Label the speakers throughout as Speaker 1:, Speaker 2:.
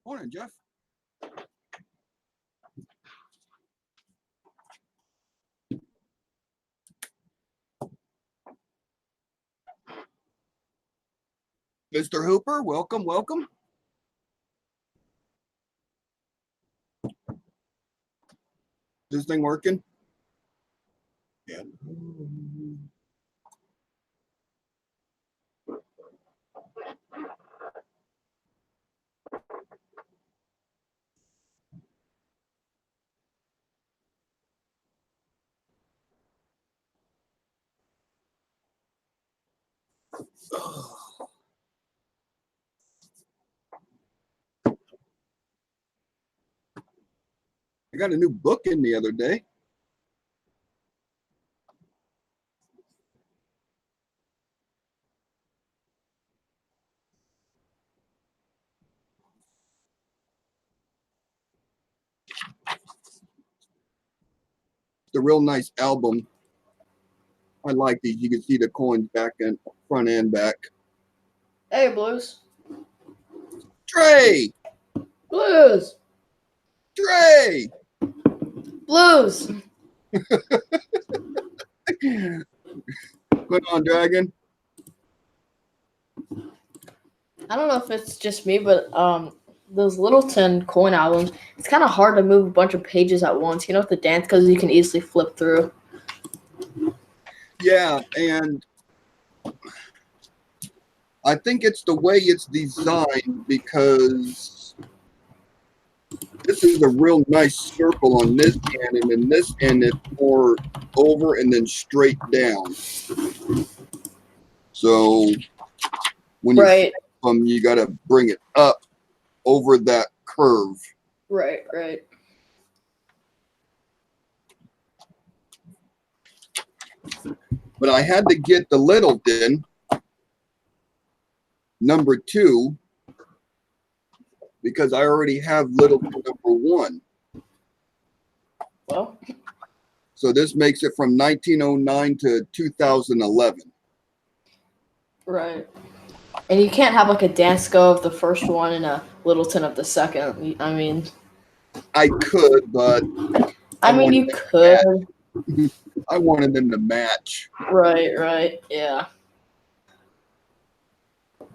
Speaker 1: Morning, Jeff. Mr. Hooper, welcome, welcome. This thing working? Yeah. I got a new book in the other day. It's a real nice album. I like these. You can see the coins back and front and back.
Speaker 2: Hey, Blues.
Speaker 1: Trey!
Speaker 2: Blues.
Speaker 1: Trey!
Speaker 2: Blues.
Speaker 1: Put on, Dragon.
Speaker 2: I don't know if it's just me, but those Littleton coin albums, it's kind of hard to move a bunch of pages at once. You know, with the dance, because you can easily flip through.
Speaker 1: Yeah, and I think it's the way it's designed, because this is a real nice circle on this end, and then this end is more over and then straight down. So when you
Speaker 2: Right.
Speaker 1: flip them, you got to bring it up over that curve.
Speaker 2: Right, right.
Speaker 1: But I had to get the Littleton number 2 because I already have Littleton number 1.
Speaker 2: Well,
Speaker 1: So this makes it from 1909 to 2011.
Speaker 2: right. And you can't have like a Dansko of the first one and a Littleton of the second. I mean,
Speaker 1: I could, but
Speaker 2: you could.
Speaker 1: I wanted them to match.
Speaker 2: Right, right. Yeah.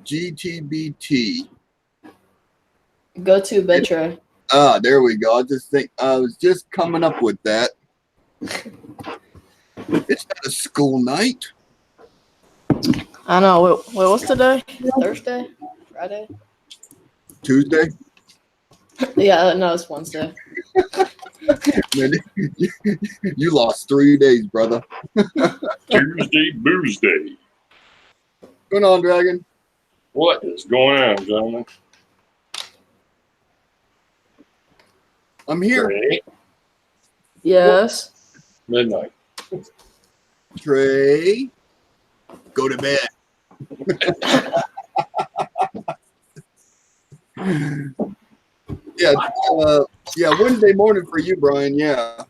Speaker 1: GTBT.
Speaker 2: Go to bed tray.
Speaker 1: Ah, there we go. I was just coming up with that. It's not a school night.
Speaker 2: I know. Wait, what's today? Thursday? Friday?
Speaker 1: Tuesday.
Speaker 2: Yeah, no, it's Wednesday.
Speaker 1: Man, you lost 3 days, brother.
Speaker 3: Tuesday Booze Day.
Speaker 1: Going on, Dragon?
Speaker 3: What is going on, gentlemen?
Speaker 1: I'm here.
Speaker 3: Trey,
Speaker 2: Yes.
Speaker 3: midnight.
Speaker 1: Trey, go to bed. Yeah, Wednesday morning for you, Brian. Yeah.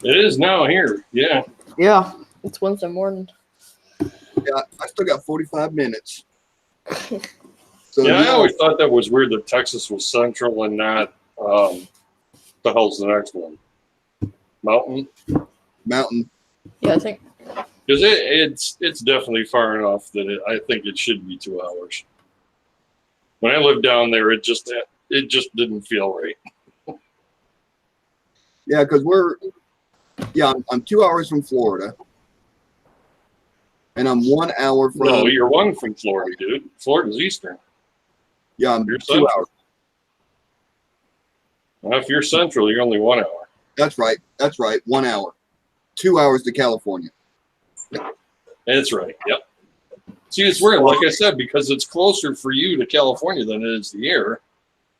Speaker 3: It is now here. Yeah.
Speaker 2: Yeah. It's Wednesday morning.
Speaker 1: Yeah, I still got 45 minutes. So
Speaker 3: Yeah, I always thought that was weird that Texas was central and not, the hell's the next one? Mountain?
Speaker 1: Mountain.
Speaker 2: Yeah, I think.
Speaker 3: Because it's definitely far enough that I think it should be 2 hours. When I lived down there, it just didn't feel right.
Speaker 1: Yeah, because I'm 2 hours from Florida. And I'm 1 hour from.
Speaker 3: No, you're 1 from Florida, dude. Florida's Eastern.
Speaker 1: Yeah, I'm
Speaker 3: You're
Speaker 1: 2
Speaker 3: central.
Speaker 1: hours.
Speaker 3: Well, if you're central, you're only 1 hour.
Speaker 1: That's right. 1 hour. 2 hours to California.
Speaker 3: That's right. Yep. See, it's weird. Like I said, because it's closer for you to California than it is here,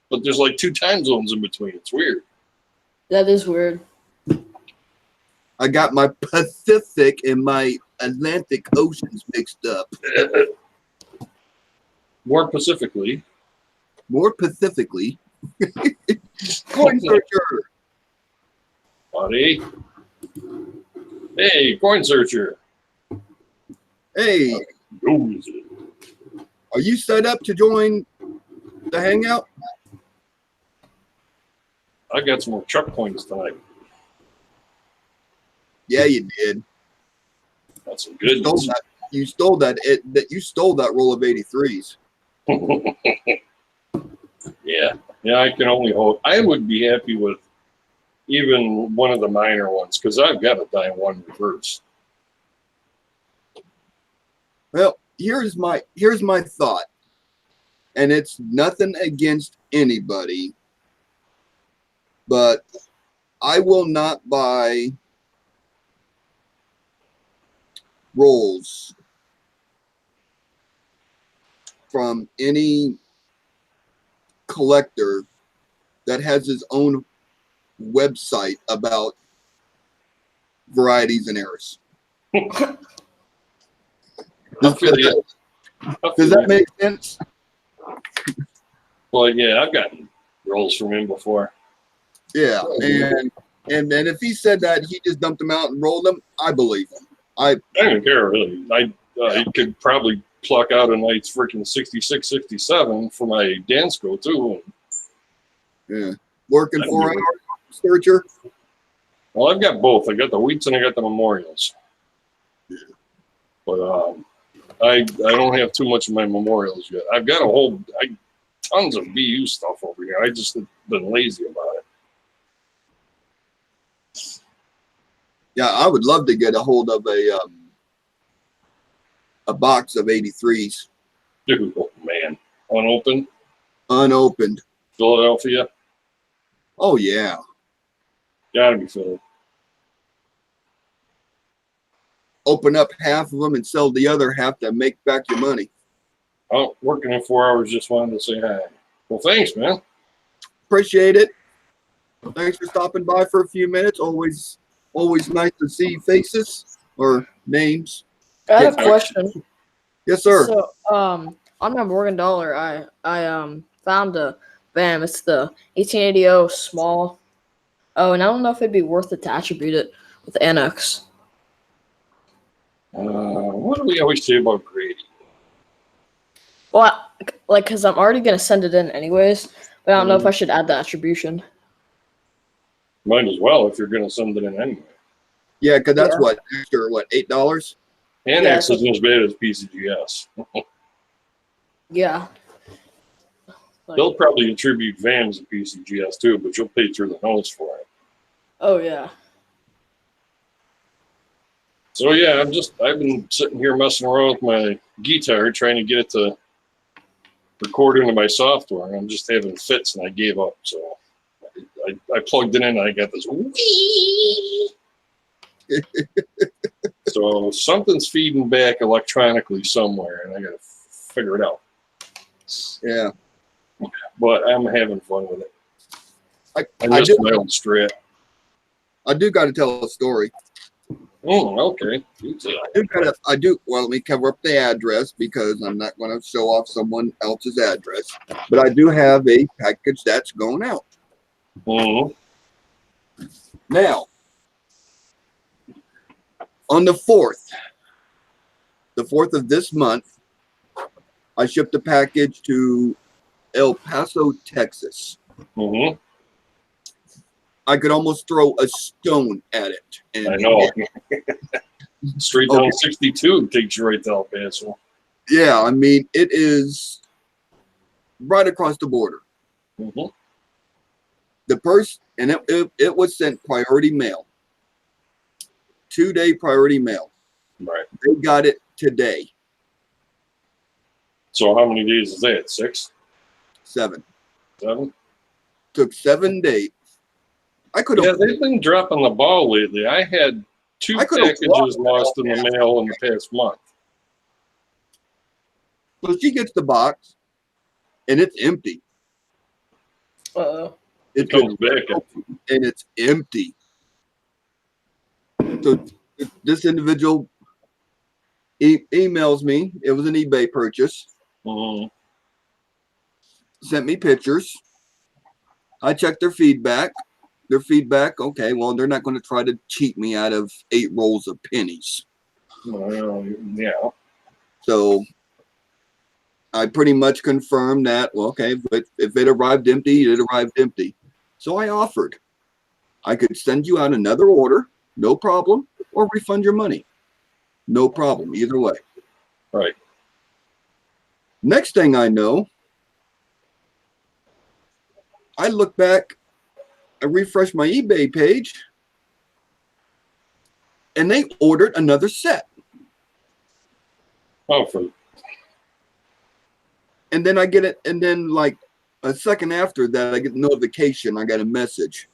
Speaker 3: but there's like 2 time zones in between. It's weird.
Speaker 2: That is weird.
Speaker 1: I got my Pacific and my Atlantic Oceans mixed up.
Speaker 3: More specifically,
Speaker 1: Coin searcher.
Speaker 3: buddy. Hey, coin searcher.
Speaker 1: Hey,
Speaker 3: Who is it?
Speaker 1: are you set up to join the hangout?
Speaker 3: I got some more truck points tonight.
Speaker 1: Yeah, you did.
Speaker 3: That's some
Speaker 1: You stole
Speaker 3: goodness.
Speaker 1: that. You stole that. You stole that roll of 83s.
Speaker 3: Yeah, I can only hope. I would be happy with even one of the minor ones because I've got a Dyne 1 reverse.
Speaker 1: Well, here's my thought, and it's nothing against anybody, but I will not buy rolls from any collector that has his own website about varieties and errors.
Speaker 3: I
Speaker 1: Does
Speaker 3: feel you.
Speaker 1: that make sense?
Speaker 3: Well, yeah, I've gotten rolls from him before.
Speaker 1: Yeah, and if he said that he just dumped them out and rolled them, I believe him.
Speaker 3: I don't care really. I could probably pluck out a nice freaking 66, 67 for my Dansko too.
Speaker 1: Yeah, working
Speaker 3: That'd
Speaker 1: 4
Speaker 3: be-
Speaker 1: hours searcher.
Speaker 3: Well, I've got both. I got the Wheats and I got the Memorials. But I don't have too much of my Memorials yet. I've got tons of BU stuff over here. I just have been lazy about it.
Speaker 1: Yeah, I would love to get a hold of a box of 83s
Speaker 3: Dude, oh, man. Unopened,
Speaker 1: unopened.
Speaker 3: Philadelphia,
Speaker 1: Oh yeah,
Speaker 3: gotta be Philly.
Speaker 1: open up half of them and sell the other half to make back your money.
Speaker 3: Oh, working in 4 hours, just wanted to say hi. Well, thanks, man.
Speaker 1: Appreciate it. Thanks for stopping by for a few minutes. Always nice to see faces or names.
Speaker 2: I have
Speaker 1: Yes,
Speaker 2: a question.
Speaker 1: Yes, sir.
Speaker 2: So, on my Morgan Dollar, I found a bam. It's the 1880 small. Oh, and I don't know if it'd be worth it to attribute it with NX.
Speaker 3: What do we always say about Grady?
Speaker 2: Well, because I'm already gonna send it in anyways, but I don't know if I should add the attribution.
Speaker 3: Might as well if you're going to send it in anyway.
Speaker 1: Yeah, because that's
Speaker 2: Yeah.
Speaker 1: what extra $8.
Speaker 3: Annex
Speaker 2: so-
Speaker 3: isn't as bad as PCGS.
Speaker 2: Yeah.
Speaker 3: They'll probably attribute VAMs to PCGS too, but you'll pay through the nose for it.
Speaker 2: Oh yeah.
Speaker 3: So yeah, I've been sitting here messing around with my guitar trying to get it to record into my software, and I'm just having fits, and I gave up. So I plugged it in, and I got this. Wee! So something's feeding back electronically somewhere, and I got to figure it out.
Speaker 1: Yeah,
Speaker 3: But I'm having fun with it.
Speaker 1: I
Speaker 3: I
Speaker 1: do.
Speaker 3: missed my old Strat.
Speaker 1: I do got to tell a story.
Speaker 3: Oh, okay. You tell.
Speaker 1: I do. Well, let me cover up the address because I'm not going to show off someone else's address. But I do have a package that's going out
Speaker 3: Mhm.
Speaker 1: now. On the 4th of this month, I shipped a package to El Paso, Texas.
Speaker 3: Mhm.
Speaker 1: I could almost throw a stone at it. And
Speaker 3: I know. Straight down
Speaker 1: Okay.
Speaker 3: 62 takes you right to El Paso.
Speaker 1: Yeah, I mean, it is right across the border.
Speaker 3: Mhm.
Speaker 1: The person, and it was sent priority mail. 2-day priority mail.
Speaker 3: Right.
Speaker 1: They got it today.
Speaker 3: So how many days is that? 6,
Speaker 1: 7.
Speaker 3: 7?
Speaker 1: Took 7 days. I could
Speaker 3: Yeah,
Speaker 1: have.
Speaker 3: they've been dropping the ball lately. I had 2
Speaker 1: I could've
Speaker 3: packages lost in the mail in the past month.
Speaker 1: So she gets the box, and it's empty.
Speaker 2: Uh-oh.
Speaker 1: It's
Speaker 3: Comes
Speaker 1: been
Speaker 3: back.
Speaker 1: and it's empty. So this individual emails me. It was an eBay purchase.
Speaker 3: Mhm.
Speaker 1: Sent me pictures. I checked their feedback. Okay, well, they're not going to try to cheat me out of 8 rolls of pennies.
Speaker 3: Well, yeah.
Speaker 1: So I pretty much confirmed that. Well, okay, but if it arrived empty, it arrived empty. So I offered I could send you out another order, no problem, or refund your money. No problem, either way.
Speaker 3: Right.
Speaker 1: Next thing I know, I look back, I refresh my eBay page, and they ordered another set.
Speaker 3: Oh, for
Speaker 1: And then I get it, and then like a second after that, I get a notification. I got a message.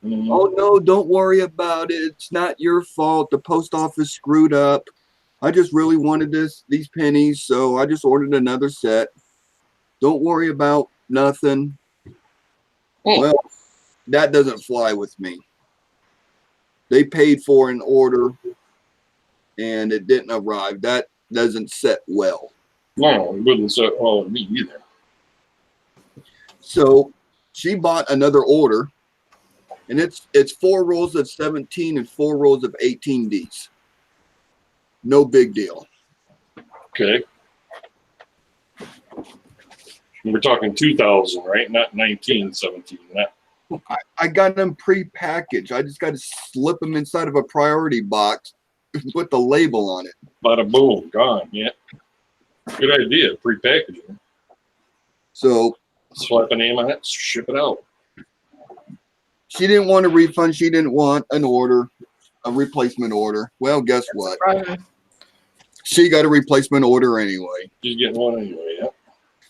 Speaker 3: mhm.
Speaker 1: Oh no, don't worry about it. It's not your fault. The post office screwed up. I just really wanted these pennies, so I just ordered another set. Don't worry about nothing.
Speaker 3: Hmm.
Speaker 1: Well, that doesn't fly with me. They paid for an order and it didn't arrive. That doesn't set well.
Speaker 3: No, it wouldn't say, well, me either.
Speaker 1: So she bought another order, and it's 4 rolls of 17 and 4 rolls of 18Ds. No big deal.
Speaker 3: Okay. We're talking 2000, right? Not 1917. That,
Speaker 1: I got them pre-packaged. I just got to slip them inside of a priority box, put the label on it.
Speaker 3: bada boom, gone. Yeah. Good idea. Pre-packaging.
Speaker 1: So
Speaker 3: Slap a name on it, ship it out.
Speaker 1: she didn't want a refund. She didn't want an order, a replacement order. Well, guess what?
Speaker 2: Surprising.
Speaker 1: She got a replacement order anyway.
Speaker 3: She's getting one anyway, yeah.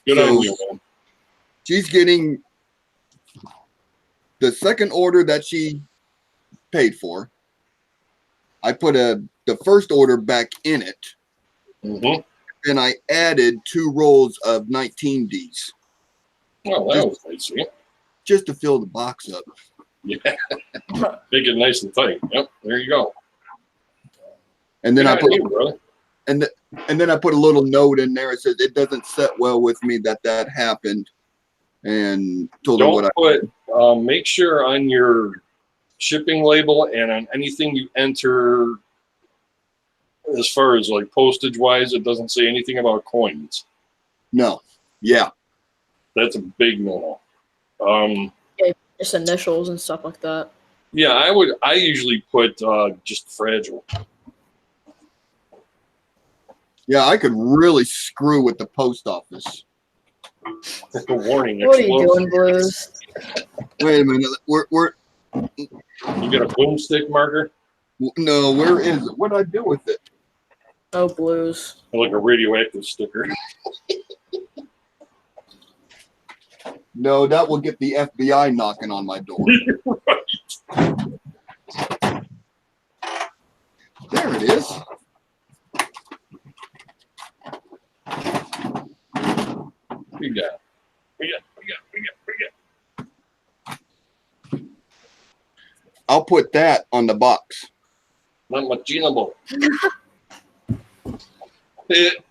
Speaker 3: Good
Speaker 1: So-
Speaker 3: on you, man.
Speaker 1: She's getting the second order that she paid for. I put the first order back in it,
Speaker 3: Mm-hmm.
Speaker 1: and I added 2 rolls of 19Ds
Speaker 3: Oh, that was nice. Yeah.
Speaker 1: just to fill the box up.
Speaker 3: Yeah. Make it nice and tight. Yep. There you go.
Speaker 1: And then
Speaker 3: Good
Speaker 1: I put
Speaker 3: idea, brother.
Speaker 1: and then I put a little note in there. It says it doesn't set well with me that happened, and told her what
Speaker 3: Don't put, make sure on your shipping label and on anything you enter, as far as like postage wise, it doesn't say anything about coins.
Speaker 1: No, yeah,
Speaker 3: That's a big no.
Speaker 2: Just initials and stuff like that.
Speaker 3: Yeah, I usually put just fragile.
Speaker 1: yeah. I could really screw with the post office.
Speaker 3: Warning.
Speaker 2: What are you
Speaker 3: explosive.
Speaker 2: doing, Blues?
Speaker 1: Wait a minute, we're
Speaker 3: You got a boomstick marker?
Speaker 1: no, where is it? What did I do with it?
Speaker 2: Oh, Blues.
Speaker 3: Like a radioactive sticker.
Speaker 1: No, that will get the FBI knocking on my door.
Speaker 3: Right.
Speaker 1: There it is.
Speaker 3: We got.
Speaker 1: I'll put that on the box.
Speaker 3: Not machinable. It,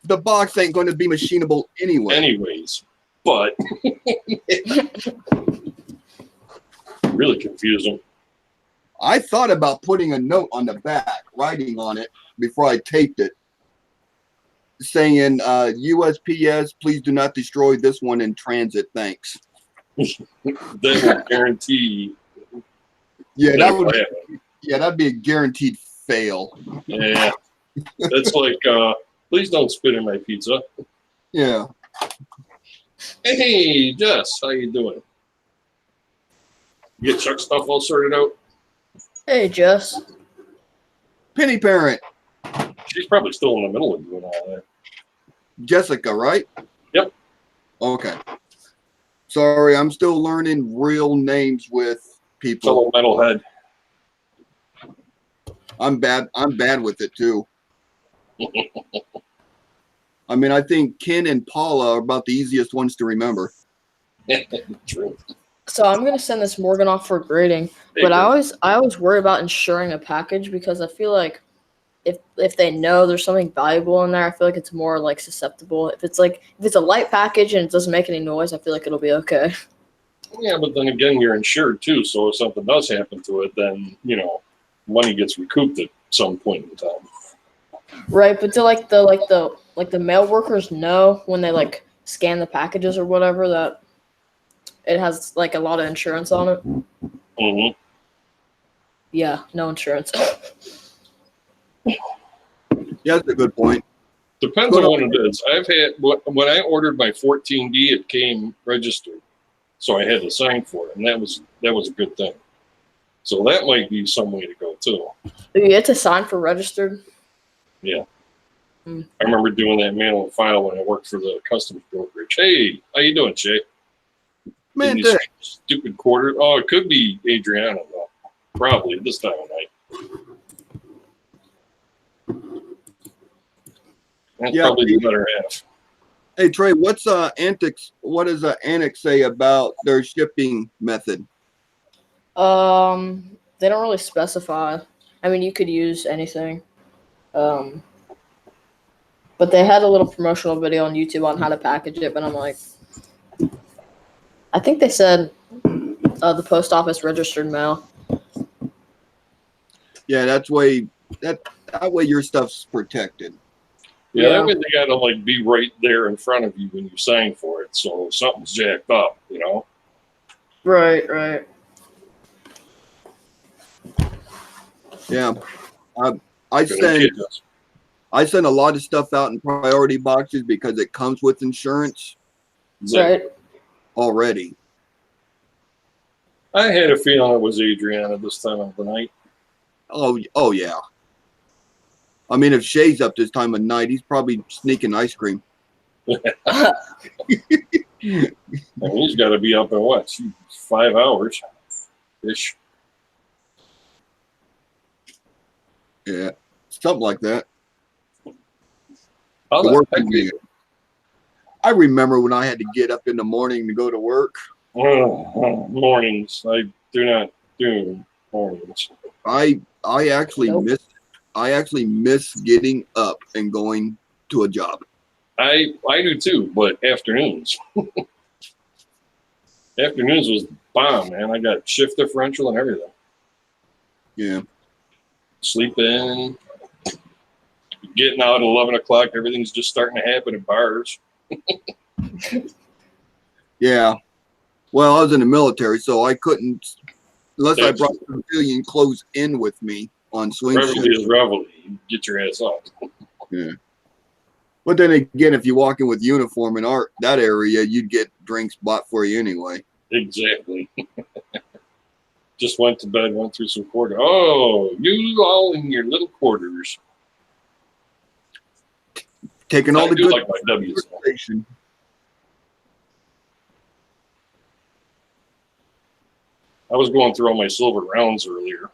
Speaker 1: The box ain't going to be machinable anyway.
Speaker 3: anyways, but really confusing.
Speaker 1: I thought about putting a note on the back, writing on it before I taped it, saying USPS, please do not destroy this one in transit. Thanks.
Speaker 3: That will guarantee.
Speaker 1: Yeah,
Speaker 3: that will happen.
Speaker 1: that'd be a guaranteed fail.
Speaker 3: Yeah, that's like, please don't spit in my pizza.
Speaker 1: Yeah.
Speaker 3: Hey, Jess, how you doing? You get Chuck's stuff all sorted out?
Speaker 2: Hey, Jess.
Speaker 1: Penny parent,
Speaker 3: She's probably still in the middle of doing all that.
Speaker 1: Jessica, right?
Speaker 3: Yep.
Speaker 1: Okay. Sorry, I'm still learning real names with people.
Speaker 3: Fellow metalhead.
Speaker 1: I'm bad with it too. I mean, I think Ken and Paula are about the easiest ones to remember.
Speaker 3: True.
Speaker 2: So I'm gonna send this Morgan off for grading, but I always worry about insuring a package because I feel like if they know there's something valuable in there, I feel like it's more like susceptible. If it's a light package and it doesn't make any noise, I feel like it'll be okay.
Speaker 3: Yeah, but then again, you're insured too, so if something does happen to it, then, money gets recouped at some point in time.
Speaker 2: Right, but do the mail workers know when they scan the packages or whatever that it has like a lot of insurance on it.
Speaker 3: Hmm.
Speaker 2: Yeah, no insurance.
Speaker 1: Yeah, that's a good point.
Speaker 3: Depends on what it is. I've had when I ordered my 14D, it came registered, so I had to sign for it, and that was a good thing. So that might be some way to go too.
Speaker 2: You get to sign for registered.
Speaker 3: Yeah.
Speaker 2: Mm.
Speaker 3: I remember doing that mail and file when I worked for the customs brokerage. Hey, how you doing, Jay?
Speaker 1: Man,
Speaker 3: These stupid quarter. Oh, it could be Adriana though. Probably this time of night. That's
Speaker 1: Yeah,
Speaker 3: probably the better half.
Speaker 1: hey Trey, what's Antics? What does Annex say about their shipping method?
Speaker 2: They don't really specify. I mean, you could use anything. But they had a little promotional video on YouTube on how to package it, but I'm like, I think they said the post office registered mail.
Speaker 1: Yeah, that way your stuff's protected.
Speaker 3: Yeah,
Speaker 2: Yeah.
Speaker 3: that way they gotta like be right there in front of you when you sign for it, so if something's jacked up, you know.
Speaker 2: Right, right.
Speaker 1: Yeah, I
Speaker 3: Good
Speaker 1: send
Speaker 3: idea.
Speaker 1: I send a lot of stuff out in priority boxes because it comes with insurance
Speaker 3: Exactly.
Speaker 2: Right.
Speaker 1: already.
Speaker 3: I had a feeling it was Adriana this time of the night.
Speaker 1: Oh yeah. I mean, if Shay's up this time of night, he's probably sneaking ice cream.
Speaker 3: And he's got to be up in what, 5 hours ish.
Speaker 1: Yeah, something like that.
Speaker 3: How
Speaker 1: The
Speaker 3: the
Speaker 1: work
Speaker 3: heck
Speaker 1: can be- I remember when I had to get up in the morning to go to work.
Speaker 3: mornings. I do not do mornings.
Speaker 1: I actually
Speaker 2: Nope.
Speaker 1: miss getting up and going to a job.
Speaker 3: I do too, but afternoons. Afternoons was bomb, man. I got shift differential and everything.
Speaker 1: Yeah.
Speaker 3: Sleep in, getting out at 11 o'clock. Everything's just starting to happen at bars.
Speaker 1: Yeah. Well, I was in the military, so I couldn't, unless I brought civilian clothes in with me on swing
Speaker 3: Reveille
Speaker 1: shift.
Speaker 3: is reveille. You get your ass up.
Speaker 1: Yeah. But then again, if you walk in with uniform in that area, you'd get drinks bought for you anyway.
Speaker 3: Exactly. Just went to bed, went through some quarter. Oh, you all in your little quarters.
Speaker 1: Taking all
Speaker 3: I
Speaker 1: the
Speaker 3: do
Speaker 1: good
Speaker 3: like my W's.
Speaker 1: conversation.
Speaker 3: I was going through all my silver rounds earlier.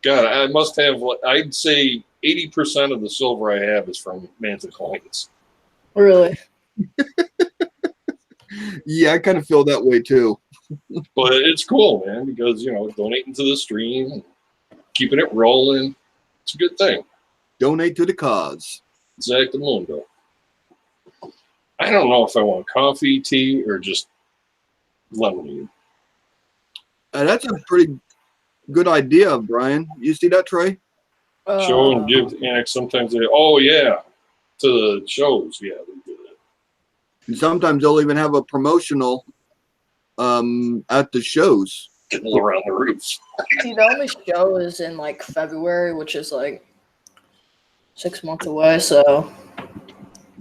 Speaker 3: God, I must have, I'd say 80% of the silver I have is from Manta coins.
Speaker 2: Really.
Speaker 1: Yeah, I kind of feel that way too.
Speaker 3: But it's cool, man, because, you know, donating to the stream, and keeping it rolling, it's a good thing.
Speaker 1: Donate to the cause.
Speaker 3: Exactamundo. I don't know if I want coffee, tea, or just lemonade.
Speaker 1: That's a pretty good idea, Brian. You see that, Trey?
Speaker 3: Show and give Annex sometimes they, oh yeah, to the shows, yeah, they do that.
Speaker 1: And sometimes they'll even have a promotional at the shows.
Speaker 3: Getting around the roofs.
Speaker 2: See, the only show is in like February, which is like 6 months away. So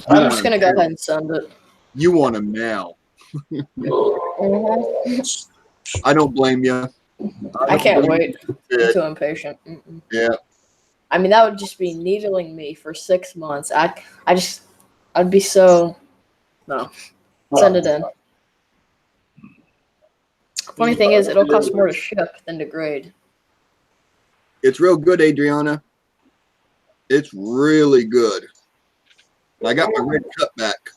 Speaker 2: I'm just gonna go ahead and send it.
Speaker 1: You want them now.
Speaker 2: Mhm.
Speaker 1: I don't blame you.
Speaker 2: I can't wait. I'm
Speaker 1: you.
Speaker 2: too impatient. Mm-mm.
Speaker 1: Yeah.
Speaker 2: I mean, that would just be needling me for 6 months. I'd be so. No, send it in. Funny thing is, it'll cost more to ship than to grade.
Speaker 1: It's real good, Adriana. It's really good. I got my red cut back.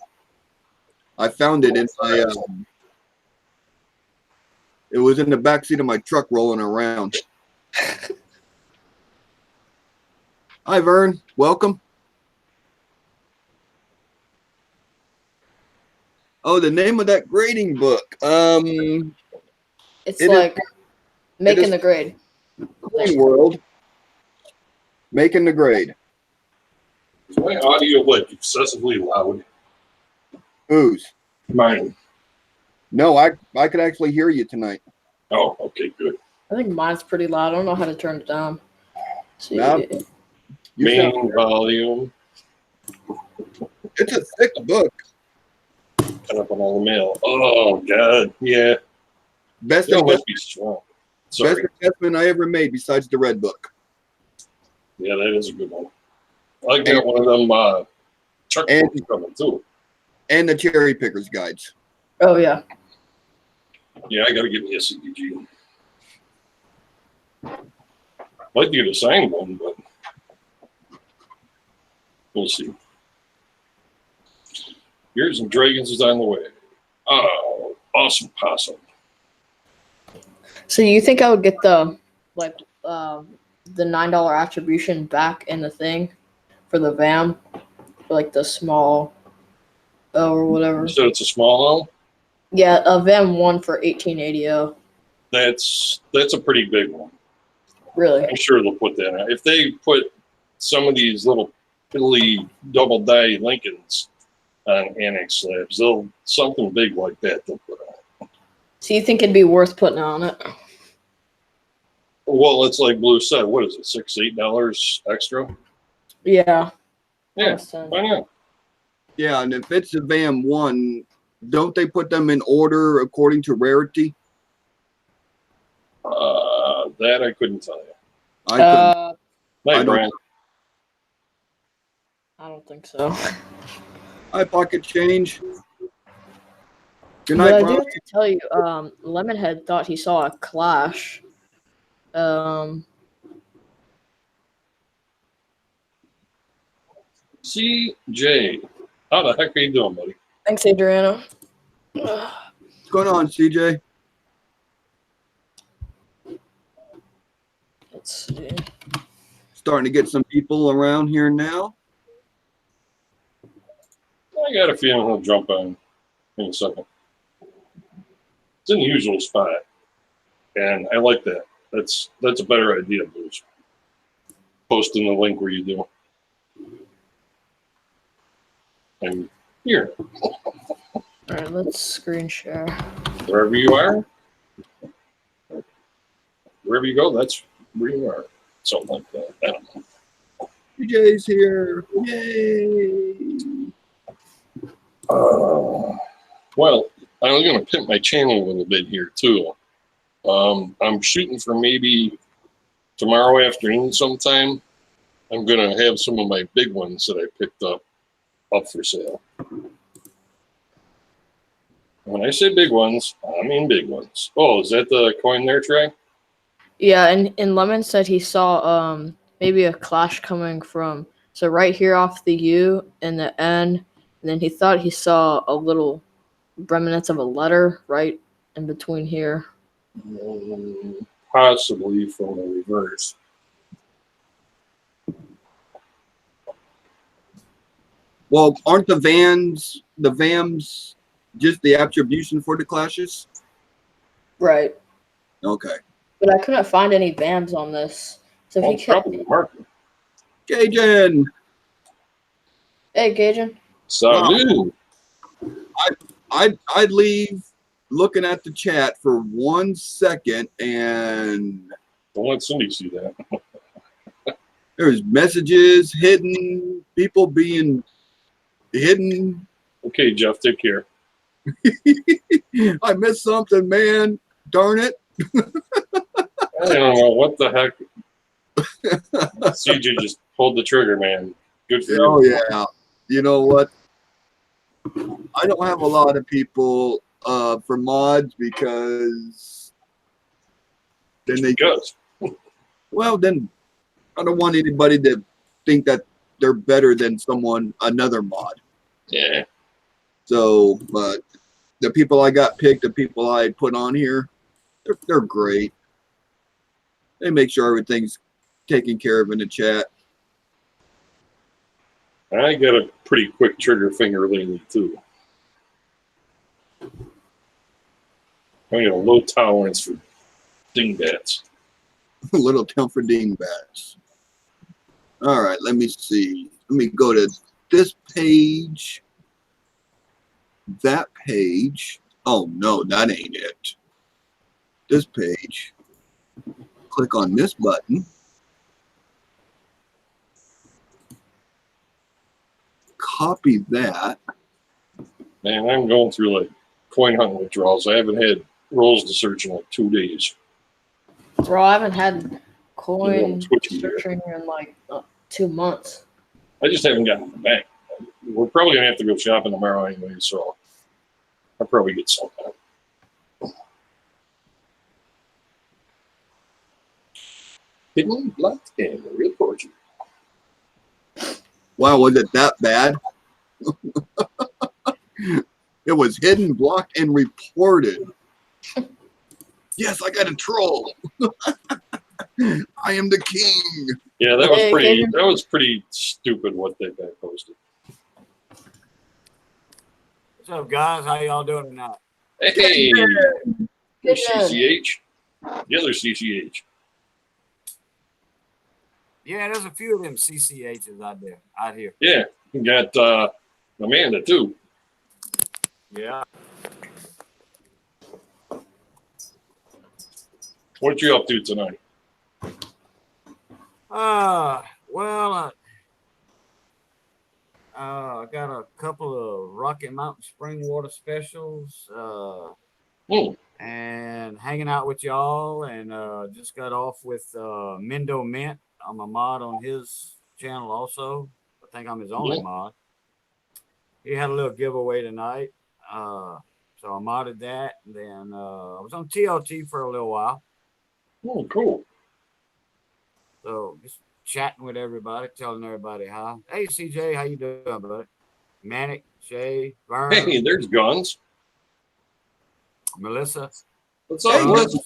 Speaker 1: I found it in my. It was in the back seat of my truck rolling around. Hi, Vern. Welcome. Oh, the name of that grading book.
Speaker 2: It's
Speaker 1: It is-
Speaker 2: like making
Speaker 1: is-
Speaker 2: the grade.
Speaker 1: Green World. Making the grade.
Speaker 3: Is my audio like excessively loud?
Speaker 1: Whose?
Speaker 3: Mine.
Speaker 1: No, I could actually hear you tonight.
Speaker 3: Oh, okay, good.
Speaker 2: I think mine's pretty loud. I don't know how to turn it down. See,
Speaker 1: No. You
Speaker 3: Main
Speaker 1: sound,
Speaker 3: volume,
Speaker 1: it's a thick book.
Speaker 3: cut up on all the mail. Oh God, yeah,
Speaker 1: Best
Speaker 3: that
Speaker 1: investment,
Speaker 3: must be strong.
Speaker 1: best
Speaker 3: Sorry,
Speaker 1: investment I ever made besides the Red Book.
Speaker 3: yeah, that is a good one. I got one of them truck
Speaker 1: And-
Speaker 3: books coming too.
Speaker 1: And the Cherry Pickers Guides.
Speaker 2: oh yeah.
Speaker 3: Yeah, I gotta get me a CDG. I'd like to get a signed one, but we'll see. Here's and Dragons is on the way. Oh, awesome possum.
Speaker 2: So you think I would get the $9 attribution back in the thing for the VAM, for like the small O or whatever?
Speaker 3: You said it's a small L?
Speaker 2: Yeah, a VAM 1 for 1880.
Speaker 3: That's a pretty big one.
Speaker 2: Really?
Speaker 3: I'm sure they'll put that in. If they put some of these little piddly double die Lincolns on annex slabs, they'll something big like that they'll put on.
Speaker 2: So you think it'd be worth putting on it?
Speaker 3: Well, it's like Blue said. What is it? $6-8 extra?
Speaker 2: Yeah.
Speaker 3: Yeah,
Speaker 2: Makes sense.
Speaker 3: why not?
Speaker 1: Yeah, and if it's a VAM 1, don't they put them in order according to rarity?
Speaker 3: That I couldn't tell you.
Speaker 1: I couldn't.
Speaker 2: Uh,
Speaker 3: Night,
Speaker 1: don't-
Speaker 3: Brian.
Speaker 2: I don't think so.
Speaker 1: I pocket change. Good
Speaker 2: But
Speaker 1: night,
Speaker 2: I do
Speaker 1: Brian.
Speaker 2: have to tell you, Lemonhead thought he saw a clash.
Speaker 3: CJ, how the heck are you doing, buddy?
Speaker 2: Thanks, Adriana.
Speaker 1: What's going on, CJ?
Speaker 2: Let's see.
Speaker 1: Starting to get some people around here now.
Speaker 3: I got a feeling he'll jump on in a second. It's in the usual spot, and I like that. That's a better idea, Bruce. Posting the link where you do. And here,
Speaker 2: All right, let's screen share.
Speaker 3: wherever you are, wherever you go, that's where you are. Something like that. I don't know.
Speaker 1: CJ's here. Yay.
Speaker 3: Well, I'm going to pimp my channel a little bit here too. I'm shooting for maybe tomorrow afternoon sometime. I'm going to have some of my big ones that I picked up for sale. When I say big ones, I mean big ones. Oh, is that the coin there, Trey?
Speaker 2: Yeah, and Lemon said he saw maybe a clash coming from right here off the U and the N, and then he thought he saw a little remnants of a letter right in between here.
Speaker 3: Possibly from the reverse.
Speaker 1: Well, aren't the VAMs just the attribution for the clashes?
Speaker 2: Right.
Speaker 1: Okay.
Speaker 2: But I couldn't find any VAMs on this. So
Speaker 3: Oh,
Speaker 2: if he kept,
Speaker 3: probably marker.
Speaker 1: Cajun.
Speaker 2: hey, Gajan.
Speaker 3: Salud.
Speaker 1: I'd leave looking at the chat for 1 second, and
Speaker 3: Don't let Cindy see that.
Speaker 1: there's messages hidden, people being hidden.
Speaker 3: Okay, Jeff, take care.
Speaker 1: I missed something, man. Darn it.
Speaker 3: I don't know what the heck. CJ just pulled the trigger, man. Good for
Speaker 1: Oh,
Speaker 3: you.
Speaker 1: yeah. You know what? I don't have a lot of people for mods because then they
Speaker 3: Good.
Speaker 1: well, then I don't want anybody to think that they're better than another mod.
Speaker 3: Yeah.
Speaker 1: So, but the people I got picked, the people I put on here, they're great. They make sure everything's taken care of in the chat.
Speaker 3: I got a pretty quick trigger finger lately, too. I got a low tolerance for dingbats.
Speaker 1: Little town for dingbats. All right, let me see. Let me go to this page, that page. Oh no, that ain't it. This page. Click on this button. Copy that.
Speaker 3: Man, I'm going through like coin hunting withdrawals. I haven't had rolls to search in like 2 days.
Speaker 2: Bro, I haven't had coin
Speaker 3: Switching gear.
Speaker 2: searching in like 2 months.
Speaker 3: I just haven't gotten the bank. We're probably gonna have to go shopping tomorrow anyway, so I'll probably get something. Hidden blocked and real fortune.
Speaker 1: Wow, was it that bad? It was hidden, blocked, and reported. Yes, I got a troll. I am the king.
Speaker 3: Yeah, that was pretty stupid what they posted.
Speaker 4: What's up, guys? How y'all doing tonight?
Speaker 3: Hey,
Speaker 2: Good
Speaker 3: CCH. The other CCH.
Speaker 4: Yeah, there's a few of them CCHs out here.
Speaker 3: Yeah, you got Amanda too.
Speaker 4: Yeah.
Speaker 3: What you up to tonight?
Speaker 4: Well, I got a couple of Rocky Mountain Spring Water specials, and hanging out with y'all, and just got off with Mendo Mint. I'm a mod on his channel also. I think I'm his only mod. He had a little giveaway tonight, so I modded that. And then I was on TLT for a little while.
Speaker 3: Oh, cool.
Speaker 4: So just chatting with everybody, telling everybody hi. Hey, CJ, how you doing, buddy? Manic, Shay, Vern,
Speaker 3: Hey, there's Guns.
Speaker 4: Melissa.
Speaker 3: What's up,
Speaker 1: Hey,
Speaker 3: Melissa?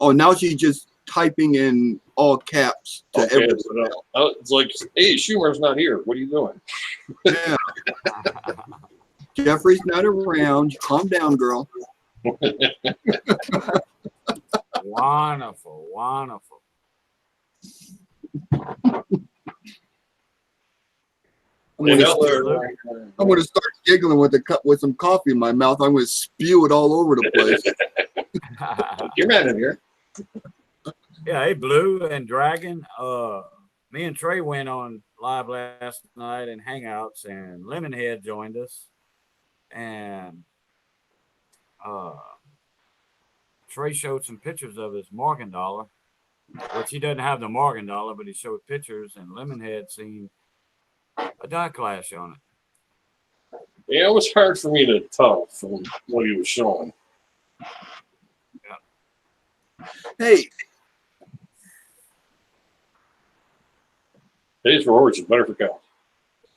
Speaker 1: Oh, now she's just typing in all caps to
Speaker 3: Okay,
Speaker 1: everything
Speaker 3: so,
Speaker 1: else.
Speaker 3: it's like, hey, Schumer's not here. What are you doing?
Speaker 1: Yeah. Jeffrey's not around. Calm down, girl.
Speaker 4: Wonderful, wonderful.
Speaker 1: I'm gonna,
Speaker 3: Yeah,
Speaker 1: start, I'm gonna start giggling with a cup with some coffee in my mouth. I'm gonna spew it all over the place.
Speaker 3: You're not in here.
Speaker 4: Yeah, hey, Blue and Dragon. Me and Trey went on live last night in Hangouts, and Lemonhead joined us. And Trey showed some pictures of his Morgan dollar, which he doesn't have the Morgan dollar, but he showed pictures, and Lemonhead seen a die clash on it.
Speaker 3: Yeah, it was hard for me to tell from what he was showing.
Speaker 1: Hey,
Speaker 3: Days for horses, better for cows.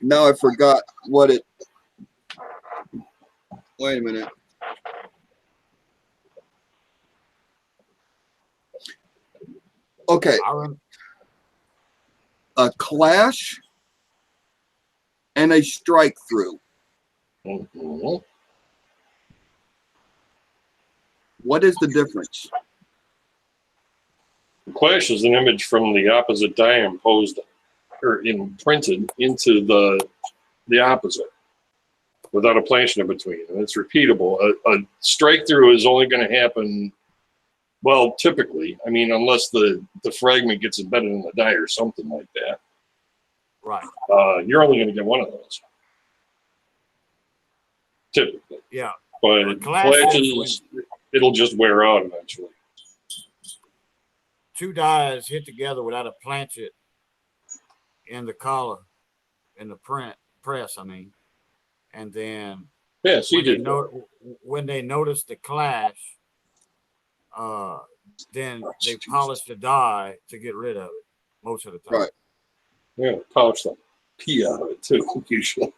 Speaker 1: now I forgot what it. Wait a minute. Okay, a clash and a strike through.
Speaker 3: Mm-hmm.
Speaker 1: What is the difference?
Speaker 3: The clash is an image from the opposite die imposed or imprinted into the opposite without a planche in between, and it's repeatable. A strike through is only going to happen, well, typically. I mean, unless the fragment gets embedded in the die or something like that.
Speaker 4: Right.
Speaker 3: You're only going to get one of those. Typically.
Speaker 4: Yeah.
Speaker 3: But clashes, it'll just wear out eventually.
Speaker 4: Two dies hit together without a planchet in the collar, in the press, I mean. And then
Speaker 3: Yeah,
Speaker 4: when they notice the clash, then they polish the die to get rid of it most of the time.
Speaker 1: Right.
Speaker 3: Yeah, polish the pee out of it too, usually.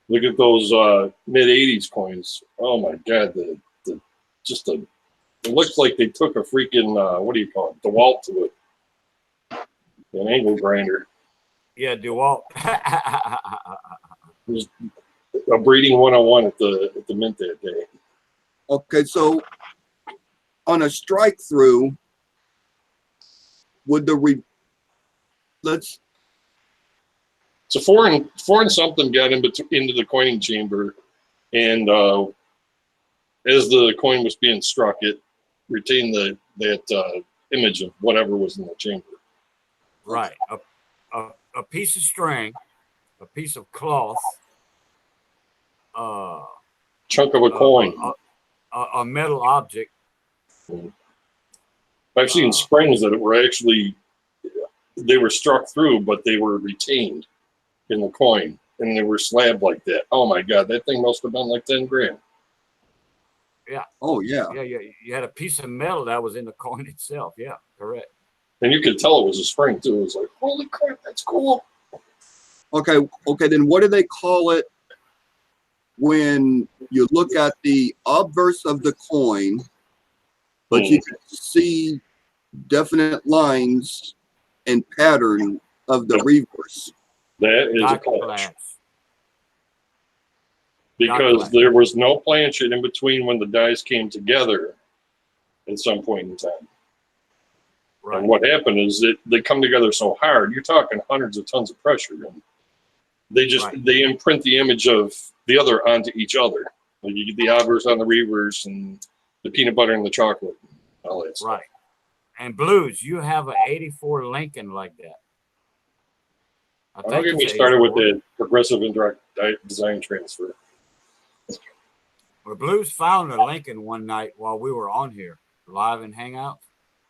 Speaker 3: Look at those mid '80s coins. Oh my God, it looks like they took a freaking what do you call it, DeWalt to it, an angle grinder.
Speaker 4: Yeah, DeWalt.
Speaker 3: It was a breeding 101 at the mint that day.
Speaker 1: Okay, so on a strike through, would the
Speaker 3: So foreign something got into the coining chamber, and as the coin was being struck, it retained that image of whatever was in the chamber.
Speaker 4: Right. A piece of string, a piece of cloth,
Speaker 3: Chunk of a coin.
Speaker 4: a metal object.
Speaker 3: I've seen springs that were actually, they were struck through, but they were retained in the coin, and they were slabbed like that. Oh my God, that thing must have been like 10 grand.
Speaker 4: Yeah.
Speaker 1: Oh yeah.
Speaker 4: Yeah. You had a piece of metal that was in the coin itself. Yeah, correct.
Speaker 3: And you could tell it was a spring too. It was like, holy crap, that's cool.
Speaker 1: Okay. Then what do they call it when you look at the obverse of the coin, but you can see definite lines and pattern of the reverse?
Speaker 3: That is a
Speaker 4: Dot
Speaker 3: clash.
Speaker 4: clash.
Speaker 3: Because there was no planchet in between when the dies came together at some point in time.
Speaker 4: Right.
Speaker 3: And what happened is that they come together so hard, you're talking hundreds of tons of pressure. And they just,
Speaker 4: Right.
Speaker 3: they imprint the image of the other onto each other. Like you get the obverse on the reverse and the peanut butter and the chocolate. And all that stuff.
Speaker 4: Right. And Blues, you have an 84 Lincoln like that.
Speaker 3: Don't get me
Speaker 4: it's
Speaker 3: started with
Speaker 4: 84.
Speaker 3: the progressive indirect design transfer.
Speaker 4: Well, Blues found a Lincoln one night while we were on here, live in Hangouts,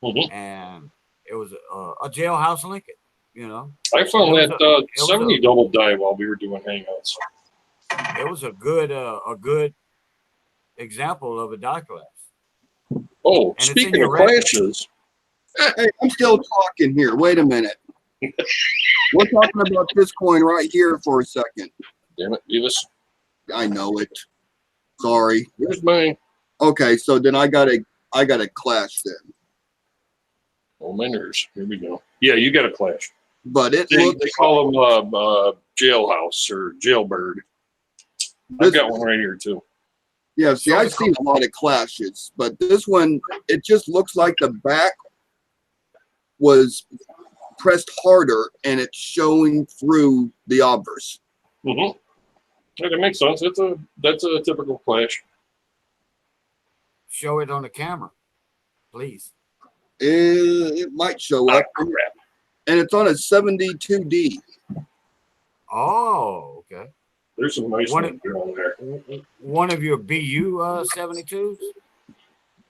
Speaker 3: Mhm.
Speaker 4: and it was a jailhouse Lincoln, you know.
Speaker 3: I found
Speaker 4: It
Speaker 3: that
Speaker 4: was
Speaker 3: 70 double die while we were doing Hangouts.
Speaker 4: It was a good example of a die class.
Speaker 3: Oh,
Speaker 4: And it's in
Speaker 3: speaking
Speaker 4: your
Speaker 3: of
Speaker 4: record.
Speaker 3: clashes,
Speaker 1: Hey, I'm still talking here. Wait a minute. We're talking about this coin right here for a second.
Speaker 3: damn it, Beavis,
Speaker 1: I know it. Sorry.
Speaker 3: here's mine.
Speaker 1: Okay, so then I got a clash then.
Speaker 3: Oh, my nerves. Here we go. Yeah, you got a clash.
Speaker 1: But it
Speaker 3: They
Speaker 1: looks
Speaker 3: call them jailhouse or jailbird. I've got one right here too.
Speaker 1: yeah, see, I've seen a lot of clashes, but this one, it just looks like the back was pressed harder and it's showing through the obverse.
Speaker 3: Mm-hmm. Yeah, that makes sense. That's a typical clash.
Speaker 4: Show it on the camera, please.
Speaker 1: It might show
Speaker 3: Ah,
Speaker 1: up.
Speaker 3: crap.
Speaker 1: And it's on a 72D.
Speaker 4: Oh, okay.
Speaker 3: There's some nice
Speaker 4: One-
Speaker 3: ones here on there.
Speaker 4: One of your BU 72s?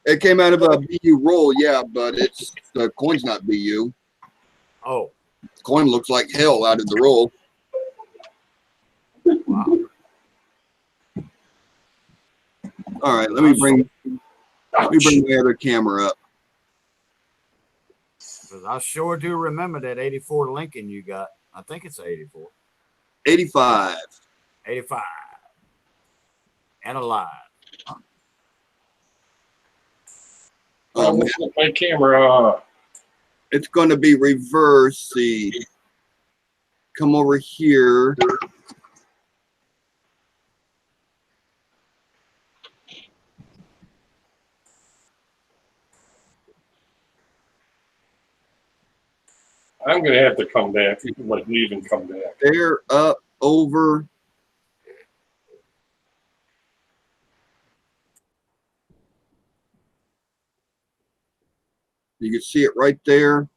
Speaker 1: It came out of a BU roll, yeah, but the coin's not BU.
Speaker 4: Oh,
Speaker 1: Coin looks like hell out of the roll.
Speaker 4: wow.
Speaker 1: All right, let me bring my other camera up.
Speaker 4: 'Cause I sure do remember that 84 Lincoln you got. I think it's 84.
Speaker 1: 85.
Speaker 4: 85. And alive.
Speaker 1: Oh, man.
Speaker 3: My camera.
Speaker 1: It's going to be reverse. See, come over here.
Speaker 3: I'm gonna have to come back. You can like leave and come back.
Speaker 1: There, up, over. You can see it right there.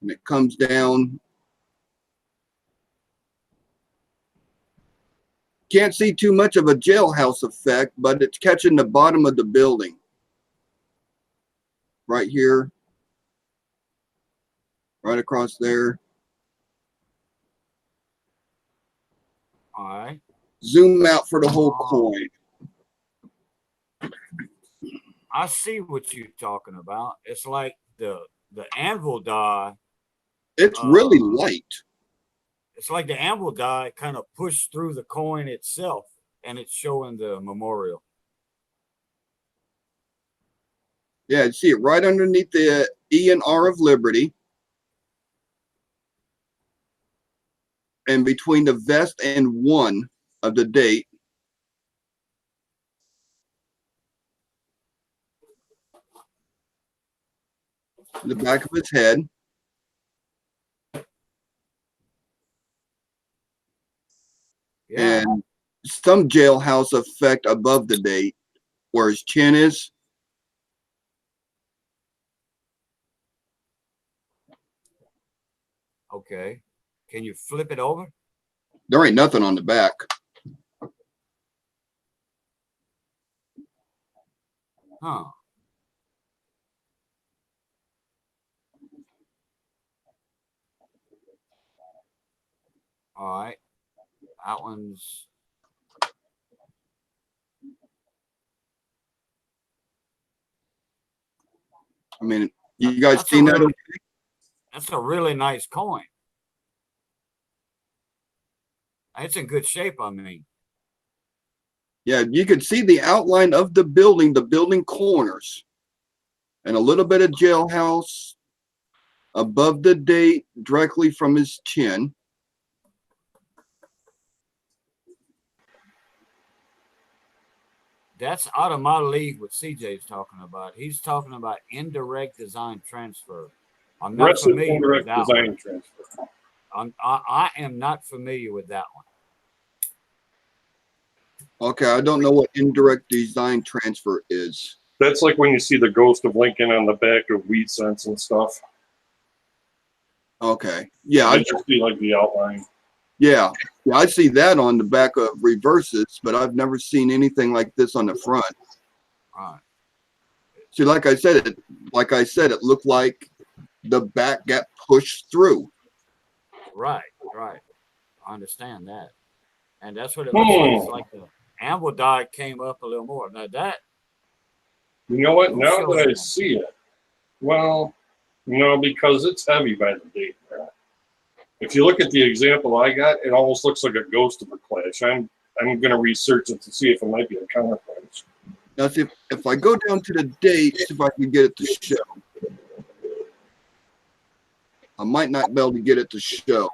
Speaker 1: And it comes down. Can't see too much of a jailhouse effect, but it's catching the bottom of the building. Right here. Right across there.
Speaker 4: All right.
Speaker 1: Zoom out for the whole coin.
Speaker 4: I see what you're talking about. It's like the anvil die.
Speaker 1: It's really light.
Speaker 4: It's like the anvil die kind of pushed through the coin itself, and it's showing the memorial.
Speaker 1: Yeah, you see it right underneath the E and R of Liberty. And between the vest and 1 of the date. The back of his head.
Speaker 4: Yeah.
Speaker 1: and some jailhouse effect above the date where his chin is.
Speaker 4: Okay. Can you flip it over?
Speaker 1: There ain't nothing on the back.
Speaker 4: Huh. All right. That one's
Speaker 1: I mean, you guys
Speaker 4: That's a
Speaker 1: seen that?
Speaker 4: really- that's a really nice coin. It's in good shape, I mean.
Speaker 1: Yeah, you could see the outline of the building corners, and a little bit of jailhouse above the date directly from his chin.
Speaker 4: That's out of my league what CJ's talking about. He's talking about indirect design transfer. I'm not
Speaker 3: Aggressive
Speaker 4: familiar with
Speaker 3: indirect
Speaker 4: that
Speaker 3: design
Speaker 4: one.
Speaker 3: transfer.
Speaker 4: I am not familiar with that one.
Speaker 1: Okay, I don't know what indirect design transfer is.
Speaker 3: That's like when you see the ghost of Lincoln on the back of Wheat Sense and stuff.
Speaker 1: Okay, yeah,
Speaker 3: I just see like the outline.
Speaker 1: yeah, I see that on the back of reverses, but I've never seen anything like this on the front.
Speaker 4: All right.
Speaker 1: See, like I said, it looked like the back got pushed through.
Speaker 4: Right. I understand that. And that's what it looks like. It's like the amble die came up a little more. Now that
Speaker 3: You know what?
Speaker 4: Who
Speaker 3: Now
Speaker 4: shows
Speaker 3: that I
Speaker 4: that?
Speaker 3: see it, well, no, because it's heavy by the date. If you look at the example I got, it almost looks like a ghost of a clash. I'm going to research it to see if it might be a counterpunch.
Speaker 1: Now, see, if I go down to the date, see if I can get it to show. I might not be able to get it to show.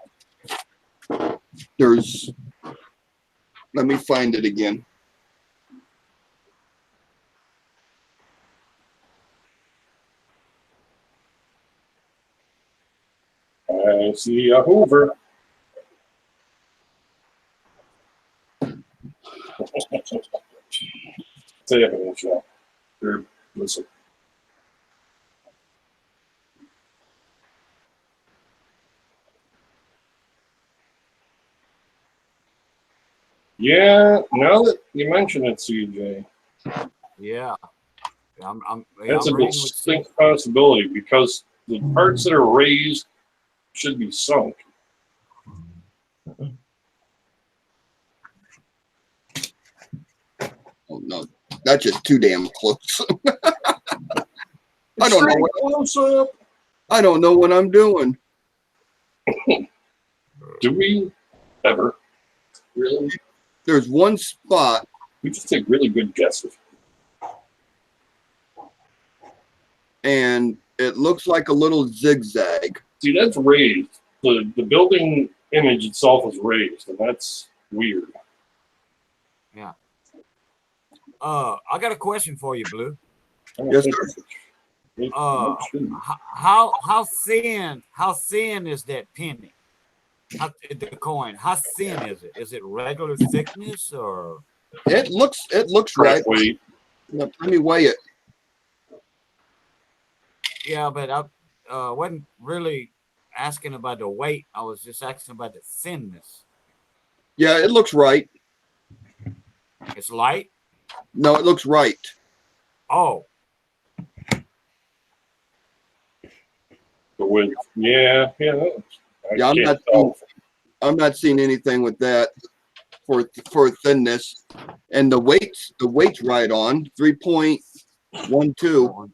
Speaker 1: Let me find it again.
Speaker 3: I see a Hoover. Say it in the show. Here, listen. Yeah, now that you mention it, CJ,
Speaker 4: yeah. I'm
Speaker 3: that's a
Speaker 4: reading what
Speaker 3: distinct possibility because the parts that are raised should be sunk.
Speaker 1: Oh no, that's just too damn close. I don't know what
Speaker 3: Close up.
Speaker 1: I don't know what I'm doing.
Speaker 3: Do we ever? Really?
Speaker 1: There's one spot.
Speaker 3: We just take really good guesses.
Speaker 1: And it looks like a little zigzag.
Speaker 3: See, that's raised. The building image itself is raised, and that's weird.
Speaker 4: I got a question for you, Blue.
Speaker 3: I don't
Speaker 1: Yes,
Speaker 3: think
Speaker 1: sir.
Speaker 3: it should.
Speaker 4: How thin is that penny? The coin. How thin is it? Is it regular thickness or?
Speaker 1: It looks
Speaker 3: Right.
Speaker 1: right.
Speaker 3: Wait.
Speaker 1: Now, let me weigh it.
Speaker 4: Yeah, but I wasn't really asking about the weight. I was just asking about the thinness.
Speaker 1: Yeah, it looks right.
Speaker 4: It's light.
Speaker 1: No, it looks right.
Speaker 4: Oh,
Speaker 3: The width. Yeah.
Speaker 1: Yeah,
Speaker 3: can't tell.
Speaker 1: I'm not seeing anything with that for thinness. And the weight's right on 3.12.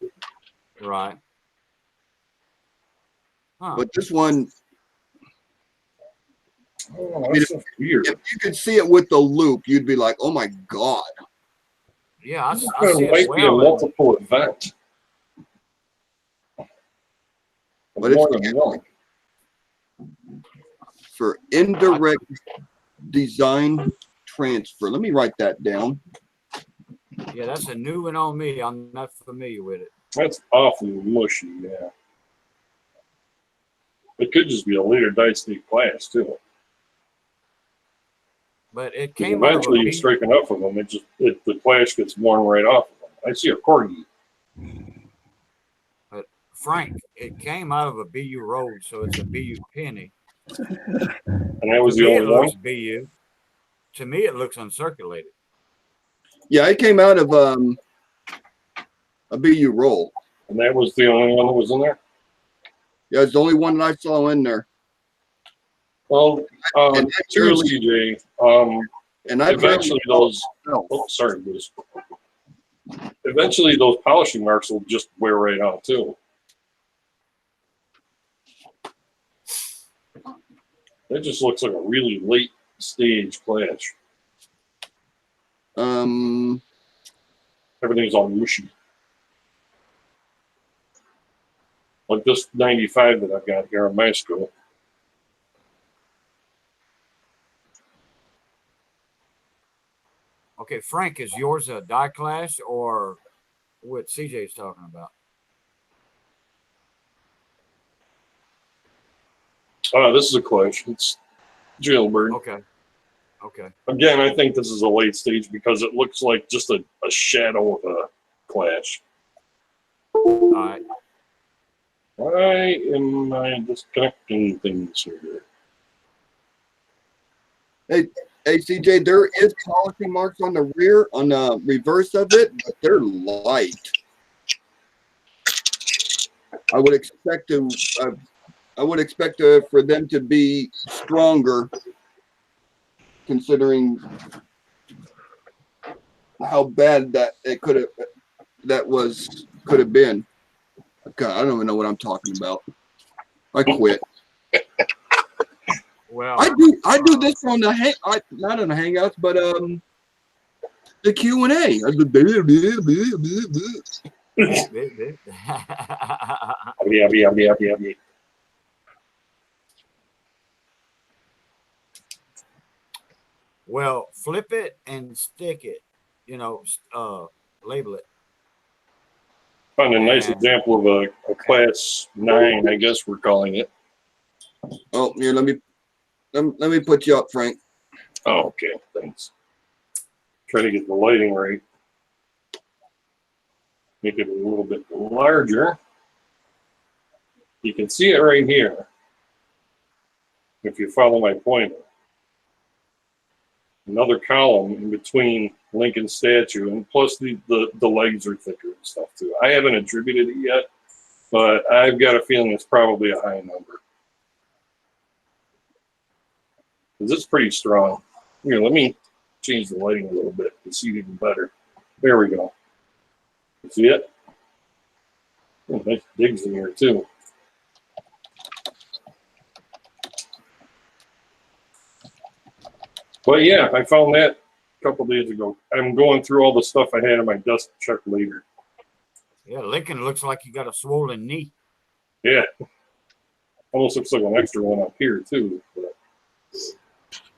Speaker 4: right. Huh.
Speaker 1: But this one,
Speaker 3: Oh, that's so weird.
Speaker 1: if you could see it with the loop, you'd be like, "Oh my god!"
Speaker 4: Yeah, I
Speaker 3: This
Speaker 4: see it
Speaker 3: might be a
Speaker 4: well.
Speaker 3: multiple event.
Speaker 1: But it's-
Speaker 3: More than one.
Speaker 1: For indirect design transfer. Let me write that down.
Speaker 4: Yeah, that's a new one on me. I'm not familiar with it.
Speaker 3: That's awfully mushy, yeah. It could just be a later die state class, too.
Speaker 4: but it came out of a
Speaker 3: Eventually, you
Speaker 4: BU.
Speaker 3: strike enough of them, the clash gets worn right off of them. I see a corgi.
Speaker 4: Frank, it came out of a BU road, so it's a BU penny.
Speaker 3: And that was
Speaker 4: To
Speaker 3: the
Speaker 4: me, it
Speaker 3: only one.
Speaker 4: looks BU. To me, it looks uncirculated.
Speaker 1: Yeah, it came out of a BU roll.
Speaker 3: And that was the only one that was in there.
Speaker 1: Yeah, it's the only one that I saw in there.
Speaker 3: Well,
Speaker 1: And I
Speaker 3: true,
Speaker 1: barely-
Speaker 3: CJ.
Speaker 1: And I
Speaker 3: Eventually,
Speaker 1: barely
Speaker 3: those.
Speaker 1: saw
Speaker 3: Oh, sorry, Bruce. Eventually, those polishing marks will just wear right out too. That just looks like a really late stage clash. Everything's all mushy. Like this 95 that I've got here on Maestro.
Speaker 4: Okay, Frank, is yours a die clash or what CJ's talking about?
Speaker 3: This is a clash. It's Jailbird.
Speaker 4: Okay.
Speaker 3: Again, I think this is a late stage because it looks like just a shadow of a clash.
Speaker 4: All right.
Speaker 3: Why am I disconnecting things here?
Speaker 1: Hey, CJ, there is polishing marks on the rear, on the reverse of it, but they're light. I would expect for them to be stronger, considering how bad that it could have been. God, I don't even know what I'm talking about. I quit.
Speaker 4: Well,
Speaker 1: I do this on the not on the Hangouts, but the Q&A.
Speaker 4: well, flip it and stick it. Label it.
Speaker 3: Found a nice example of a class 9, I guess we're calling it.
Speaker 1: Oh, here, let me put you up, Frank.
Speaker 3: Oh, okay, thanks. Try to get the lighting right. Make it a little bit larger. You can see it right here. If you follow my pointer. Another column in between Lincoln's statue, and plus the legs are thicker and stuff too. I haven't attributed it yet, but I've got a feeling it's probably a high number. Because it's pretty strong. Here, let me change the lighting a little bit to see it even better. There we go. See it? Oh, nice digs in here too. But yeah, I found that a couple days ago. I'm going through all the stuff I had on my desk to check later.
Speaker 4: Yeah, Lincoln looks like you got a swollen knee.
Speaker 3: Yeah. Almost looks like an extra one up here too. But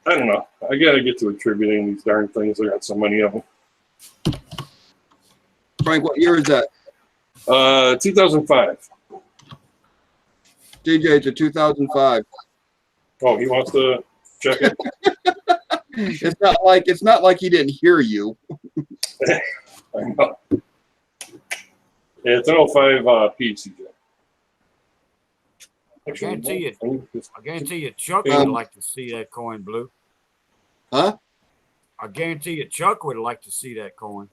Speaker 3: I don't know. I gotta get to attributing these darn things. I got so many of them.
Speaker 1: Frank, what year is that?
Speaker 3: 2005.
Speaker 1: DJ, it's a 2005.
Speaker 3: Oh, he wants to check it?
Speaker 1: It's not like he didn't hear you.
Speaker 3: I know. Yeah, it's an 05 PCJ.
Speaker 4: I guarantee you Chuck would like to see that coin, Blue.
Speaker 1: Huh?
Speaker 4: I guarantee you Chuck would like to see that coin.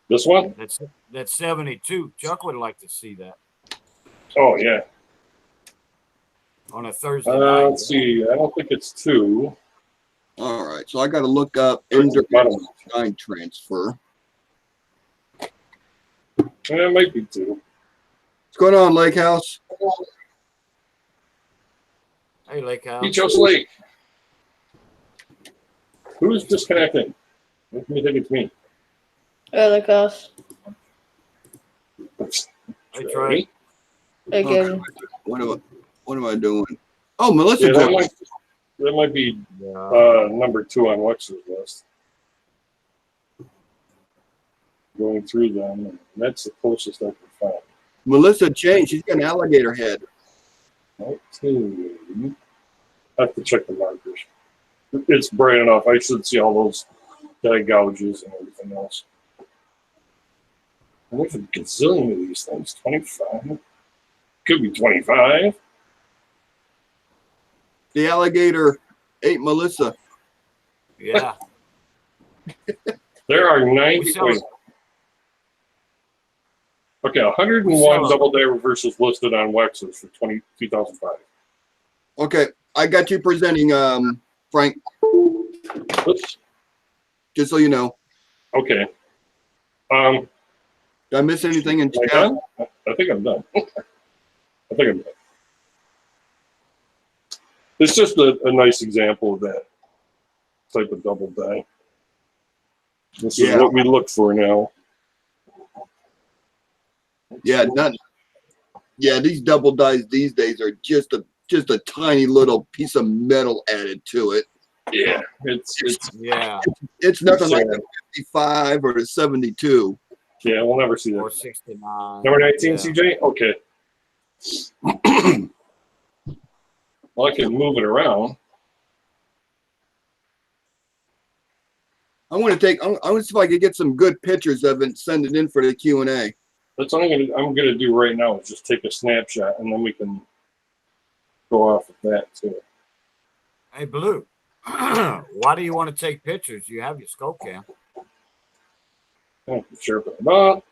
Speaker 3: This one?
Speaker 4: That's 72. Chuck would like to see that
Speaker 3: Oh, yeah.
Speaker 4: on a Thursday night.
Speaker 3: Let's see. I don't think it's 2.
Speaker 1: All right, so I got to look up
Speaker 3: There's the bottom.
Speaker 1: indirect transfer.
Speaker 3: It might be 2.
Speaker 1: What's going on, Lake House?
Speaker 4: Hey, Lake House.
Speaker 3: Beach House Lake. Who's disconnecting? Let me think it's me.
Speaker 2: Hey, Lake House.
Speaker 4: Hey, Trey.
Speaker 2: Hey, Kevin.
Speaker 1: What am I doing? Oh, Melissa.
Speaker 3: Yeah,
Speaker 1: joined.
Speaker 3: that might be number 2 on Wexler's list. Going through them, and that's the closest I can find.
Speaker 1: Melissa changed. She's got an alligator head.
Speaker 3: 19. I have to check the markers. It's bright enough. I should see all those dye gouges and everything else. And there's a gazillion of these things. 25. Could be 25.
Speaker 1: The alligator ate Melissa.
Speaker 4: Yeah.
Speaker 3: There are 90.
Speaker 4: We sell-
Speaker 3: Wait. Okay, 101
Speaker 4: We sell-
Speaker 3: double dye reversals listed on Wexers for 2005.
Speaker 1: Okay, I got you presenting, Frank,
Speaker 3: Oops.
Speaker 1: just so you know.
Speaker 3: Okay.
Speaker 1: Did I miss anything in
Speaker 3: Am I
Speaker 1: chat?
Speaker 3: done? I think I'm done. I think I'm done. It's just a nice example of that type of double dye. This is
Speaker 1: Yeah.
Speaker 3: what we look for now.
Speaker 1: Yeah, none. Yeah, these double dyes these days are just a tiny little piece of metal added to it.
Speaker 3: Yeah, it's
Speaker 4: Yeah.
Speaker 1: It's nothing like
Speaker 3: Yeah.
Speaker 1: the 55 or the 72.
Speaker 3: yeah, we'll never see
Speaker 4: Or
Speaker 3: that.
Speaker 4: 69.
Speaker 3: Number 19,
Speaker 4: Yeah.
Speaker 3: CJ? Okay. Well, I can move it around.
Speaker 1: I want to see if I could get some good pictures of it and send it in for the Q&A.
Speaker 3: That's what I'm gonna do right now is just take a snapshot and then we can go off of that too.
Speaker 4: Hey, Blue. Why do you want to take pictures? You have your scope cam.
Speaker 3: Sure, but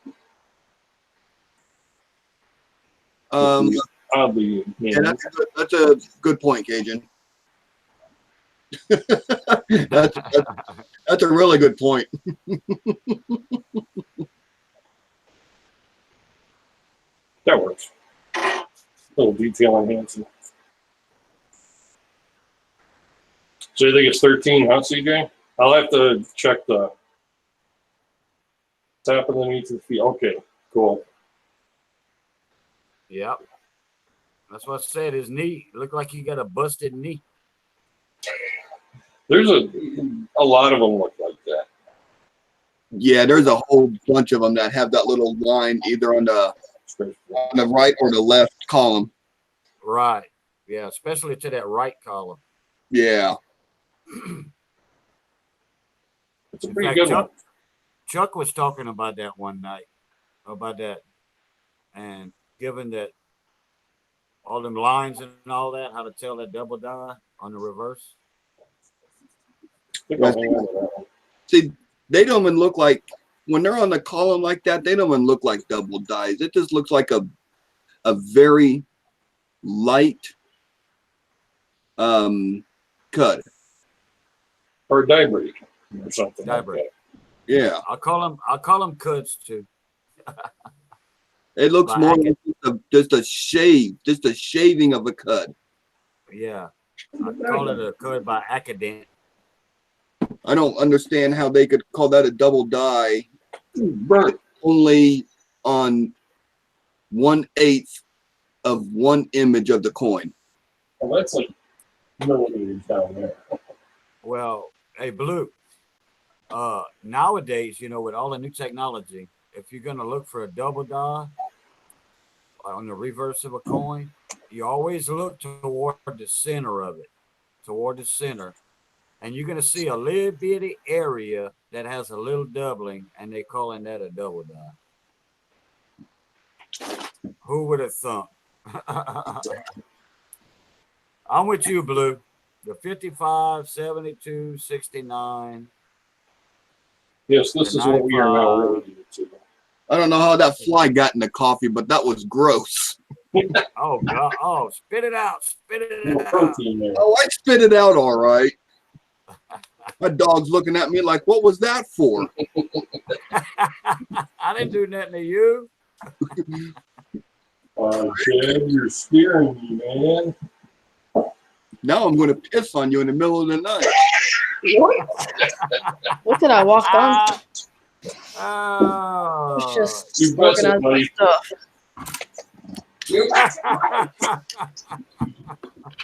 Speaker 3: oddly,
Speaker 1: Yeah, that's a good point, Cajun. that's a really good point.
Speaker 3: that works. Little detail enhancement. So you think it's 13, huh, CJ? I'll have to check the tap underneath the feet. Okay, cool.
Speaker 4: Yep. That's what I said. His knee looked like he got a busted knee.
Speaker 3: There's a lot of them look like that.
Speaker 1: Yeah, there's a whole bunch of them that have that little line either on the right or the left column.
Speaker 4: Right. Yeah, especially to that right column.
Speaker 1: Yeah.
Speaker 3: It's a
Speaker 4: In
Speaker 3: pretty
Speaker 4: fact,
Speaker 3: good one.
Speaker 4: Chuck was talking about that one night, about that. And given that all them lines and all that, how to tell that double dye on the reverse.
Speaker 3: I think I'll hang on to that one.
Speaker 1: See, they don't even look like, when they're on the column like that, they don't even look like double dyes. It just looks like a very light cut.
Speaker 3: Or a dye break or something.
Speaker 4: Dye
Speaker 3: like
Speaker 4: break.
Speaker 3: that.
Speaker 1: Yeah.
Speaker 4: I'll call them cuts too.
Speaker 1: It looks
Speaker 4: Like
Speaker 1: more
Speaker 4: I can-
Speaker 1: like just a shaving of a cut.
Speaker 4: Yeah. I call it a cut by accident.
Speaker 1: I don't understand how they could call that a double dye
Speaker 3: Burnt.
Speaker 1: only on 1/8 of one image of the coin.
Speaker 3: Well, that's like millimeters down there.
Speaker 4: Well, hey, Blue. Nowadays, with all the new technology, if you're gonna look for a double dye on the reverse of a coin, you always look toward the center of it, toward the center, and you're gonna see a little bitty area that has a little doubling, and they're calling that a double dye. Who would have thunk? I'm with you, Blue. The 55, 72, 69.
Speaker 3: Yes, this is what we are now related to.
Speaker 1: I don't know how that fly got in the coffee, but that was gross.
Speaker 4: Oh God! Oh, spit it out! Spit it
Speaker 3: No
Speaker 4: out!
Speaker 3: protein there.
Speaker 1: Oh, I spit it out all right. My dog's looking at me like, what was that for?
Speaker 4: I didn't do nothing to you.
Speaker 3: Chad, you're scaring me, man.
Speaker 1: Now I'm going to piss on you in the middle of the night.
Speaker 2: What did I walk on?
Speaker 4: Oh.
Speaker 2: It's just
Speaker 3: You bless it,
Speaker 2: organizing my
Speaker 3: buddy.
Speaker 2: stuff.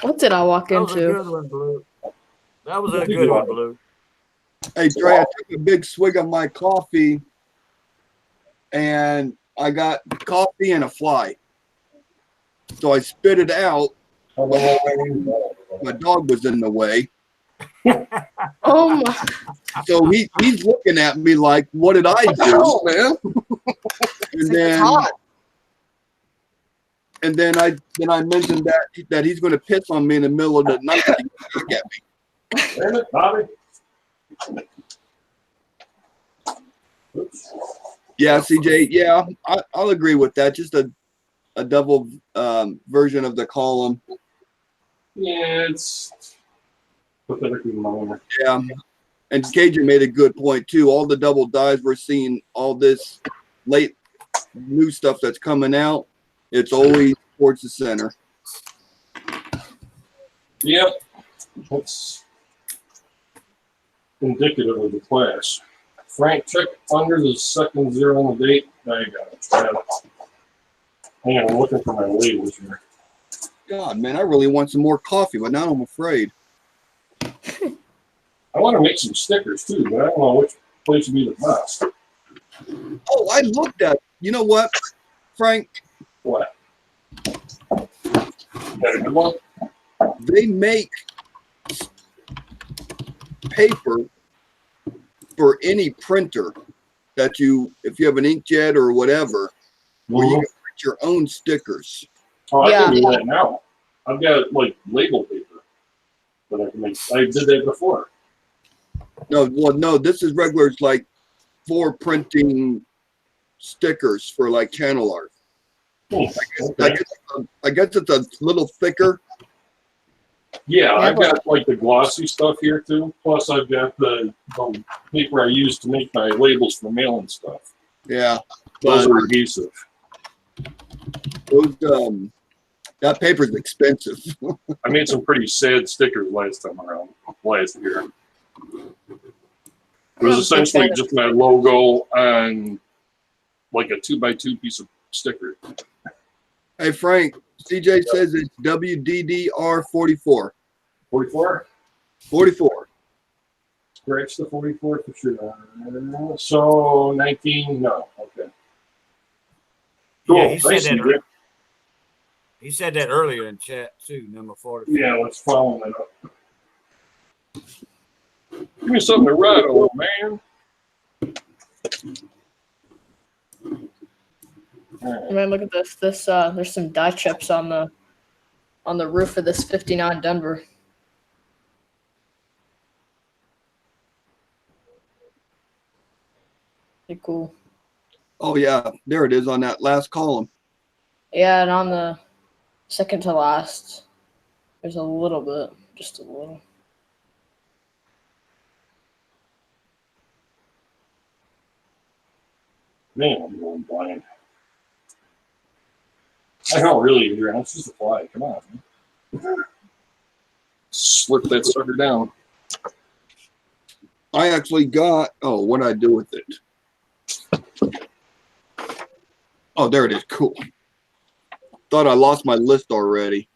Speaker 2: What did I walk
Speaker 4: That was a
Speaker 2: into?
Speaker 4: good one, Blue. That was a good one, Blue.
Speaker 1: Hey, Trey, I took a big swig of my coffee and I got coffee and a fly. So I spit it out. My dog was in the way.
Speaker 2: Oh my!
Speaker 1: So he's looking at me like, what did I do?
Speaker 3: Oh man.
Speaker 1: And
Speaker 2: It's hot.
Speaker 1: then I mentioned that he's going to piss on me in the middle of the night. Look at me.
Speaker 3: Damn it, Bobby. Oops.
Speaker 1: Yeah, CJ. Yeah, I'll agree with that. Just a double version of the column.
Speaker 3: Yeah, it's pathetically minor.
Speaker 1: Yeah, and KJ made a good point too. All the double dives we're seeing, all this late new stuff that's coming out, it's always towards the center.
Speaker 3: Yep. That's indicative of the class. Frank, check under the second zero on the date. I got it. Hang on, I'm looking for my labels here.
Speaker 1: God, man, I really want some more coffee, but now I'm afraid.
Speaker 3: I want to make some stickers too, but I don't know which place would be the best.
Speaker 1: Oh, I looked at. You know what, Frank?
Speaker 3: What? Got a good one?
Speaker 1: They make paper for any printer that if you have an inkjet or whatever, where you can print your own stickers.
Speaker 3: Oh, I can do
Speaker 2: Yeah.
Speaker 3: that now. I've got like label paper that I can make. I did that before.
Speaker 1: No, this is regular, like for printing stickers for like channel art.
Speaker 3: Okay.
Speaker 1: I guess it's a little thicker.
Speaker 3: Yeah, I've
Speaker 2: but-
Speaker 3: got like the glossy stuff here too. Plus, I've got the paper I use to make my labels for mail and stuff.
Speaker 1: Yeah,
Speaker 3: Those
Speaker 1: but
Speaker 3: are adhesive.
Speaker 1: those that paper's expensive.
Speaker 3: I made some pretty sad stickers last year. It was essentially just my logo on like a 2x2 piece of sticker.
Speaker 1: Hey Frank, CJ says it's WDDR 44.
Speaker 3: 44?
Speaker 1: 44.
Speaker 3: Scratch the 44 for sure. So 19, no. Okay. Cool.
Speaker 4: Yeah, he said
Speaker 3: Thanks,
Speaker 4: that.
Speaker 3: CJ.
Speaker 4: He said that earlier in chat too. Number 40.
Speaker 3: Yeah, let's follow that up. Give me something to write, old man. All right.
Speaker 2: Man, look at this. There's some die chips on the roof of this 59 Denver. Pretty cool.
Speaker 1: Oh yeah, there it is on that last column.
Speaker 2: Yeah, and on the second to last, there's a little bit, just a little.
Speaker 3: Man, I'm going blind. I don't really hear it. It's just a fly. Come on. Man. Slip that sucker down.
Speaker 1: I actually got. Oh, what did I do with it? Oh, there it is. Cool. Thought I lost my list already.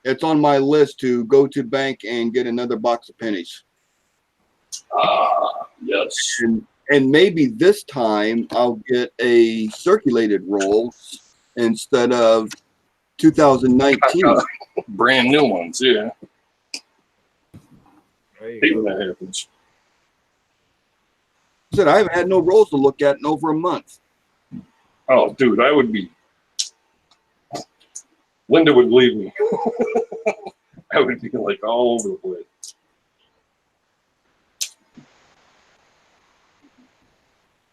Speaker 1: It's on my list to go to bank and get another box of pennies.
Speaker 3: Ah, yes.
Speaker 1: And maybe this time I'll get a circulated roll instead of 2019.
Speaker 3: Brand new ones, yeah.
Speaker 4: There you
Speaker 3: Hate
Speaker 4: go.
Speaker 3: when that happens.
Speaker 1: I said I haven't had no rolls to look at in over a month.
Speaker 3: Oh, dude, I would be. Linda would leave me. I would be like all over the place.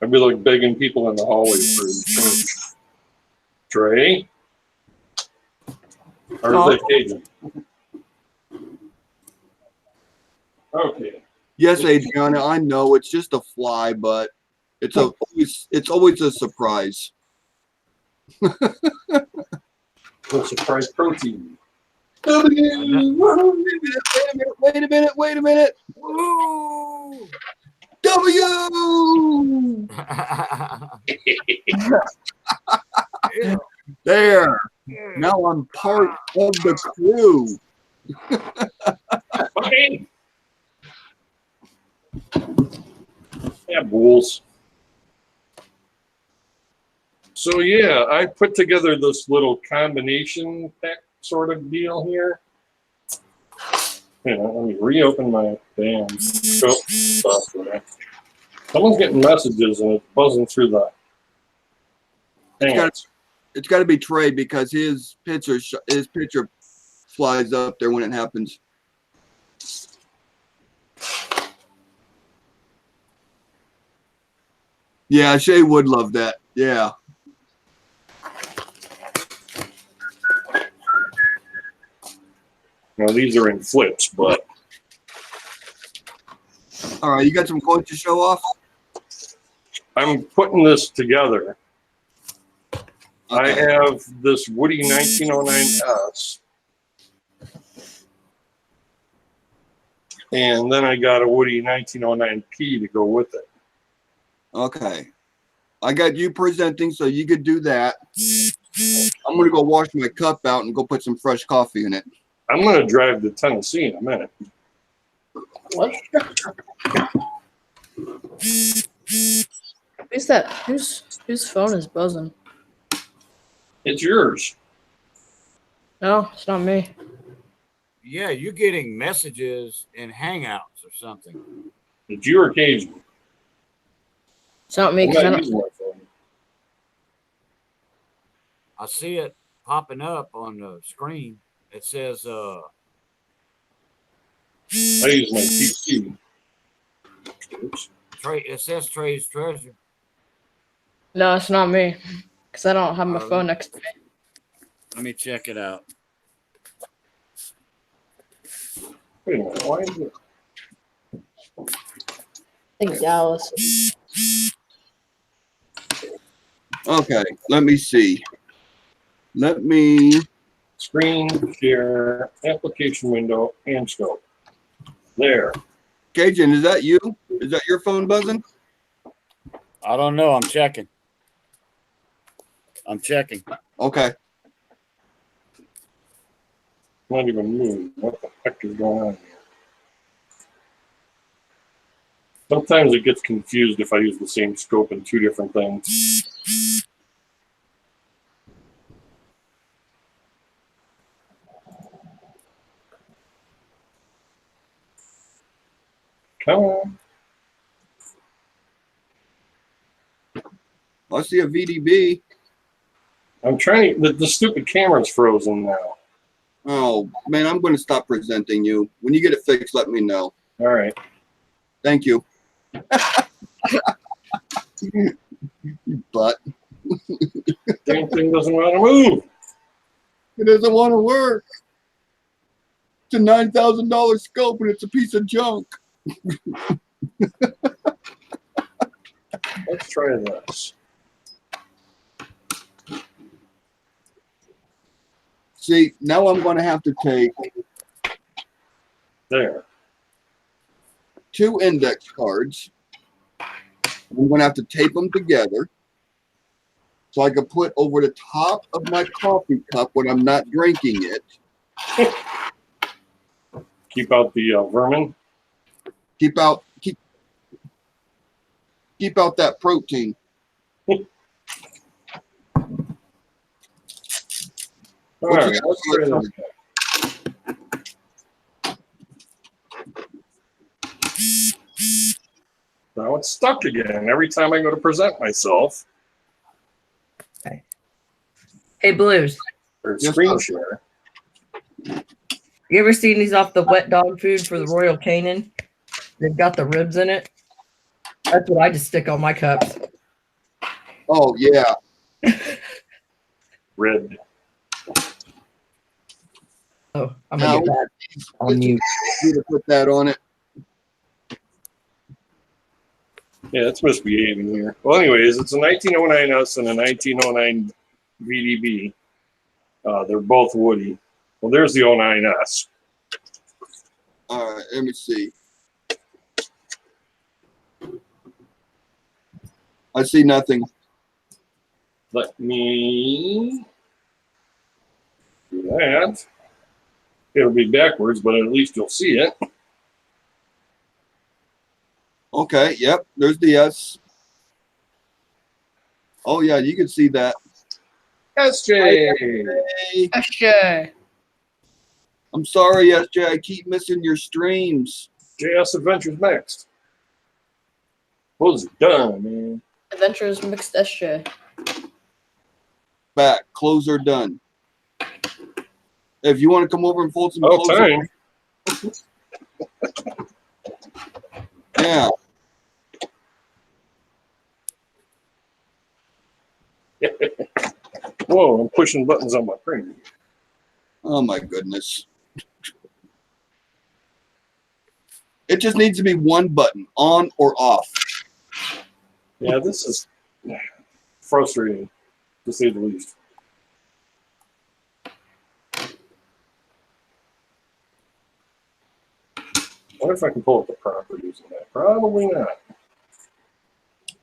Speaker 3: I'd be like begging people in the hallway for change. Trey? Or is that Cajun? Okay.
Speaker 1: Yes, Adriana, I know it's just a fly, but it's always a surprise.
Speaker 3: No surprise protein.
Speaker 1: Wait a minute.
Speaker 4: Woo!
Speaker 1: W!
Speaker 4: Yeah.
Speaker 1: There. Now I'm part of the crew.
Speaker 3: Okay. Yeah, bulls. So yeah, I put together this little combination pack sort of deal here. Let me reopen my damn scope software. Someone's getting messages and it's buzzing through the.
Speaker 1: It's got to be Trey because his picture flies up there when it happens. Yeah, Shay would love that. Yeah.
Speaker 3: Now these are in flips, but
Speaker 1: All right, you got some quotes to show off?
Speaker 3: I'm putting this together. I
Speaker 1: Okay.
Speaker 3: have this Woody 1909S. And then I got a Woody 1909P to go with it.
Speaker 1: Okay. I got you presenting, so you could do that. I'm gonna go wash my cup out and go put some fresh coffee in it.
Speaker 3: I'm going to drive to Tennessee in a minute.
Speaker 2: What? Who's that? Whose phone is buzzing?
Speaker 3: It's yours.
Speaker 2: No, it's not me.
Speaker 4: Yeah, you're getting messages in Hangouts or something.
Speaker 3: It's your occasion.
Speaker 2: It's not me
Speaker 3: I'm
Speaker 2: because I
Speaker 3: not
Speaker 2: don't.
Speaker 3: using my phone.
Speaker 4: I see it popping up on the screen. It says,
Speaker 3: I use my PC. Oops.
Speaker 4: Trey. It says Trey's Treasure.
Speaker 2: No, it's not me because I don't have my phone next to me.
Speaker 4: Let me check it out.
Speaker 3: Wait a minute. Why is it?
Speaker 2: I think Dallas.
Speaker 1: Okay, let me see. Let me.
Speaker 3: Screen, share, application window, and scope. There.
Speaker 1: Cajun, is that you? Is that your phone buzzing?
Speaker 4: I don't know. I'm checking.
Speaker 1: Okay.
Speaker 3: Not even moving. What the heck is going on here? Sometimes it gets confused if I use the same scope in two different things. Come on.
Speaker 1: I see a VDB.
Speaker 3: I'm trying to, the stupid camera's frozen now.
Speaker 1: Oh, man, I'm going to stop presenting you. When you get it fixed, let me know.
Speaker 3: All right.
Speaker 1: Thank you. You butt.
Speaker 3: Damn thing doesn't want to move.
Speaker 1: It doesn't want to work. It's a $9,000 scope and it's a piece of junk.
Speaker 3: Let's try this.
Speaker 1: See, now I'm going to have to take
Speaker 3: There.
Speaker 1: 2 index cards. I'm going to have to tape them together so I can put over the top of my coffee cup when I'm not drinking it.
Speaker 3: Keep out the vermin.
Speaker 1: Keep out that protein.
Speaker 3: All right, let's try this. Now it's stuck again every time I go to present myself
Speaker 5: Hey, Blues,
Speaker 3: or
Speaker 1: Yes,
Speaker 3: screen
Speaker 1: sir.
Speaker 3: share.
Speaker 5: you ever seen these off the wet dog food for the Royal Canin? They've got the ribs in it. That's what I just stick on my cups.
Speaker 1: Oh, yeah.
Speaker 3: Red.
Speaker 5: Oh, I'm gonna get that on mute.
Speaker 1: You to put that on it.
Speaker 3: Yeah, it's misbehaving here. Well, anyways, it's a 1909S and a 1909 VDB. They're both Woody. Well, there's the 09S.
Speaker 1: All right, let me see. I see nothing.
Speaker 3: Let me do that. It'll be backwards, but at least you'll see it.
Speaker 1: Okay, yep, there's the S. Oh, yeah, you can see that.
Speaker 3: SJ.
Speaker 1: Hey.
Speaker 2: Okay.
Speaker 1: I'm sorry, SJ. I keep missing your streams.
Speaker 3: JS Adventures next. Was it done, man?
Speaker 2: Adventures Mixed SJ.
Speaker 1: Back. Closer done. If you want to come over and fold some
Speaker 3: Oh,
Speaker 1: clothes.
Speaker 3: time.
Speaker 1: Yeah.
Speaker 3: Whoa, I'm pushing buttons on my printer.
Speaker 1: Oh my goodness. It just needs to be one button, on or off.
Speaker 3: Yeah, this is frustrating, to say the least. I wonder if I can pull up the properties in that. Probably not.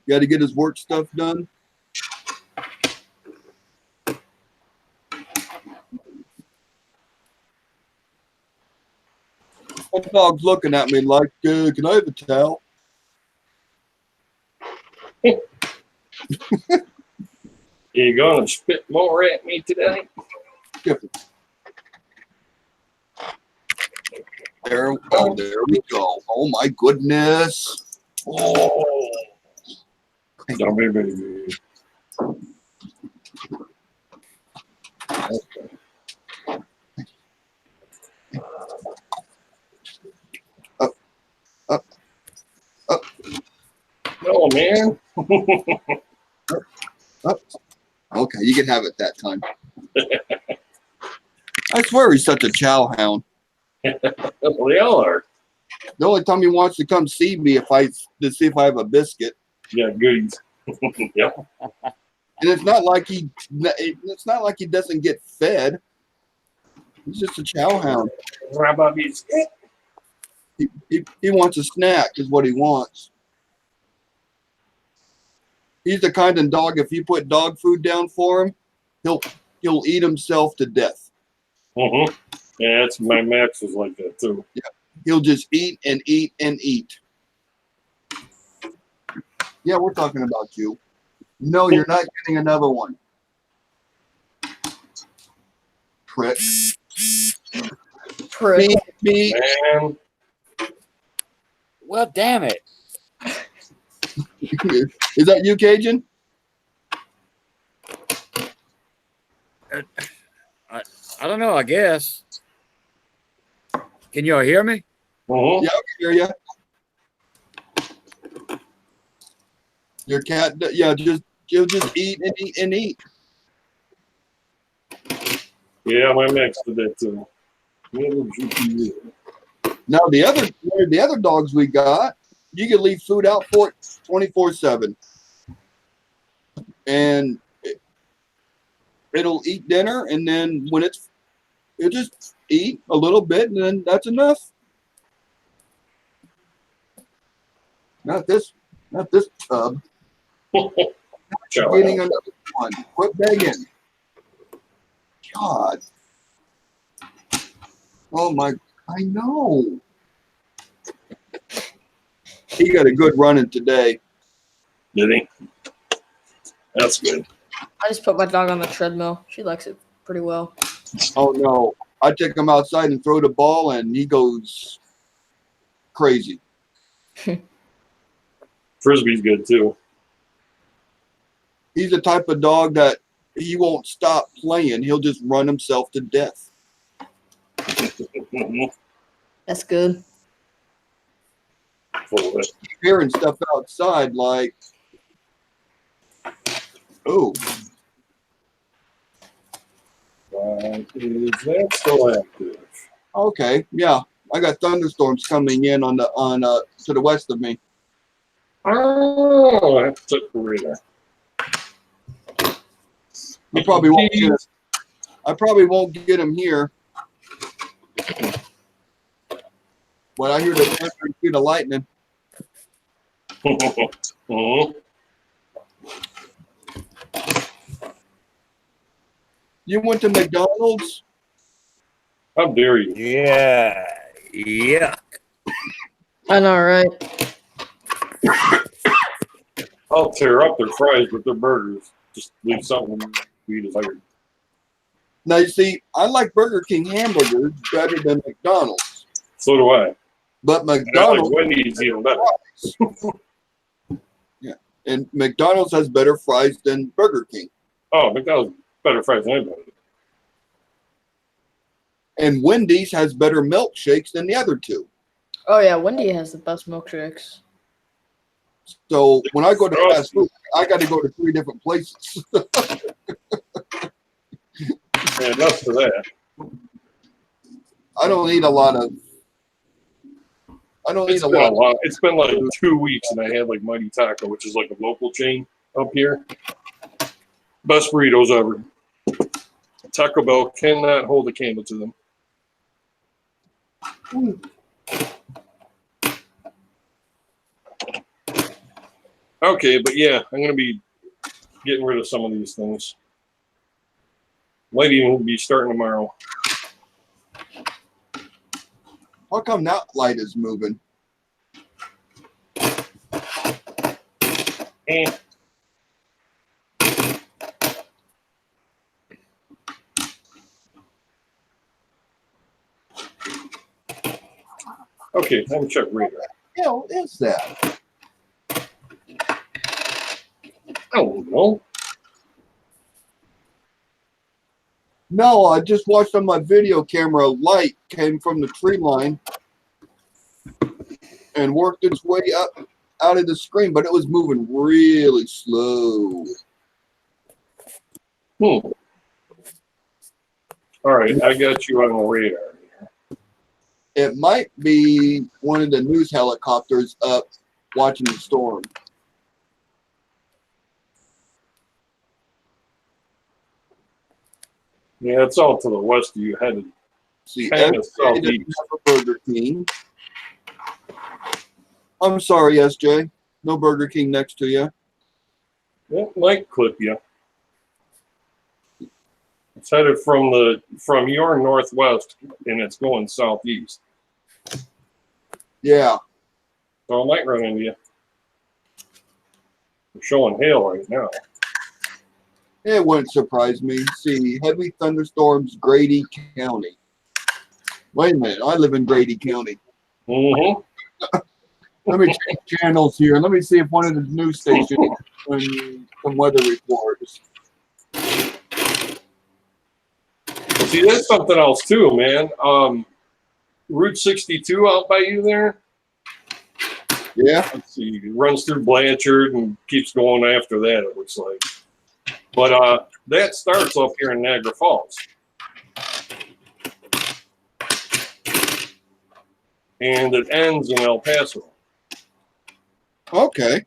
Speaker 1: Got to get his work stuff done. My dog's looking at me like, can I have a towel?
Speaker 3: You gonna spit more at me today?
Speaker 1: There we go. Oh my goodness.
Speaker 3: Oh, dummy baby. No, man.
Speaker 1: Okay, you can have it that time. I swear he's such a chow hound.
Speaker 3: Well, they all are.
Speaker 1: The only time he wants to come see me to see if I have a biscuit.
Speaker 3: Yeah, goodies. Yep.
Speaker 1: And it's not like he doesn't get fed. He's just a chow hound.
Speaker 3: Rabbi biscuit.
Speaker 1: He wants a snack is what he wants. He's the kind of dog, if you put dog food down for him, he'll eat himself to death.
Speaker 3: Mm-hmm. Yeah, it's my Max is like that too.
Speaker 1: Yeah. He'll just eat and eat and eat. Yeah, we're talking about you. No, you're not getting another one. Prick.
Speaker 2: Prick.
Speaker 1: Me.
Speaker 3: Man,
Speaker 4: Well, damn it.
Speaker 1: Is that you, Cajun?
Speaker 4: I don't know, I guess. Can y'all hear me?
Speaker 3: mm-hmm.
Speaker 1: Yeah, I can hear you. Your cat, yeah, he'll just eat and eat and eat.
Speaker 3: Yeah, my Max did that too. Little juicy.
Speaker 1: Now the other dogs we got, you can leave food out for it 24/7, and it'll eat dinner, and then when it'll just eat a little bit, and then that's enough. Not this tub.
Speaker 3: Chow
Speaker 1: Getting
Speaker 3: hound.
Speaker 1: another one. Quit begging. God. Oh my! I know. He got a good running today.
Speaker 3: Did he? That's good.
Speaker 2: I just put my dog on the treadmill. She likes it pretty well.
Speaker 1: Oh no! I take him outside and throw the ball, and he goes crazy.
Speaker 3: Frisbee's good too.
Speaker 1: He's the type of dog that he won't stop playing. He'll just run himself to death.
Speaker 3: Mm-hmm.
Speaker 2: That's good.
Speaker 3: Full of it.
Speaker 1: Hearing stuff outside like, oh,
Speaker 3: Is that still active?
Speaker 1: okay, yeah. I got thunderstorms coming in on to the west of me.
Speaker 3: Oh, I have to check the radar.
Speaker 1: You probably won't get it. I probably won't get him here. But I hear the thunder and see the lightning.
Speaker 3: Mm-hmm.
Speaker 1: You went to McDonald's?
Speaker 3: How dare you?
Speaker 4: Yeah. Yeah.
Speaker 2: I know, right?
Speaker 3: I'll tear up their fries with their burgers. Just leave something to be desired.
Speaker 1: Now you see, I like Burger King hamburgers better than McDonald's,
Speaker 3: So do I.
Speaker 1: but
Speaker 3: And I like
Speaker 1: McDonald's
Speaker 3: Wendy's even better.
Speaker 1: and McDonald's has better fries than Burger King,
Speaker 3: Oh, McDonald's better fries than anybody.
Speaker 1: and Wendy's has better milkshakes than the other two.
Speaker 2: Oh yeah, Wendy has the best milkshakes.
Speaker 1: So when I go to
Speaker 3: Oh.
Speaker 1: fast food, I got to go to 3 different places.
Speaker 3: And enough for that.
Speaker 1: I don't eat a lot of. I don't eat
Speaker 3: It's
Speaker 1: a
Speaker 3: been a
Speaker 1: lot.
Speaker 3: lot. It's been like 2 weeks, and I had like Mighty Taco, which is like a local chain up here. Best burritos ever. Taco Bell cannot hold a candle to them. Okay, but yeah, I'm gonna be getting rid of some of these things. Might even be starting tomorrow.
Speaker 1: How come that light is moving?
Speaker 3: Eh. Okay, time to check radar.
Speaker 1: What the hell is that?
Speaker 3: I don't know.
Speaker 1: No, I just watched on my video camera. A light came from the tree line and worked its way up out of the screen, but it was moving really slow.
Speaker 3: All right, I got you on the radar.
Speaker 1: It might be one of the news helicopters up watching the storm.
Speaker 3: Yeah, it's all to the west of you, headed
Speaker 1: See,
Speaker 3: kind of
Speaker 1: SJ doesn't
Speaker 3: southeast.
Speaker 1: have a Burger King. I'm sorry, SJ. No Burger King next to you.
Speaker 3: It might clip you. It's headed from your northwest, and it's going southeast.
Speaker 1: Yeah.
Speaker 3: So it might run into you. We're showing hail right now.
Speaker 1: It wouldn't surprise me. See, heavy thunderstorms, Grady County. Wait a minute, I live in Grady County.
Speaker 3: Mm-hmm.
Speaker 1: Let me change channels here. Let me see if one of the news stations doing some weather reports.
Speaker 3: See, that's something else too, man. Route 62 out by you there.
Speaker 1: Yeah,
Speaker 3: Let's see, it runs through Blanchard and keeps going after that, it looks like. But that starts up here in Niagara Falls. And it ends in El Paso,
Speaker 1: okay.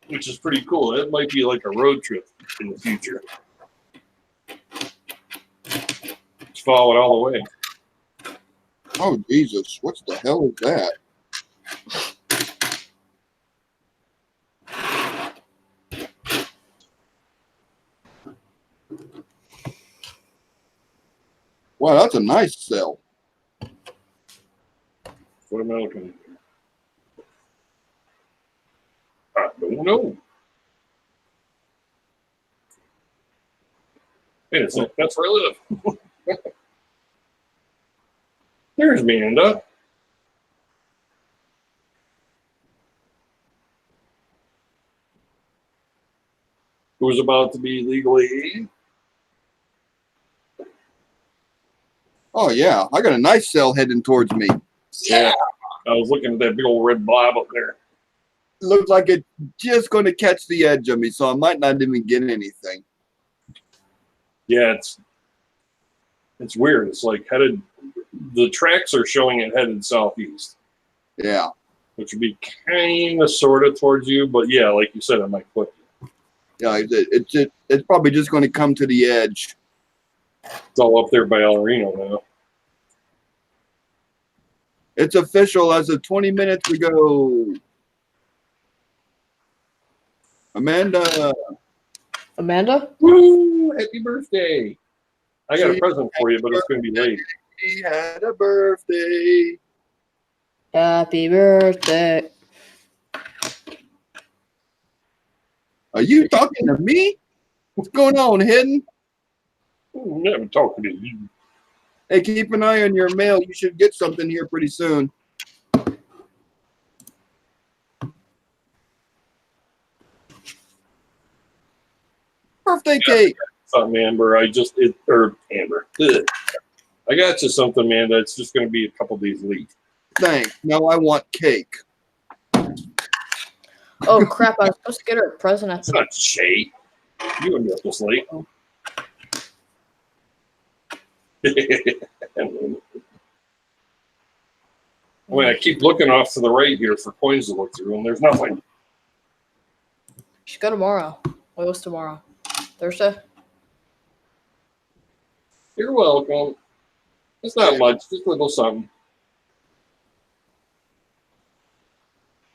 Speaker 3: which is pretty cool. It might be like a road trip in the future. Just follow it all the way.
Speaker 1: Oh, Jesus. What the hell is that? Wow, that's a nice cell.
Speaker 3: What am I looking at? I don't know. Hey, that's where I live. There's Amanda. Who's about to be legally.
Speaker 1: Oh, yeah. I got a nice cell heading towards me.
Speaker 3: Yeah. I was looking at that big old red blob up there.
Speaker 1: Looks like it's just going to catch the edge of me, so I might not even get anything.
Speaker 3: Yeah, it's weird. It's like headed. The tracks are showing it headed southeast,
Speaker 1: Yeah.
Speaker 3: which would be kind of sort of towards you, but yeah, like you said, it might clip you.
Speaker 1: Yeah, it's probably just going to come to the edge.
Speaker 3: It's all up there by El Reno now.
Speaker 1: It's official as of 20 minutes ago. Amanda.
Speaker 2: Amanda?
Speaker 3: Woo! Happy birthday! I got a present for you, but it's going to be late.
Speaker 1: He had a birthday.
Speaker 2: Happy birthday.
Speaker 1: Are you talking to me? What's going on, Hidden?
Speaker 3: I'm never talking to you.
Speaker 1: Hey, keep an eye on your mail. You should get something here pretty soon. Birthday cake.
Speaker 3: Something, Amber. Amber. Ugh. I got you something, man. That's just going to be a couple days late.
Speaker 1: Thanks. Now I want cake.
Speaker 2: Oh crap! I was supposed to get her a present at
Speaker 3: It's
Speaker 2: the.
Speaker 3: not Shay. You wouldn't get this late. I mean, I keep looking off to the right here for coins to look through, and there's nothing.
Speaker 2: Should go tomorrow. What's tomorrow? Thursday.
Speaker 3: You're welcome. It's not much, just a little something.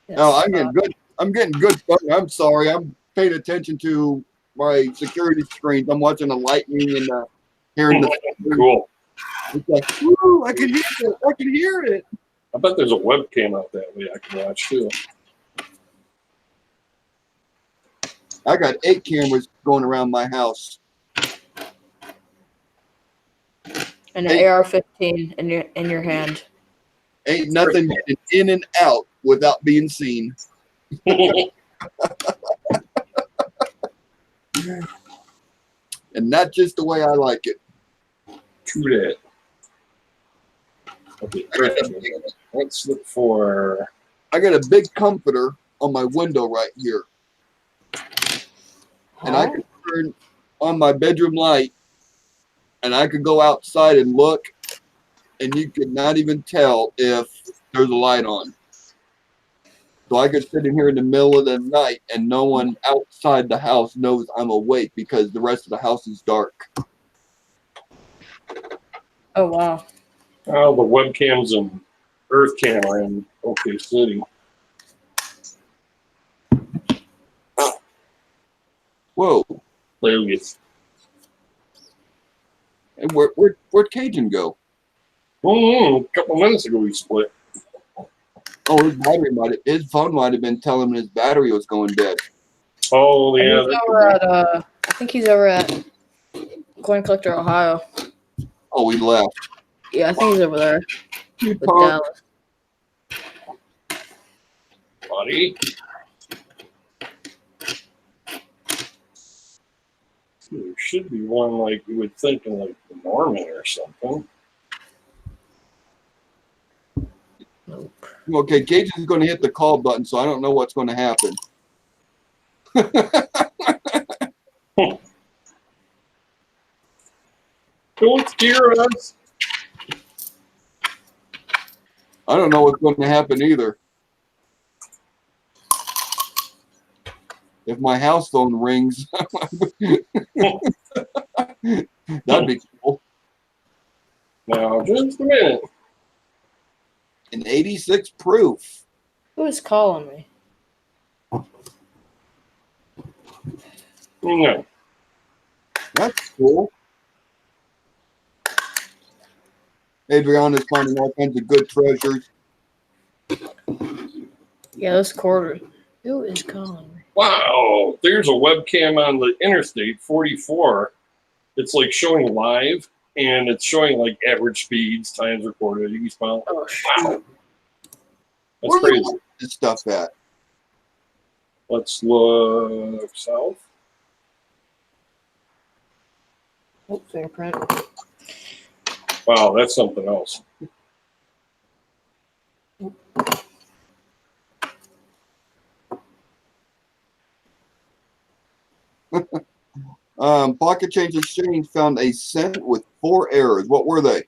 Speaker 2: Yes,
Speaker 1: Oh, I'm getting good fun. I'm sorry. I'm paying attention to my security screens. I'm watching the lightning and hearing the.
Speaker 3: Cool.
Speaker 1: It's like, woo, I can hear it. I can hear it.
Speaker 3: I bet there's a webcam out that way I can watch too.
Speaker 1: I got 8 cameras going around my house.
Speaker 2: and an
Speaker 1: Hey.
Speaker 2: AR-15 in your hand.
Speaker 1: Ain't nothing getting in and out without being seen. And that's just the way I like it.
Speaker 3: True that. Okay, let's look for.
Speaker 1: I got a big comforter on my window right here. And I can turn on my bedroom light and I could go outside and look and you could not even tell if there's a light on. So I could sit in here in the middle of the night and no one outside the house knows I'm awake because the rest of the house is dark.
Speaker 2: Oh wow.
Speaker 3: Oh, the webcams and Earth camera in OK City.
Speaker 1: Whoa.
Speaker 3: Hilarious.
Speaker 1: And where'd Cajun go?
Speaker 3: A couple minutes ago we split.
Speaker 1: Oh, his phone might have been telling him his battery was going dead.
Speaker 3: Oh yeah.
Speaker 2: He's over at, I think he's over at Coin Collector, Ohio.
Speaker 1: Oh, he left.
Speaker 2: Yeah, I think he's over there with
Speaker 1: Punk.
Speaker 2: Dallas.
Speaker 3: Buddy. There should be one like you would think in like Norman or something.
Speaker 2: Nope.
Speaker 1: Okay, Cajun's going to hit the call button, so I don't know what's going to happen.
Speaker 3: Don't scare us.
Speaker 1: I don't know what's going to happen either. If my house phone rings, that'd be cool.
Speaker 3: Now, just a minute.
Speaker 1: An 86 proof.
Speaker 2: Who is calling me?
Speaker 3: No.
Speaker 1: That's cool. Adriana's finding all kinds of good treasures.
Speaker 2: Yeah, this quarter. Who is calling me?
Speaker 3: Wow, there's a webcam on the Interstate 44. It's like showing live, and it's showing like average speeds, times recorded, eastbound.
Speaker 2: Oh shoot.
Speaker 3: Wow, that's
Speaker 1: Where
Speaker 3: crazy.
Speaker 1: is this stuff at?
Speaker 3: Let's look south.
Speaker 2: Oh, fingerprint.
Speaker 3: Wow, that's something else.
Speaker 1: Pocket Change Exchange found a cent with 4 errors. What were they?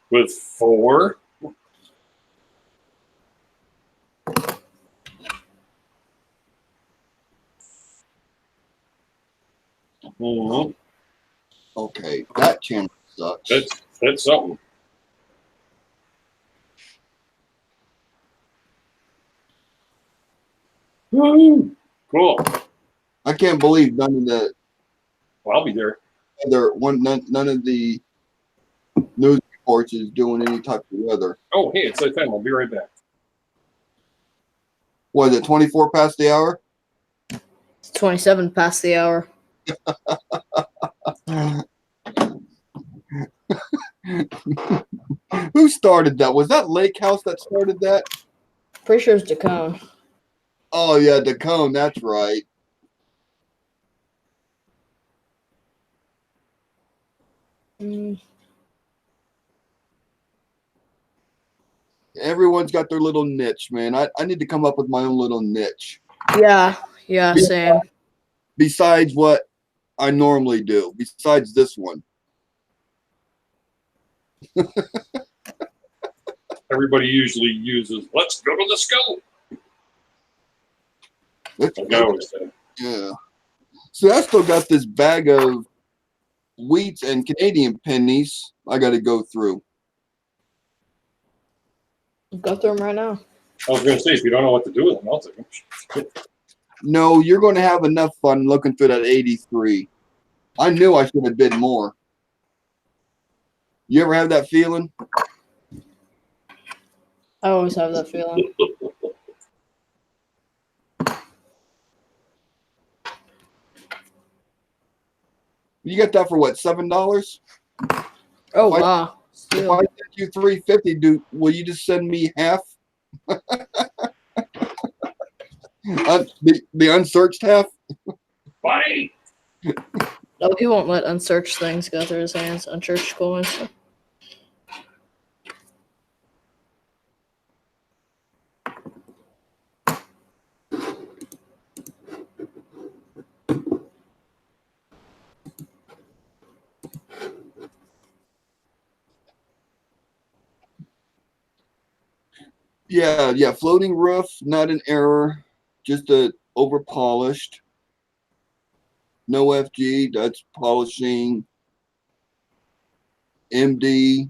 Speaker 3: With 4. Mm-hmm.
Speaker 1: Okay, that channel sucks.
Speaker 3: That's something. Woo! Cool.
Speaker 1: I can't believe none of the
Speaker 3: Well, I'll be there.
Speaker 1: none of the news reports is doing any type of weather.
Speaker 3: Oh, hey, it's that time. I'll be right back.
Speaker 1: Was it 24 past the hour?
Speaker 2: It's 27 past the hour.
Speaker 1: Who started that? Was that Lake House that started that?
Speaker 2: Pretty sure it's Dacone.
Speaker 1: Oh yeah, the cone. That's right.
Speaker 2: Mm,
Speaker 1: Everyone's got their little niche, man. I need to come up with my own little niche
Speaker 2: yeah, yeah, same.
Speaker 1: besides what I normally do. Besides this one.
Speaker 3: Everybody usually uses, let's go to the scope.
Speaker 1: Let's
Speaker 3: Like I always say.
Speaker 1: Yeah. So I still got this bag of wheats and Canadian pennies I got to go through.
Speaker 2: Go through them right now.
Speaker 3: I was going to say, if you don't know what to do with them, I'll take them.
Speaker 1: No, you're going to have enough fun looking through that 83. I knew I should have bid more. You ever have that feeling?
Speaker 2: I always have that feeling.
Speaker 1: You got that for what, $7?
Speaker 2: Oh
Speaker 1: Why-
Speaker 2: wow.
Speaker 1: If
Speaker 2: Steal.
Speaker 1: I send you $350, will you just send me half? The unsearched half?
Speaker 3: Bye.
Speaker 2: No, he won't let unsearched things go through his hands. Unsearched coins.
Speaker 1: Yeah, floating roof, not an error, just a over polished. No FG, that's polishing. MD.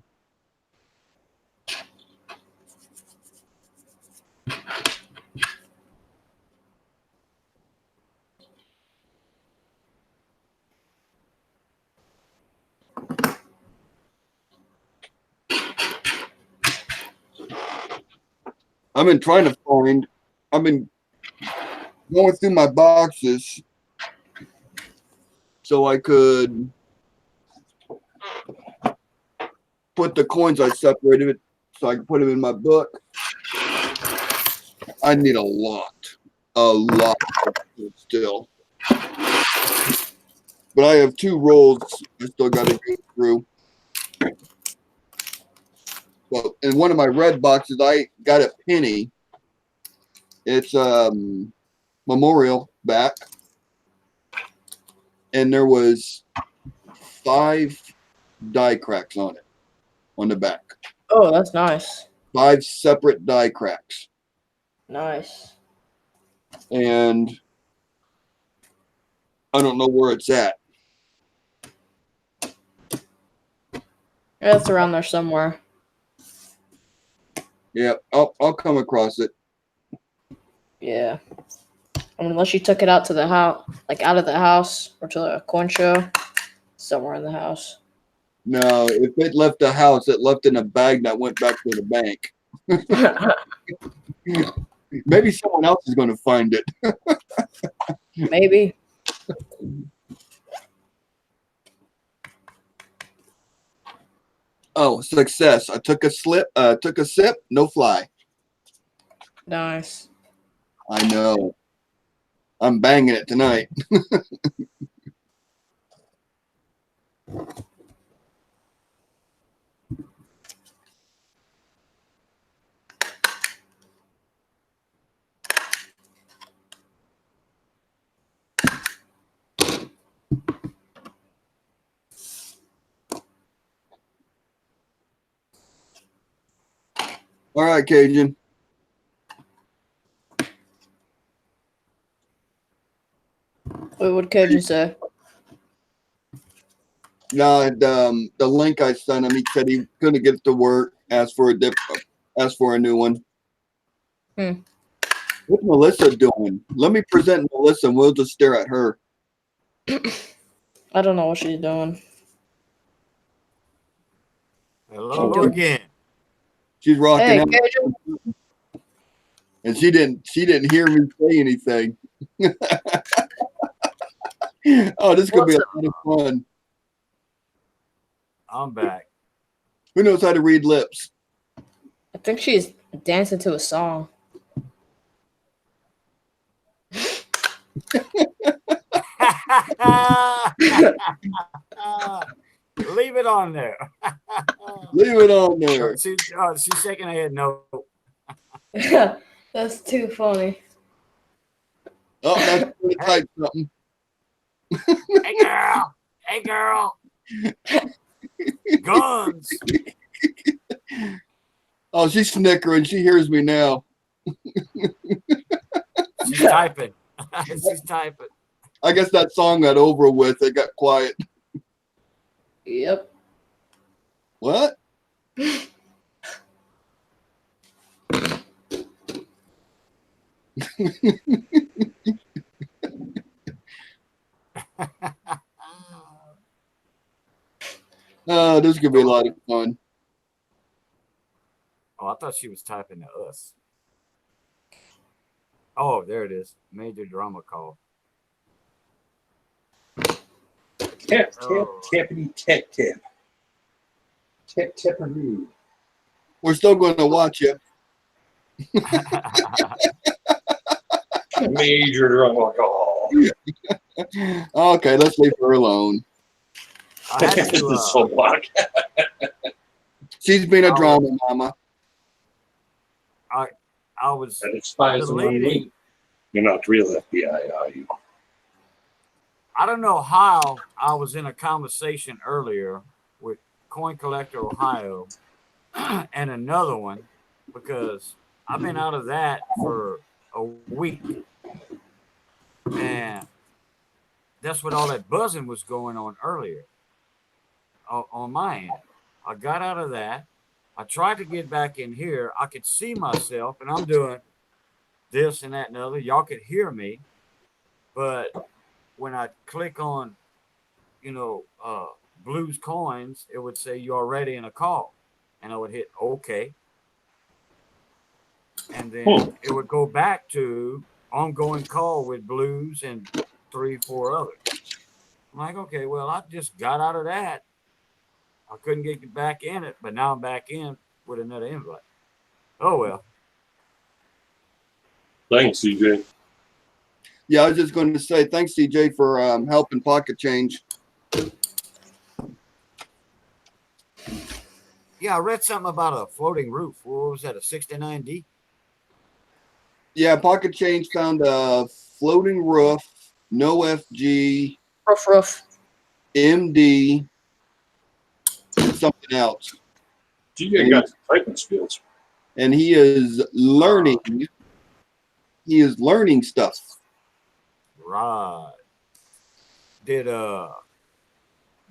Speaker 1: I've been trying to find, I've been going through my boxes so I could put the coins I separated so I can put them in my book. I need a lot still. But I have 2 rolls I still got to go through. Well, in one of my red boxes, I got a penny. It's memorial back, and there was 5 die cracks on it on the back.
Speaker 2: Oh, that's nice.
Speaker 1: 5 separate die cracks,
Speaker 2: Nice.
Speaker 1: and I don't know where it's at.
Speaker 2: Yeah, it's around there somewhere.
Speaker 1: Yeah, I'll come across it.
Speaker 2: Yeah. I mean, unless you took it out to the house, like out of the house or to a coin show, somewhere in the house.
Speaker 1: No, if it left the house, it left in a bag that went back to the bank. Maybe someone else is going to find it.
Speaker 2: Maybe.
Speaker 1: Oh, success! I took a sip, no fly.
Speaker 2: Nice.
Speaker 1: I know. I'm banging it tonight. All right, Cajun.
Speaker 2: Wait, what could you say?
Speaker 1: No, the link I sent him, he said he couldn't get it to work. Asked for a new one.
Speaker 2: Hmm.
Speaker 1: What's Melissa doing? Let me present Melissa, and we'll just stare at her.
Speaker 2: I don't know what she's doing.
Speaker 4: Hello
Speaker 2: Okay.
Speaker 4: again.
Speaker 1: She's rocking
Speaker 2: Hey,
Speaker 1: out,
Speaker 2: Cajun.
Speaker 1: and she didn't hear me say anything. Oh, this is gonna be a lot of fun.
Speaker 4: I'm back.
Speaker 1: Who knows how to read lips?
Speaker 2: I think she's dancing to a song.
Speaker 4: Leave it on there.
Speaker 1: Leave it on there.
Speaker 4: She's shaking her head no.
Speaker 2: That's too funny.
Speaker 1: Oh, that's gonna type something.
Speaker 4: Hey girl. Hey girl. Guns.
Speaker 1: Oh, she's snickering. She hears me now.
Speaker 4: She's typing. She's typing.
Speaker 1: I guess that song got over with. It got quiet.
Speaker 2: Yep.
Speaker 1: What? This could be a lot of fun.
Speaker 4: Oh, I thought she was typing to us. Oh, there it is. Major drama call.
Speaker 3: Tap, tap,
Speaker 4: Oh.
Speaker 3: tappity, tap, tap. Tap, taparoo.
Speaker 1: We're still going to watch you.
Speaker 3: Major drama call.
Speaker 1: Okay, let's leave her alone.
Speaker 4: I had to,
Speaker 3: The soul block.
Speaker 1: She's been a
Speaker 4: Oh.
Speaker 1: drama mama.
Speaker 4: I was
Speaker 3: That it's spies on
Speaker 4: deleting.
Speaker 3: me. You're not real FBI, are you?
Speaker 4: I don't know how I was in a conversation earlier with Coin Collector Ohio and another one because I've been out of that for a week. And that's what all that buzzing was going on earlier on my end. I got out of that. I tried to get back in here. I could see myself, and I'm doing this and that and the other. Y'all could hear me. But when I click on, Blues Coins, it would say you're already in a call. And I would hit OK. And then it would go back to ongoing call with Blues and 3-4 others. I'm like, okay, well, I just got out of that. I couldn't get back in it, but now I'm back in with another invite. Oh, well.
Speaker 3: Thanks, CJ.
Speaker 1: Yeah, I was just going to say thanks, CJ, for helping Pocket Change.
Speaker 4: Yeah, I read something about a floating roof. What was that, a 69D?
Speaker 1: Yeah, Pocket Change found a floating roof, no FG,
Speaker 2: Ruff.
Speaker 1: MD, something else.
Speaker 3: CJ got some typing skills.
Speaker 1: And he is learning. He is learning stuff.
Speaker 4: Right. Did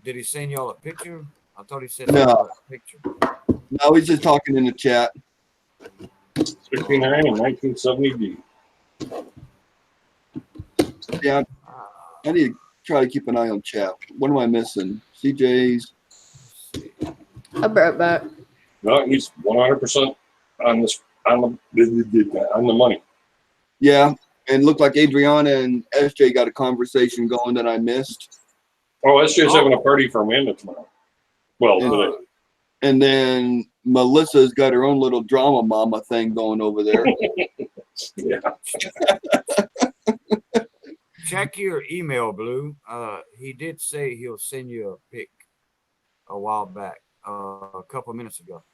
Speaker 4: he send y'all a picture? I thought he said
Speaker 1: No.
Speaker 4: a picture.
Speaker 1: No, he's just talking in the chat.
Speaker 3: 69 and 1970D.
Speaker 1: Yeah, I need to try to keep an eye on chat. What am I missing? CJ's.
Speaker 2: I'll be right back.
Speaker 3: No, he's 100% on the money.
Speaker 1: Yeah, and it looked like Adriana and SJ got a conversation going that I missed.
Speaker 3: Oh, SJ's having a party for Amanda tomorrow. Well, today.
Speaker 1: And then Melissa's got her own little drama mama thing going over there.
Speaker 3: Yeah.
Speaker 4: Check your email, Blue. He did say he'll send you a pic a while back, a couple minutes ago.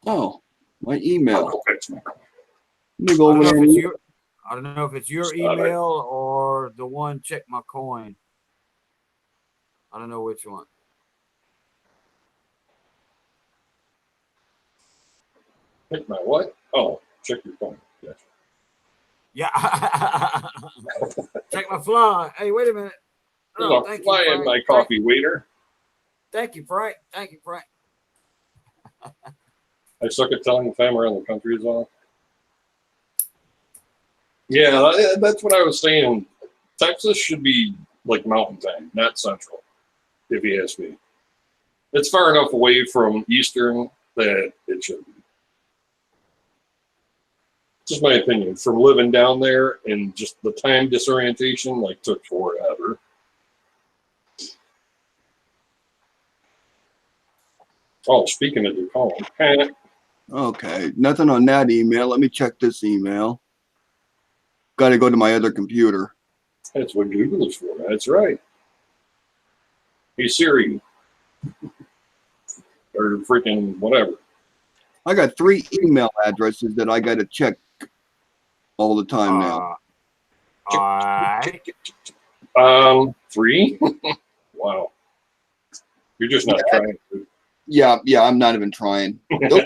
Speaker 1: Oh, my email.
Speaker 3: I'll fix my car.
Speaker 1: Let me go over there.
Speaker 4: I don't know if it's your
Speaker 3: Stop it.
Speaker 4: email or the one Check My Coin. I don't know which one.
Speaker 3: Check my what? Oh, check your phone. Gotcha.
Speaker 4: Yeah. Check my fly. Hey, wait a minute.
Speaker 3: There's
Speaker 4: Oh,
Speaker 3: a fly in
Speaker 4: Frank.
Speaker 3: my coffee, waiter.
Speaker 4: Thank you, Frank. Thank you, Frank.
Speaker 3: I suck at telling if I'm around the country as well. Yeah, that's what I was saying. Texas should be like mountain time, not central, if you ask me. It's far enough away from eastern that it should be. Just my opinion. From living down there and just the time disorientation, like, took forever. Oh, speaking of your phone, Pat,
Speaker 1: Okay, nothing on that email. Let me check this email. Got to go to my other computer.
Speaker 3: that's what Google is for. That's right. Hey Siri, or freaking whatever.
Speaker 1: I got 3 email addresses that I got to check all the time now.
Speaker 4: All right.
Speaker 3: 3. Wow, you're just not trying. To.
Speaker 1: Yeah, I'm not even trying. Those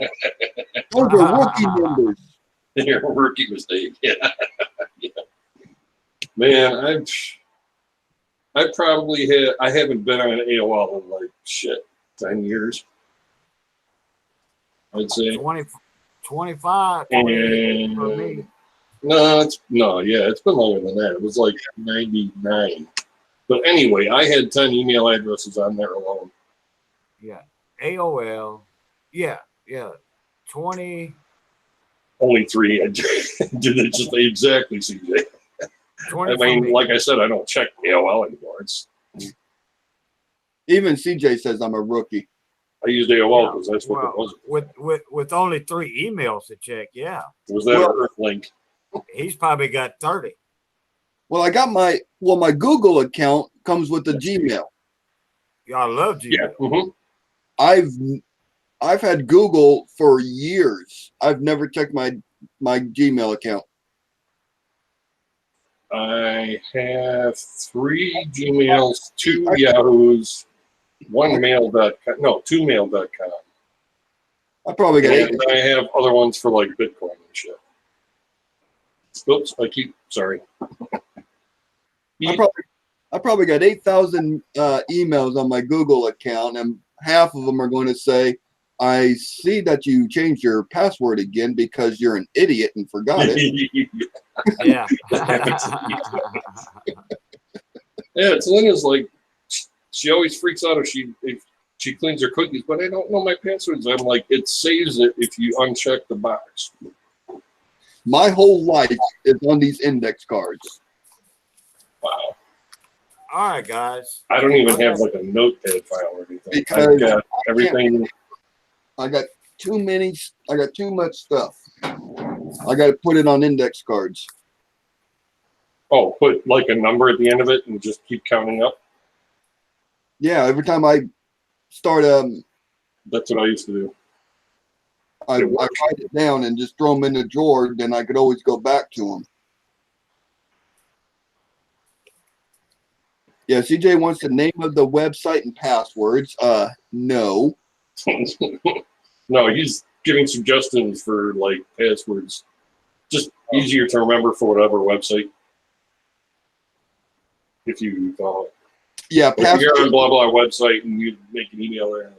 Speaker 1: are rookie numbers.
Speaker 3: You're a rookie mistake. Yeah. Yeah. Man, I probably I haven't been on an AOL in like shit 10 years. I'd say
Speaker 4: 25, 28 for me.
Speaker 3: it's been longer than that. It was like 99. But anyway, I had 10 email addresses on there alone.
Speaker 4: Yeah. AOL. Yeah. 20.
Speaker 3: Only 3. I did it just exactly, CJ.
Speaker 4: 20
Speaker 3: I
Speaker 4: for
Speaker 3: mean,
Speaker 4: me.
Speaker 3: like I said, I don't check AOL anymore.
Speaker 1: Even CJ says I'm a rookie.
Speaker 3: I used AOL because that's what it
Speaker 4: Well,
Speaker 3: was.
Speaker 4: with only 3 emails to check, yeah.
Speaker 3: Was that
Speaker 1: Well-
Speaker 3: an Earthlink?
Speaker 4: He's probably got 30.
Speaker 1: Well, I got my Google account comes with the Gmail.
Speaker 4: Y'all love Gmail.
Speaker 3: Yeah. Mm-hmm.
Speaker 1: I've had Google for years. I've never checked my Gmail account.
Speaker 3: I have 3 Gmails, 2 Yahoos, 1 mail.com. No, 2 mail.com.
Speaker 1: I probably got
Speaker 3: And I have other ones for like Bitcoin and shit. Oops, sorry.
Speaker 1: I probably got 8,000 emails on my Google account, and half of them are going to say, "I see that you changed your password again because you're an idiot and forgot it."
Speaker 4: Yeah.
Speaker 3: Yeah, Selena's like, she always freaks out if she cleans her cookies, but I don't know my passwords. I'm like, it saves it if you uncheck the box.
Speaker 1: My whole life is on these index cards.
Speaker 3: Wow.
Speaker 4: All right, guys.
Speaker 3: I don't even have like a notepad file or anything.
Speaker 1: Because
Speaker 3: I've got everything.
Speaker 1: I got too much stuff. I got to put it on index cards.
Speaker 3: Oh, put like a number at the end of it and just keep counting up.
Speaker 1: Yeah, every time I start,
Speaker 3: That's what I used to do.
Speaker 1: I write it down and just throw them in the drawer. Then I could always go back to them. Yeah, CJ wants the name of the website and passwords. No.
Speaker 3: No, he's giving suggestions for like passwords. Just easier to remember for whatever website. If you follow.
Speaker 1: Yeah,
Speaker 3: If you're on blah blah website and you make an email there.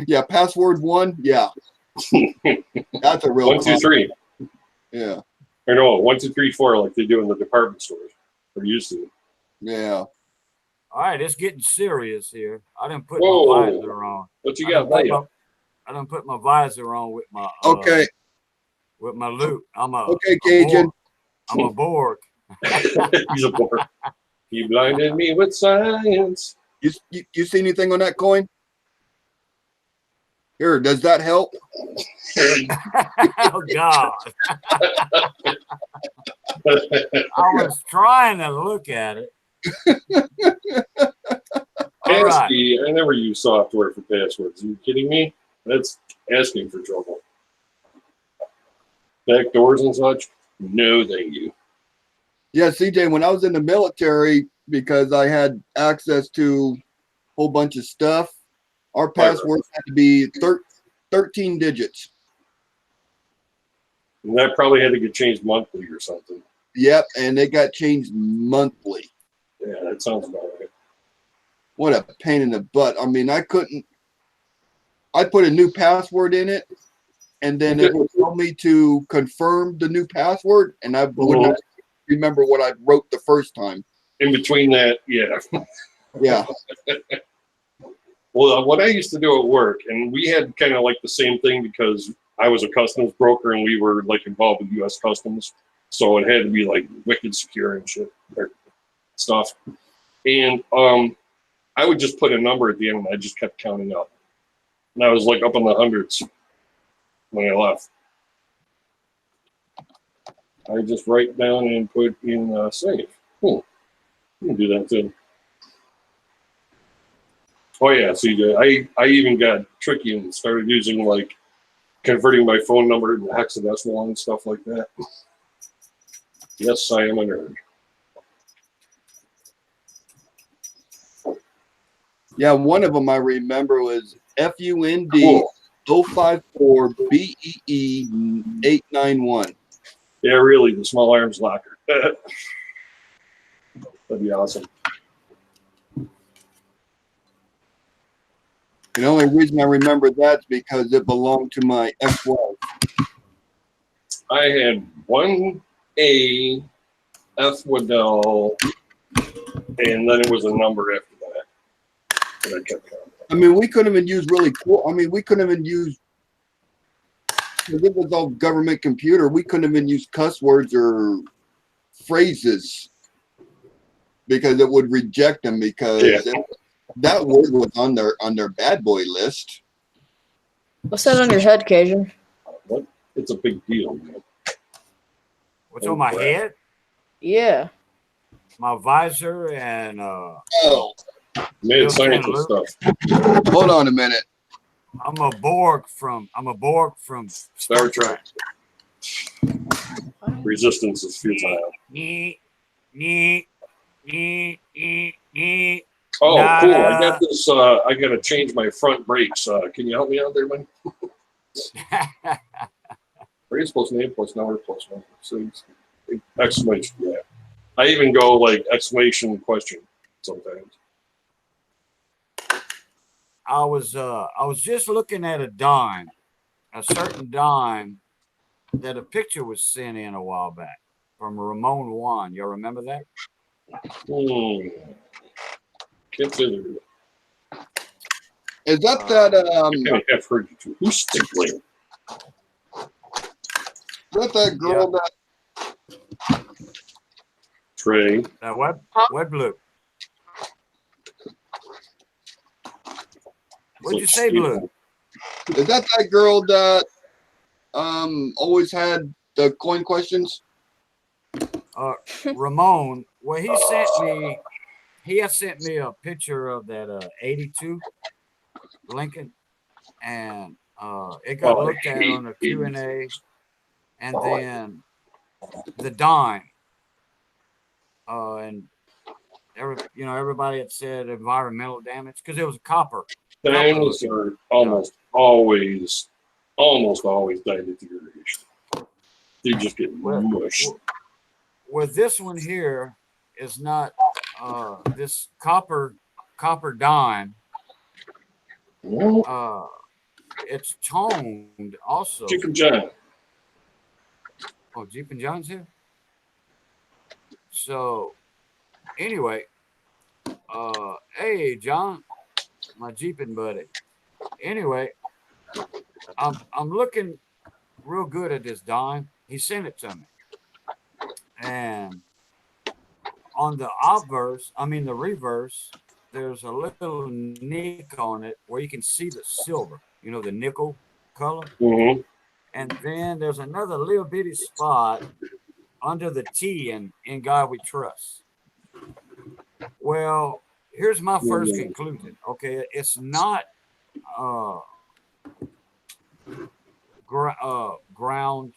Speaker 1: Yeah, password 1. Yeah, that's a real
Speaker 3: 1, 2, 3.
Speaker 1: Yeah,
Speaker 3: Or no, 1, 2, 3, 4, like they do in the department stores. Or used to.
Speaker 1: yeah.
Speaker 4: All right, it's getting serious here. I didn't put
Speaker 3: Whoa.
Speaker 4: my visor on.
Speaker 3: What you got, buddy?
Speaker 4: I done put my visor on with my
Speaker 1: Okay,
Speaker 4: with my loot.
Speaker 1: okay, Cajun.
Speaker 4: I'm a Borg.
Speaker 3: He's a board. He blinded me with science.
Speaker 1: You see anything on that coin? Here, does that help?
Speaker 4: Oh God! I was trying to look at it. All right.
Speaker 3: Passkey, I never use software for passwords. Are you kidding me? That's asking for trouble. Back doors and such? No, thank you.
Speaker 1: Yeah, CJ, when I was in the military, because I had access to a whole bunch of stuff, our passwords had to be 13 digits.
Speaker 3: And that probably had to get changed monthly or something.
Speaker 1: Yep, and it got changed monthly.
Speaker 3: Yeah, that sounds about right.
Speaker 1: What a pain in the butt. I mean, I'd put a new password in it, and then it would tell me to confirm the new password, and I would not remember what I wrote the first time.
Speaker 3: In between that, yeah.
Speaker 1: Yeah.
Speaker 3: Well, what I used to do at work, and we had kind of like the same thing because I was a customs broker and we were like involved with U.S. Customs. So it had to be like wicked secure and shit or stuff. And I would just put a number at the end and I just kept counting up. And I was like up in the hundreds when I left. I just write down and put in save. You can do that too. Oh yeah, CJ. I even got tricky and started using like converting my phone number to hexadecimal and stuff like that. Yes, I am a nerd.
Speaker 1: Yeah, one of them I remember was FUND
Speaker 3: Cool.
Speaker 1: 054 BEE 891.
Speaker 3: Yeah, really, the small arms locker. That'd be awesome.
Speaker 1: The only reason I remember that's because it belonged to my ex-wife.
Speaker 3: I had one A, F Waddell, and then it was a number after that that I kept counting.
Speaker 1: I mean, we couldn't even use really cool. I mean, we couldn't even use. It was all government computer. We couldn't even use cuss words or phrases because it would reject them because that word was on their bad boy list.
Speaker 2: What's that on your head, Cajun?
Speaker 3: What? It's a big deal, man.
Speaker 4: What's on my head?
Speaker 2: Yeah.
Speaker 4: My visor and
Speaker 1: Oh,
Speaker 3: Made scientist stuff.
Speaker 1: hold on a minute.
Speaker 4: I'm a Borg from
Speaker 3: Star Trek. Resistance is futile.
Speaker 4: Nee, nee, nee, nee, nee.
Speaker 3: Oh,
Speaker 4: Nah,
Speaker 3: cool.
Speaker 4: nah.
Speaker 3: I got this. I got to change my front brakes. Can you help me out there, man? Phrase plus name plus number plus one. So exclamation. Yeah. I even go like exclamation question sometimes.
Speaker 4: I was just looking at a certain dime that a picture was sent in a while back from Ramon Juan. You remember that?
Speaker 3: Consider it.
Speaker 1: Is that that
Speaker 3: I kind of have heard you too. Who's stickling?
Speaker 1: is that girl that
Speaker 3: Trey.
Speaker 4: That web blue. What'd you say, Blue?
Speaker 1: is that girl that always had the coin questions?
Speaker 4: Ramon. Well, he had sent me a picture of that 82 Lincoln, and it got looked at on the Q&A, and then the dime, and everybody had said environmental damage because it was copper.
Speaker 3: Dimes are almost always died at deterioration. They just get mushed.
Speaker 4: Well, this one here is not this copper dime. It's toned also.
Speaker 3: Jeep and John.
Speaker 4: Oh, Jeep and John's here. So, anyway, hey John, my Jeeping buddy. Anyway, I'm looking real good at this dime. He sent it to me, and on the the reverse, there's a little nick on it where you can see the silver, the nickel color.
Speaker 3: Mm-hmm.
Speaker 4: And then there's another little bitty spot under the T in God We Trust. Well, here's my first conclusion. Okay, it's not ground.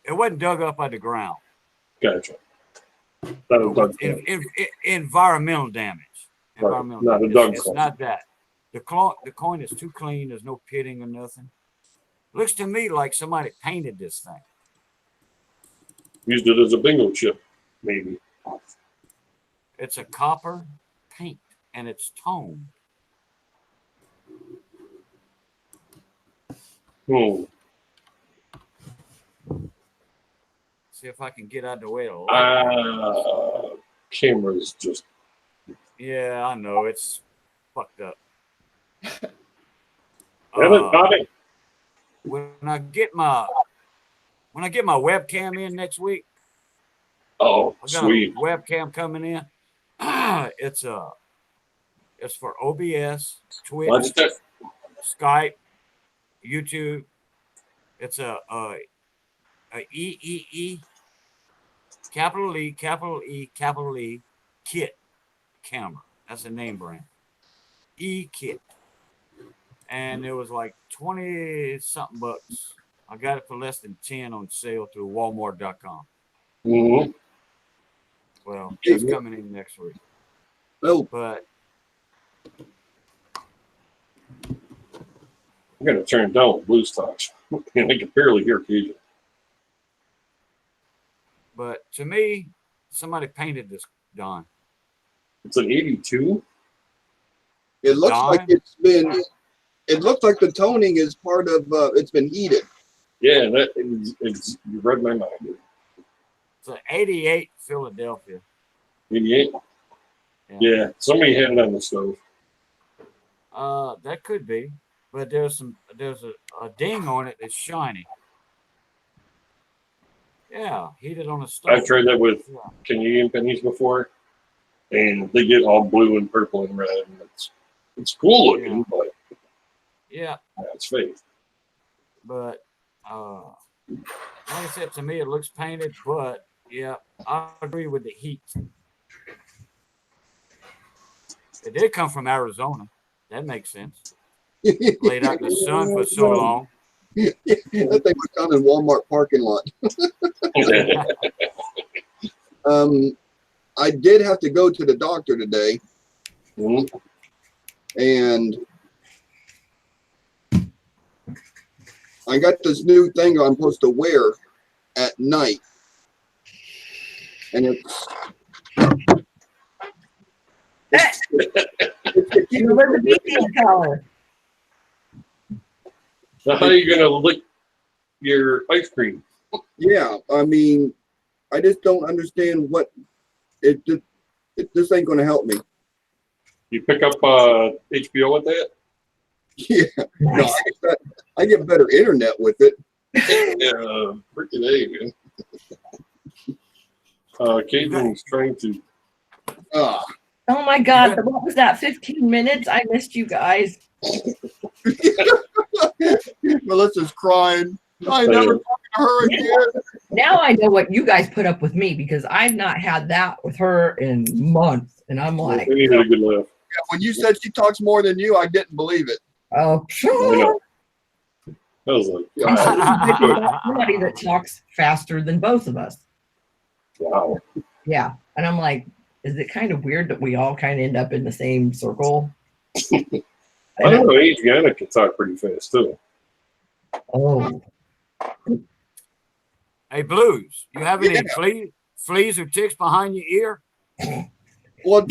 Speaker 4: It wasn't dug up by the ground.
Speaker 3: Gotcha. That
Speaker 4: Environmental damage. Environmental
Speaker 3: Not a
Speaker 4: damage.
Speaker 3: dug
Speaker 4: It's
Speaker 3: coin.
Speaker 4: not that. The coin is too clean. There's no pitting or nothing. Looks to me like somebody painted this thing.
Speaker 3: Used it as a bingo chip, maybe.
Speaker 4: It's a copper paint, and it's toned. See if I can get out of the way.
Speaker 3: Camera's just.
Speaker 4: Yeah, I know it's fucked up.
Speaker 3: Damn it, Bobby.
Speaker 4: When I get my webcam in next week,
Speaker 3: Oh,
Speaker 4: I got
Speaker 3: sweet.
Speaker 4: a webcam coming in. It's It's for OBS, Twitch,
Speaker 3: Logitech.
Speaker 4: Skype, YouTube. It's a capital E, capital E, capital E, kit camera. That's a name brand. E-kit. And it was like 20 something bucks. I got it for less than 10 on sale through Walmart.com.
Speaker 3: Mm-hmm.
Speaker 4: Well, it's coming in next week.
Speaker 1: Oh,
Speaker 4: But
Speaker 3: I'm gonna turn it down with Blues Talks. And I can barely hear Cajun.
Speaker 4: But to me, somebody painted this, Don.
Speaker 3: It's an 82.
Speaker 1: it looks like
Speaker 4: Don?
Speaker 1: it's been. It looks like the toning is part of. It's been heated.
Speaker 3: Yeah, that is, you read my mind.
Speaker 4: It's an 88 Philadelphia.
Speaker 3: 88. Yeah, somebody had it on the stove.
Speaker 4: That could be. But there's a ding on it that's shiny. Yeah, heated on a stove.
Speaker 3: I've tried that with
Speaker 4: Yeah.
Speaker 3: Canadian pennies before, and they get all blue and purple and red, and it's cool looking,
Speaker 4: Yeah.
Speaker 3: but
Speaker 4: Yeah,
Speaker 3: it's fake.
Speaker 4: but like I said, to me it looks painted, but yeah, I agree with the heat. It did come from Arizona. That makes sense. Laid out in the sun for so long.
Speaker 1: That thing was found in Walmart parking lot. I did have to go to the doctor today,
Speaker 3: Mhm.
Speaker 1: and I got this new thing I'm supposed to wear at night, and it's to keep
Speaker 5: You live the BT collar.
Speaker 3: Now, how are you gonna lick your ice cream?
Speaker 1: Yeah, I mean, I just don't understand what this ain't going to help me.
Speaker 3: You pick up HBO with that?
Speaker 1: Yeah, no, I get better internet with it.
Speaker 3: Yeah, freaking A, man. Cajun's trying to.
Speaker 1: Ah,
Speaker 5: Oh my God, what was that? 15 minutes? I missed you guys.
Speaker 1: Melissa's crying. I never talked to her again.
Speaker 5: Now I know what you guys put up with me because I've not had that with her in months. And I'm like,
Speaker 3: We needed a good laugh.
Speaker 1: Yeah, when you said she talks more than you, I didn't believe it.
Speaker 5: oh,
Speaker 3: I
Speaker 5: sure.
Speaker 3: know. I was like,
Speaker 5: Somebody that talks faster than both of us.
Speaker 3: wow.
Speaker 5: Yeah. And I'm like, is it kind of weird that we all kind of end up in the same circle?
Speaker 3: I don't know. Adriana can talk pretty fast too.
Speaker 5: Oh,
Speaker 4: Hey, Blues, you have any
Speaker 1: Yeah.
Speaker 4: fleas or ticks behind your ear?
Speaker 1: Well,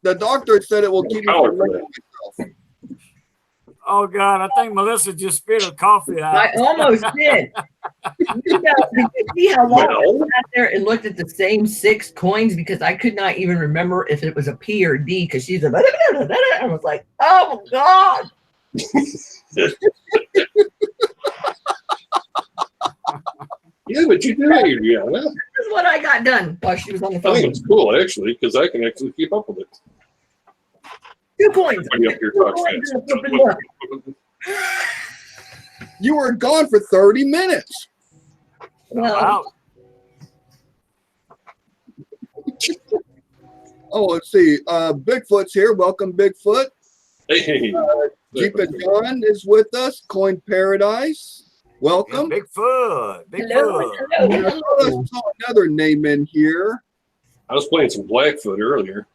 Speaker 1: the doctor said it will keep me
Speaker 3: Collar
Speaker 1: from
Speaker 3: for
Speaker 1: licking
Speaker 3: that.
Speaker 1: myself.
Speaker 4: Oh God, I think Melissa just spit her coffee out.
Speaker 5: I almost did. Did you see how long I
Speaker 3: Well,
Speaker 5: sat there and looked at the same 6 coins because I could not even remember if it was a P or D because she's a I was like, oh God.
Speaker 3: yeah, but you did, Adriana.
Speaker 5: This is what I got done while she was on the
Speaker 3: I think
Speaker 5: phone.
Speaker 3: it's cool actually because I can actually keep up with it.
Speaker 5: 2 coins.
Speaker 3: Everybody up here
Speaker 5: 2
Speaker 3: talks
Speaker 5: coins
Speaker 3: fast.
Speaker 5: in a flipping book.
Speaker 1: You were gone for 30 minutes.
Speaker 5: Well,
Speaker 4: Wow.
Speaker 1: Oh, let's see. Bigfoot's here. Welcome, Bigfoot.
Speaker 3: Hey,
Speaker 1: Jeep and John is with us. Coin Paradise.
Speaker 4: Yeah,
Speaker 1: Welcome.
Speaker 4: Bigfoot.
Speaker 5: hello,
Speaker 4: Bigfoot.
Speaker 5: hello,
Speaker 1: I
Speaker 5: hello.
Speaker 1: saw another name in here.
Speaker 3: I was playing some Blackfoot earlier.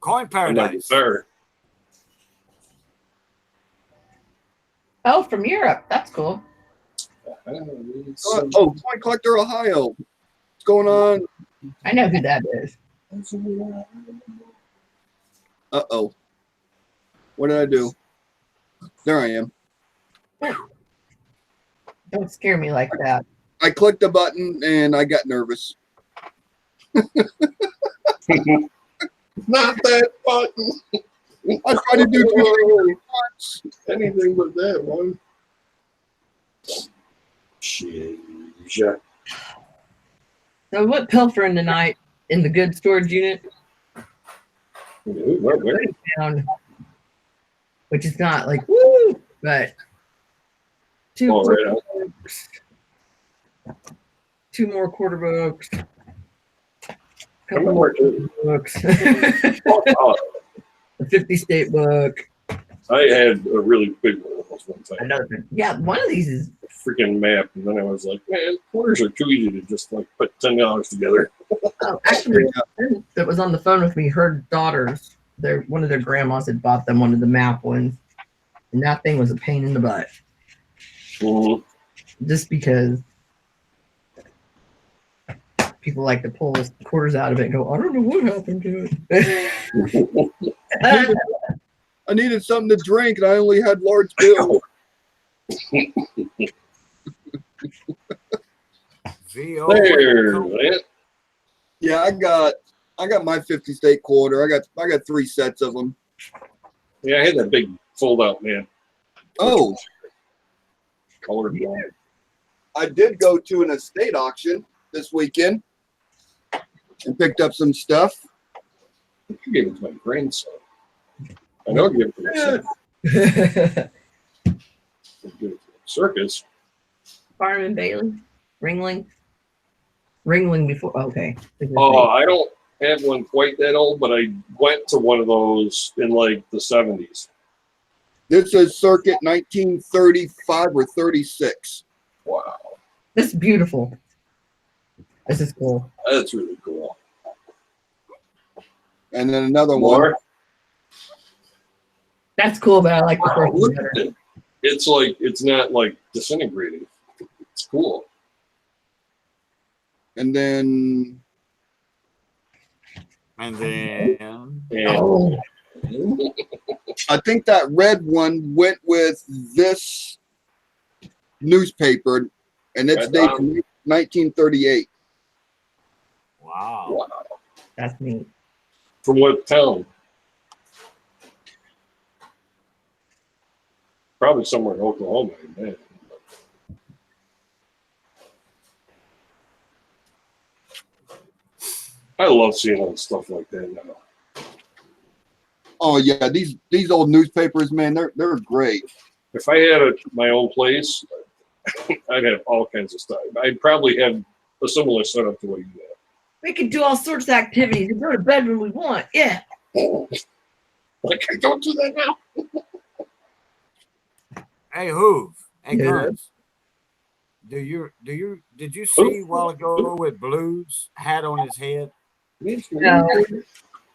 Speaker 4: Coin
Speaker 3: I'm not
Speaker 4: Paradise.
Speaker 3: guitar.
Speaker 5: Oh, from Europe. That's cool.
Speaker 1: Oh, Coin Collector Ohio. What's going on?
Speaker 5: I know who that is.
Speaker 1: Uh-oh. What did I do? There I am.
Speaker 5: Don't scare me like that.
Speaker 1: I clicked the button and I got nervous.
Speaker 3: Not that button.
Speaker 1: I tried to do too many parts.
Speaker 3: Anything but that one. Shit.
Speaker 5: So what pilfering tonight in the good storage unit?
Speaker 3: Where?
Speaker 5: down, which is not like woo, but two
Speaker 3: Oh, right
Speaker 5: quarter books, 2 more quarter books, couple more
Speaker 3: remember
Speaker 5: books,
Speaker 3: uh,
Speaker 5: a 50 state book.
Speaker 3: I had a really big one of those one time.
Speaker 5: Another, yeah, one of these is
Speaker 3: Freaking map, and then I was like, man, quarters are too easy to just like put $10 together.
Speaker 5: actually that was on the phone with me. Her daughters, one of their grandmas had bought them one of the map ones, and that thing was a pain in the butt.
Speaker 3: Mhm.
Speaker 5: Just because people like to pull the quarters out of it and go, I don't know what happened to it.
Speaker 1: I needed something to drink, and I only had large bills.
Speaker 3: There, man.
Speaker 1: Yeah, I got my 50 state quarter. I got 3 sets of them.
Speaker 3: Yeah, I had that big fold out, man.
Speaker 1: Oh,
Speaker 3: Colored one.
Speaker 1: I did go to an estate auction this weekend and picked up some stuff.
Speaker 3: I gave it to my grandson. I know I gave it to my son. I gave it to the circus.
Speaker 5: Fireman Bailey, Ringling before. Okay.
Speaker 3: Oh, I don't have one quite that old, but I went to one of those in like the 70s.
Speaker 1: This is circuit 1935 or 36.
Speaker 3: Wow,
Speaker 5: This is beautiful. This is cool.
Speaker 3: that's really cool.
Speaker 1: And then another one.
Speaker 3: More?
Speaker 5: That's cool, but I like the
Speaker 3: Wow,
Speaker 5: first one
Speaker 3: look
Speaker 5: better.
Speaker 3: at it. It's like, it's not like disintegrating. It's cool.
Speaker 1: And then
Speaker 4: And then
Speaker 3: And
Speaker 5: Oh,
Speaker 1: I think that red one went with this newspaper, and it's
Speaker 3: Right
Speaker 1: dated
Speaker 3: on.
Speaker 4: wow.
Speaker 1: 1938.
Speaker 3: wow.
Speaker 5: that's neat.
Speaker 3: From what town? Probably somewhere in Oklahoma, man. I love seeing all stuff like that now.
Speaker 1: Oh yeah, these old newspapers, man, they're great.
Speaker 3: If I had my own place, I'd have all kinds of stuff. I'd probably have a similar setup to what you have.
Speaker 5: We can do all sorts of activities and go to bed when we want. Yeah.
Speaker 3: Like, I don't do that now.
Speaker 4: Hey, Hoove. Hey,
Speaker 5: Yeah.
Speaker 4: Guns. Did you see a while ago with Blues hat on his head?
Speaker 5: No.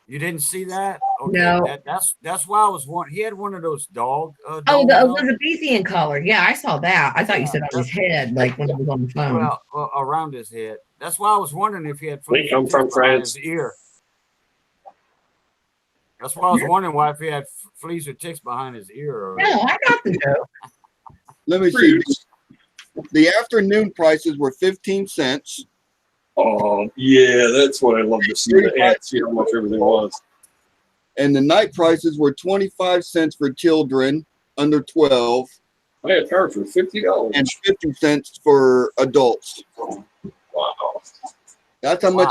Speaker 4: You didn't see that? Okay,
Speaker 5: No.
Speaker 4: that's why I was one. He had one of those dog.
Speaker 5: Oh,
Speaker 4: dogs
Speaker 5: the
Speaker 4: on.
Speaker 5: Elizabethan collar. Yeah, I saw that. I thought you said on his head, like when he was on the phone.
Speaker 4: Well, around his head. That's why I was wondering if he had
Speaker 3: They come
Speaker 4: ticks
Speaker 3: from
Speaker 4: behind
Speaker 3: France.
Speaker 4: his ear. That's why I was wondering why if he had fleas or ticks behind his ear. Or,
Speaker 5: No, I got the joke.
Speaker 1: Let me see. The afternoon prices were 15 cents.
Speaker 3: Oh, yeah, that's what I love to see. The ad, see how much everything was.
Speaker 1: And the night prices were 25 cents for children under 12
Speaker 3: I had a card for $50.
Speaker 1: and 50 cents for adults.
Speaker 3: Wow.
Speaker 1: That's how much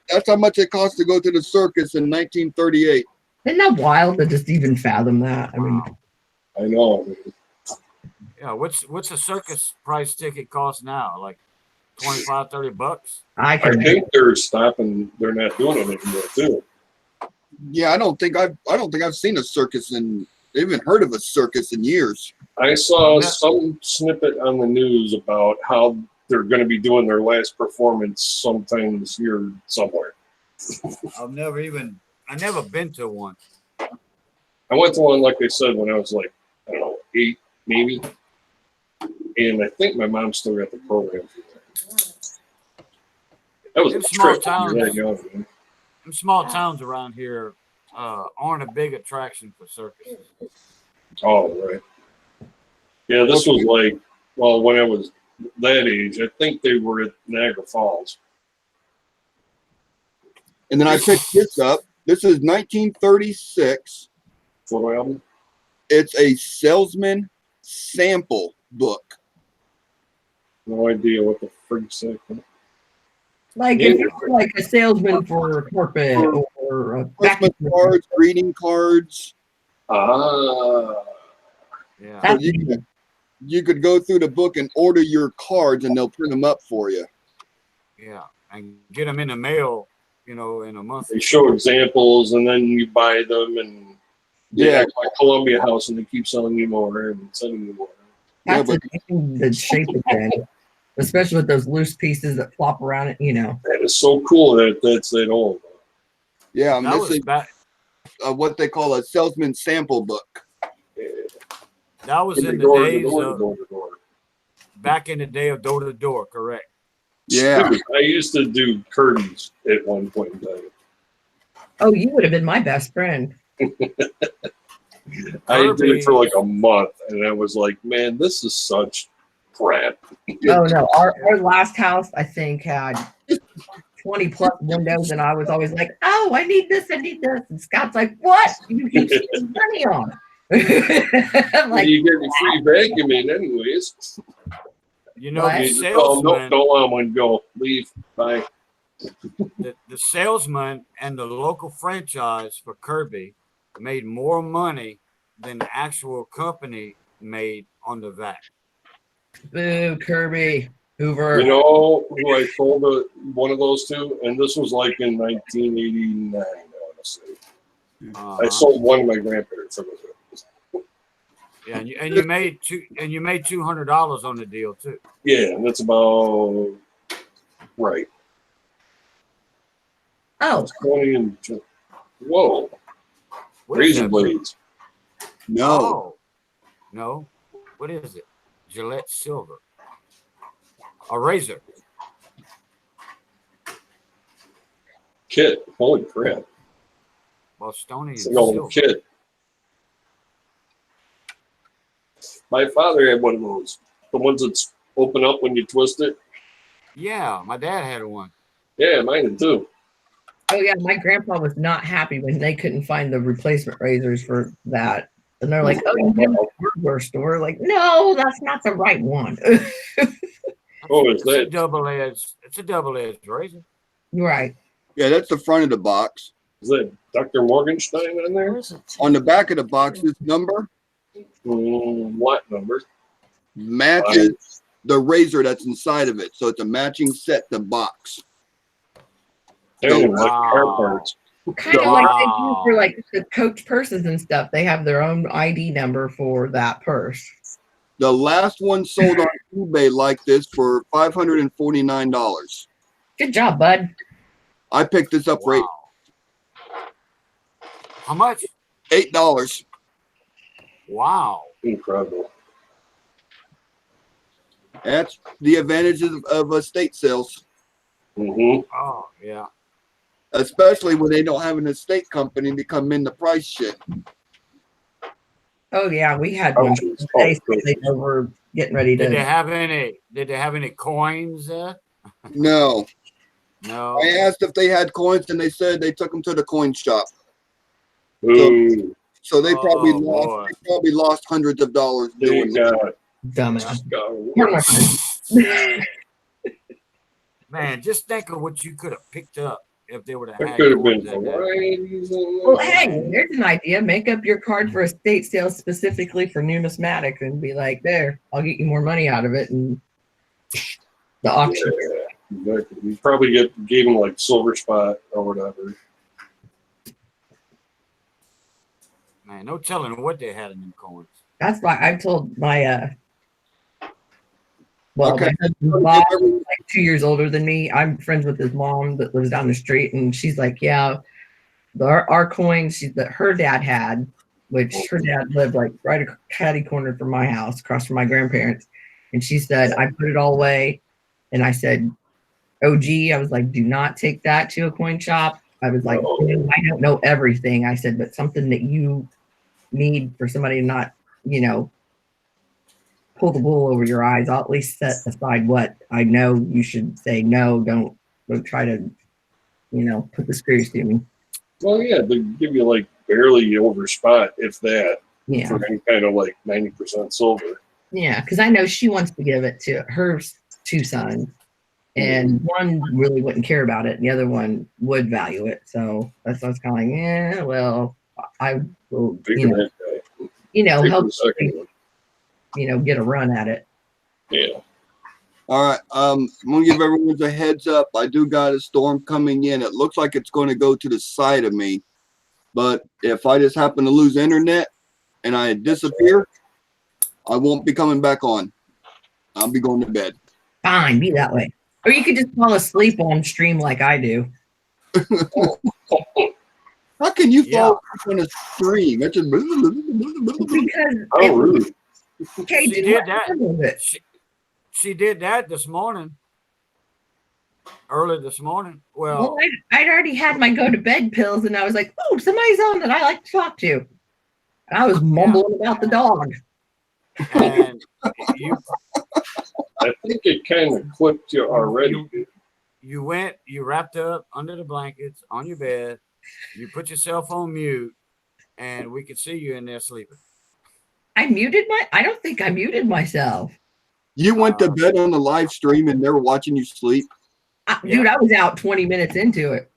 Speaker 1: that's how much it cost to go to the circus in 1938.
Speaker 5: Isn't that wild to just even fathom that? I mean,
Speaker 3: I know.
Speaker 4: yeah, what's a circus price ticket cost now? Like $25, $30?
Speaker 5: I
Speaker 3: I
Speaker 5: can.
Speaker 3: think they're stopping. They're not doing it anymore, too.
Speaker 1: Yeah, I don't think I've seen a circus in even heard of a circus in years.
Speaker 3: I saw
Speaker 4: Yeah.
Speaker 3: some snippet on the news about how they're going to be doing their last performance sometime this year somewhere.
Speaker 4: I've never been to one.
Speaker 3: I went to one, like I said, when I was like, I don't know, 8 maybe. And I think my mom still got the program for that. That was
Speaker 4: In
Speaker 3: a
Speaker 4: small
Speaker 3: trip when you were that young, man.
Speaker 4: Them small towns around here aren't a big attraction for circuses.
Speaker 3: Oh, right. Yeah, this was like, well, when I was that age, I think they were at Niagara Falls.
Speaker 1: And then I picked this up. This is 1936.
Speaker 3: Photo album.
Speaker 1: It's a salesman sample book.
Speaker 3: No idea what the freak's that.
Speaker 5: Like if you're like a salesman for a carpet or
Speaker 1: Christmas cards, greeting cards.
Speaker 3: Ah,
Speaker 4: Yeah.
Speaker 1: So you could go through the book and order your cards, and they'll print them up for you.
Speaker 4: Yeah. And get them in the mail, in a month.
Speaker 3: they show examples, and then you buy them, and they
Speaker 1: Yeah.
Speaker 3: act like Columbia House, and they keep selling you more and sending you more.
Speaker 5: That's
Speaker 1: Yeah,
Speaker 5: the shape again, especially with those loose pieces that flop around it.
Speaker 3: That is so cool that that's that old.
Speaker 1: Yeah,
Speaker 4: That was
Speaker 1: this is
Speaker 4: back.
Speaker 1: what they call a salesman sample book.
Speaker 4: That was in the
Speaker 3: Door to
Speaker 4: days
Speaker 3: door to
Speaker 4: of
Speaker 3: door to door.
Speaker 4: back in the day of door to door. Correct.
Speaker 1: Yeah.
Speaker 3: Dude, I used to do curtains at one point in time.
Speaker 5: Oh, you would have been my best friend.
Speaker 3: I did it for like a month, and I was like, man, this is such crap.
Speaker 5: Oh no, our last house I think had 20 plus windows, and I was always like, "Oh, I need this, and Scott's like, "What? You keep spending money on?" I'm like,
Speaker 3: You get a free vacuuming anyways.
Speaker 4: You know,
Speaker 5: What?
Speaker 4: the
Speaker 3: You just, oh, no,
Speaker 4: salesman,
Speaker 3: don't let one go. Leave. Bye.
Speaker 4: the salesman and the local franchise for Kirby made more money than the actual company made on the vac.
Speaker 5: "Boo, Kirby, Hoover."
Speaker 3: You know who I sold one of those to? And this was like in 1989, I want to say. I
Speaker 4: Uh-huh.
Speaker 3: sold one to my grandparents.
Speaker 4: Yeah, and you made $200 on the deal too.
Speaker 3: Yeah, that's about right.
Speaker 5: Oh,
Speaker 3: 20 and whoa,
Speaker 4: What is
Speaker 3: razor
Speaker 4: that?
Speaker 3: blades.
Speaker 1: No.
Speaker 4: Oh, no. What is it? Gillette Silver. A razor.
Speaker 3: Kit. Holy crap.
Speaker 4: Bostonian
Speaker 3: It's an old
Speaker 4: Silver.
Speaker 3: kid. My father had one of those. The ones that's open up when you twist it.
Speaker 4: Yeah, my dad had one.
Speaker 3: Yeah, mine did too.
Speaker 5: oh yeah, my grandpa was not happy when they couldn't find the replacement razors for that. And they're like, "Oh, you did the hardware store." Like, no, that's not the right one.
Speaker 3: Oh, is
Speaker 4: It's a
Speaker 3: that?
Speaker 4: double-edged razor.
Speaker 5: Right.
Speaker 1: Yeah, that's the front of the box.
Speaker 3: Is that Dr. Morgenstein on there?
Speaker 2: Where is it?
Speaker 1: On the back of the box, this number
Speaker 3: What number?
Speaker 1: matches the razor that's inside of it. So it's a matching set to box.
Speaker 3: Damn,
Speaker 4: Wow.
Speaker 3: like car parts.
Speaker 5: Kind of like they do for like the Coach purses and stuff. They have their own ID number for that purse.
Speaker 1: The last one sold on eBay like this for $549.
Speaker 5: Good job, bud.
Speaker 1: I picked this up for
Speaker 4: Wow. How much?
Speaker 1: $8.
Speaker 4: Wow.
Speaker 3: Incredible.
Speaker 1: That's the advantages of estate sales,
Speaker 3: Mm-hmm.
Speaker 4: Oh, yeah.
Speaker 1: especially when they don't have an estate company to come in the price shit.
Speaker 5: Oh yeah, we had one. They were getting ready
Speaker 4: Did they
Speaker 5: to.
Speaker 4: have any coins there?
Speaker 1: No.
Speaker 4: No.
Speaker 1: I asked if they had coins, and they said they took them to the coin shop.
Speaker 3: Ooh,
Speaker 1: So they probably
Speaker 4: Oh, boy.
Speaker 1: lost hundreds of dollars
Speaker 3: they
Speaker 1: doing that.
Speaker 3: got
Speaker 5: Dumbass.
Speaker 4: Man, just think of what you could have picked up if they would have
Speaker 3: It
Speaker 4: had
Speaker 3: could have been
Speaker 4: coins that day.
Speaker 3: varieties.
Speaker 5: Well, hey, here's an idea. Make up your card for estate sales specifically for numismatics and be like, there, I'll get you more money out of it. And the auction.
Speaker 3: Yeah, exactly. You probably gave them like silver spot or whatever.
Speaker 4: Man, no telling what they had in them coins.
Speaker 5: That's why I told my well,
Speaker 1: Okay.
Speaker 5: my husband's boss is like 2 years older than me. I'm friends with his mom that lives down the street, and she's like, yeah, our coins that her dad had, which her dad lived like right catty corner from my house, across from my grandparents. And she said, I put it all away. And I said, oh, gee, I was like, do not take that to a coin shop. I was like, I don't know everything. I said, but something that you need for somebody to not, pull the wool over your eyes. I'll at least set aside what I know you should say. No, don't try to, put the screws to me.
Speaker 3: Well, yeah, they give you like barely over spot, if that,
Speaker 5: Yeah.
Speaker 3: for any kind of like 90% silver.
Speaker 5: Yeah. Cause I know she wants to give it to her two sons. and one really wouldn't care about it, and the other one would value it. So that's why I was kind of like, yeah, well, I will,
Speaker 3: Figure that guy. Take
Speaker 5: help
Speaker 3: the second one.
Speaker 5: get a run at it.
Speaker 3: Yeah.
Speaker 1: All right. I'm gonna give everyone a heads up. I do got a storm coming in. It looks like it's going to go to the side of me, but if I just happen to lose internet and I disappear, I won't be coming back on. I'll be going to bed.
Speaker 5: Fine, be that way. Or you could just fall asleep on stream like I do.
Speaker 1: How can you
Speaker 4: Yeah.
Speaker 1: fall on a stream? That's just
Speaker 5: Because
Speaker 3: Oh, really?
Speaker 5: okay,
Speaker 4: She
Speaker 5: dude,
Speaker 4: did
Speaker 5: what
Speaker 4: that.
Speaker 5: happened with it?
Speaker 4: She did that this morning. Early this morning.
Speaker 5: Well,
Speaker 4: Well,
Speaker 5: I'd already had my go to bed pills, and I was like, "Oh, somebody's on that I like to talk to." And I was mumbling about the dog.
Speaker 4: and you
Speaker 3: I think it kind of clipped you already.
Speaker 4: you went, you wrapped up under the blankets on your bed, you put yourself on mute, and we could see you in there sleeping.
Speaker 5: I don't think I muted myself.
Speaker 1: You went to bed on the live stream and they were watching you sleep.
Speaker 5: Dude, I was out 20 minutes into it.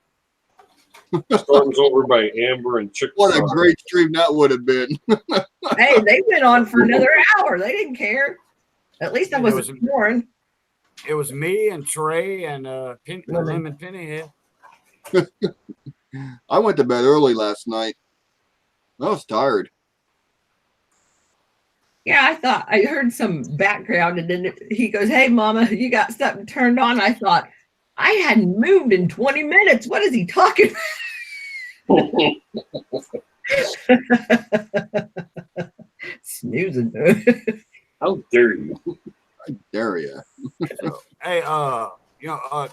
Speaker 3: Storm's over by Amber and Chickasaw.
Speaker 1: What a great stream that would have been.
Speaker 5: Hey, they went on for another hour. They didn't care. At least I
Speaker 4: It
Speaker 5: wasn't
Speaker 4: was-
Speaker 5: snoring.
Speaker 4: It was me and Trey and Lemon Pennyhead.
Speaker 1: I went to bed early last night. I was tired.
Speaker 5: Yeah, I thought I heard some background, and then he goes, "Hey, Mama, you got something turned on?" I thought, I hadn't moved in 20 minutes. What is he talking about? Snoozing.
Speaker 3: How dare you?
Speaker 1: I dare you.
Speaker 4: Hey,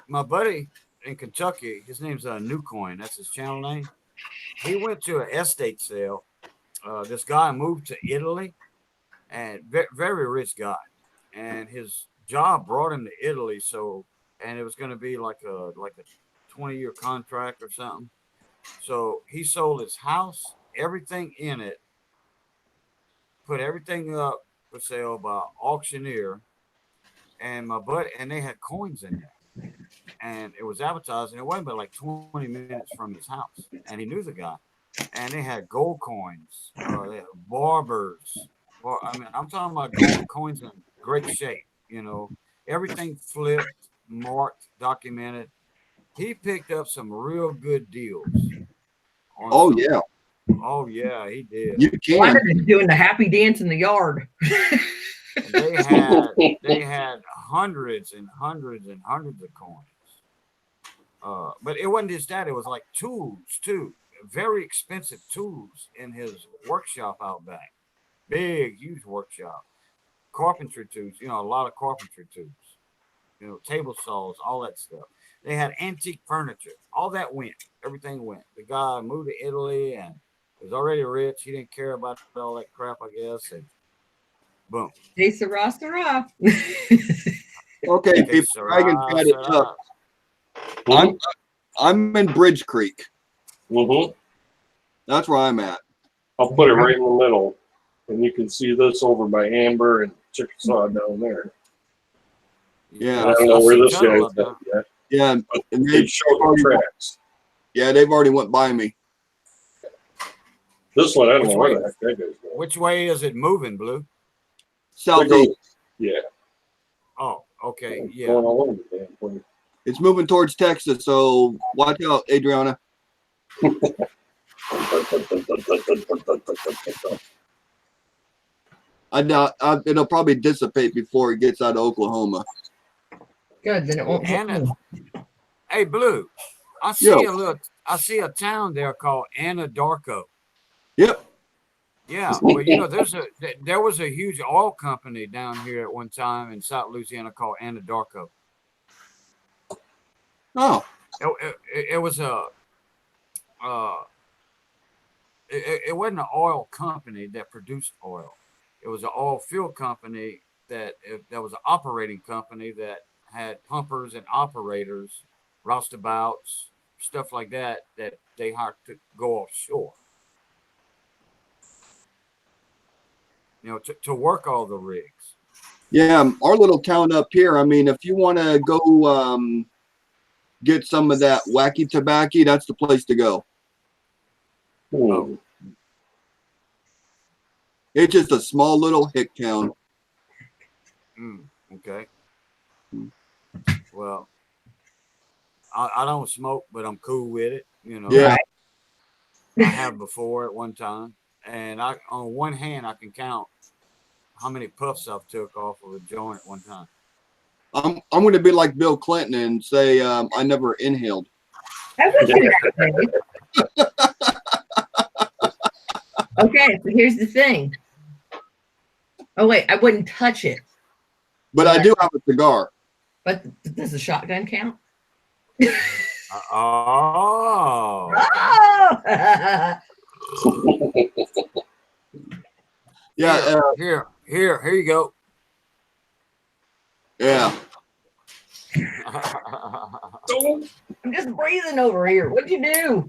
Speaker 4: my buddy in Kentucky, his name's New Coin. That's his channel name. He went to an estate sale. This guy moved to Italy, and very rich guy, and his job brought him to Italy. And it was going to be like a 20-year contract or something. So he sold his house, everything in it, put everything up for sale by auctioneer, and they had coins in there, and it was advertised, and it wasn't but like 20 minutes from his house, and he knew the guy, and they had gold coins, they had barbers. Well, I mean, I'm talking about gold coins in great shape, everything flipped, marked, documented. He picked up some real good deals.
Speaker 1: Oh, yeah.
Speaker 4: Oh yeah, he did.
Speaker 1: You
Speaker 5: Why
Speaker 1: can.
Speaker 5: are they doing the happy dance in the yard?
Speaker 4: They had hundreds and hundreds and hundreds of coins. But it wasn't just that; it was like tools too, very expensive tools in his workshop out back. Big, huge workshop. Carpentry tools, a lot of carpentry tools. Table saws, all that stuff. They had antique furniture. All that went. Everything went. The guy moved to Italy and was already rich. He didn't care about all that crap, I guess. And boom.
Speaker 5: Hey, Sarah, Sarah.
Speaker 1: Okay, people, Dragon got it tough. I'm in Bridge Creek.
Speaker 3: Mm-hmm.
Speaker 1: That's where I'm at.
Speaker 3: I'll put it right in the middle, and you can see this over by Amber and Chickasaw down there.
Speaker 1: Yeah.
Speaker 3: I don't know where this guy's at yet.
Speaker 1: Yeah,
Speaker 3: But
Speaker 1: and
Speaker 3: they show the tracks.
Speaker 1: yeah, they've already went by me.
Speaker 3: This one, I don't know
Speaker 4: Which
Speaker 3: where
Speaker 4: way?
Speaker 3: the heck that guy's going.
Speaker 4: Which way is it moving, Blue?
Speaker 1: Southeast.
Speaker 3: Yeah,
Speaker 4: Oh, okay. Yeah.
Speaker 3: going all over the damn place.
Speaker 1: It's moving towards Texas, so watch out, Adriana. I doubt it'll probably dissipate before it gets out of Oklahoma.
Speaker 5: Good, then it won't hit
Speaker 4: Anna.
Speaker 5: me.
Speaker 4: Hey, Blue. I see a town there called Anadarko.
Speaker 1: Yep.
Speaker 4: Yeah, well, there was a huge oil company down here at one time in South Louisiana called Anadarko.
Speaker 1: Oh,
Speaker 4: It was it wasn't an oil company that produced oil. It was an oil field company that was an operating company that had pumpers and operators, roustabouts, stuff like that they hired to go offshore. To work all the rigs.
Speaker 1: Yeah, our little town up here. I mean, if you want to go get some of that wacky tobacco, that's the place to go.
Speaker 3: Hmm.
Speaker 1: It's just a small little hick town.
Speaker 4: Okay. Well, I don't smoke, but I'm cool with it. You know,
Speaker 1: Yeah.
Speaker 4: I have before at one time, and on one hand I can count how many puffs I've took off of a joint at one time.
Speaker 1: I'm going to be like Bill Clinton and say I never inhaled.
Speaker 5: I would do that, Dave. Okay, so here's the thing. Oh wait, I wouldn't touch it.
Speaker 1: But I do have a cigar.
Speaker 5: But does the shotgun count?
Speaker 4: Oh.
Speaker 5: Oh!
Speaker 1: Yeah.
Speaker 4: Here you go.
Speaker 1: Yeah.
Speaker 5: I'm just breathing over here. What'd you do?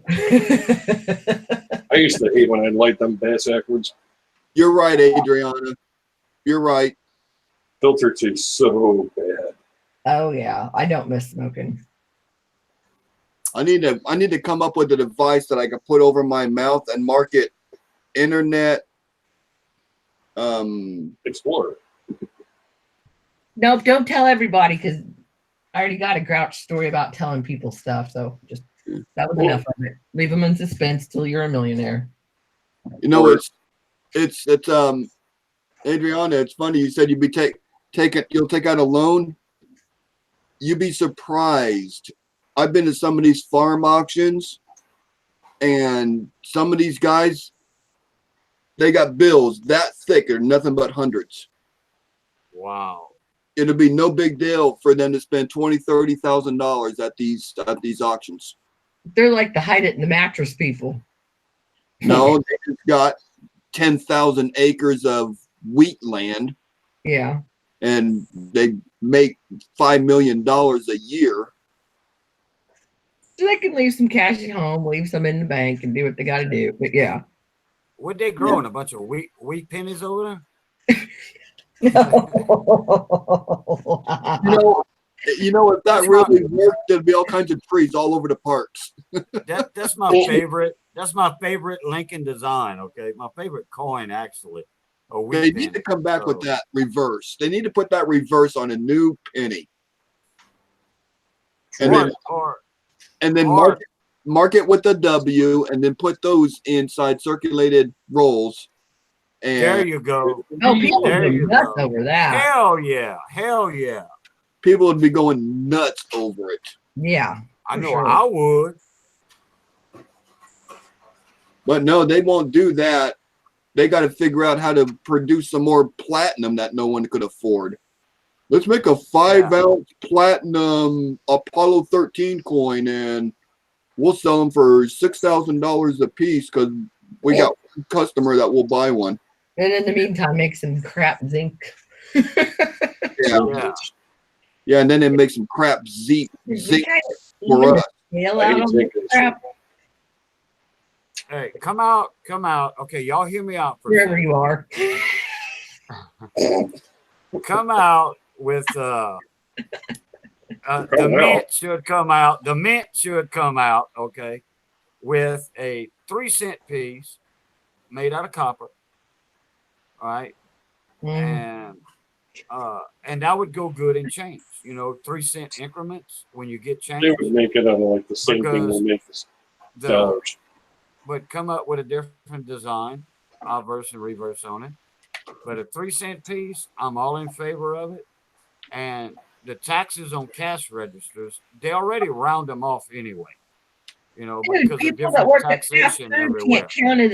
Speaker 3: I used to hate when I'd light them backwards.
Speaker 1: You're right, Adriana. You're right.
Speaker 3: Filter tastes so bad.
Speaker 5: Oh yeah, I don't miss smoking.
Speaker 1: I need to come up with a device that I can put over my mouth and mark it internet.
Speaker 3: Explorer.
Speaker 5: Nope, don't tell everybody because I already got a grouch story about telling people stuff. So just that was enough of it. Leave them in suspense till you're a millionaire.
Speaker 1: You know, it's Adriana, it's funny you said you'll take out a loan. You'd be surprised. I've been to some of these farm auctions, and some of these guys, they got bills that thick or nothing but hundreds.
Speaker 4: Wow.
Speaker 1: It'll be no big deal for them to spend $20,000-$30,000 at these auctions.
Speaker 5: They're like the hide it in the mattress people.
Speaker 1: No, they just got 10,000 acres of wheat land,
Speaker 5: Yeah.
Speaker 1: and they make $5 million a year.
Speaker 5: So they can leave some cash at home, leave some in the bank, and do what they got to do. But yeah.
Speaker 4: Would they growing a bunch of wheat pennies over there?
Speaker 1: You know, if that really worked, there'd be all kinds of trees all over the parks.
Speaker 4: That's my favorite. That's my favorite Lincoln design. Okay, my favorite coin actually. A wheat
Speaker 1: They
Speaker 4: penny.
Speaker 1: need to come back with that reverse. They need to put that reverse on a new penny, and then mark it with a W, and then put those inside circulated rolls. And
Speaker 4: there you go.
Speaker 5: Oh, people
Speaker 4: There
Speaker 5: are
Speaker 4: you
Speaker 5: nuts
Speaker 4: go.
Speaker 5: over that.
Speaker 4: Hell yeah. Hell yeah.
Speaker 1: people would be going nuts over it.
Speaker 5: Yeah.
Speaker 4: I
Speaker 5: for
Speaker 4: know
Speaker 5: sure.
Speaker 4: I would.
Speaker 1: But no, they won't do that. They got to figure out how to produce some more platinum that no one could afford. Let's make a 5-ounce platinum Apollo 13 coin, and we'll sell them for $6,000 a piece because we got one customer that will buy one.
Speaker 5: And in the meantime, make some crap zinc.
Speaker 4: Yeah.
Speaker 1: Yeah, and then it makes some crap zinc for
Speaker 5: Even
Speaker 1: us.
Speaker 5: Bail
Speaker 3: I
Speaker 5: out
Speaker 3: hate
Speaker 5: on
Speaker 3: zinc.
Speaker 5: the crap
Speaker 4: Hey, come out. Okay, y'all hear me out for a
Speaker 5: wherever
Speaker 4: second.
Speaker 5: you are.
Speaker 4: Come out with the mint should come out. The mint should come out, okay, with a 3-cent piece made out of copper. All right.
Speaker 5: Mm.
Speaker 4: And that would go good in change, 3-cent increments when you get change.
Speaker 3: They would make it out of like the same thing
Speaker 4: Because
Speaker 3: we'll make this
Speaker 4: the
Speaker 3: dollars.
Speaker 4: but come up with a different design, obverse and reverse on it. But a 3-cent piece, I'm all in favor of it. And the taxes on cash registers, they already round them off anyway.
Speaker 5: Dude,
Speaker 4: Because of
Speaker 5: people that
Speaker 4: different
Speaker 5: work at fast
Speaker 4: taxation
Speaker 5: food
Speaker 4: everywhere.
Speaker 5: can't count it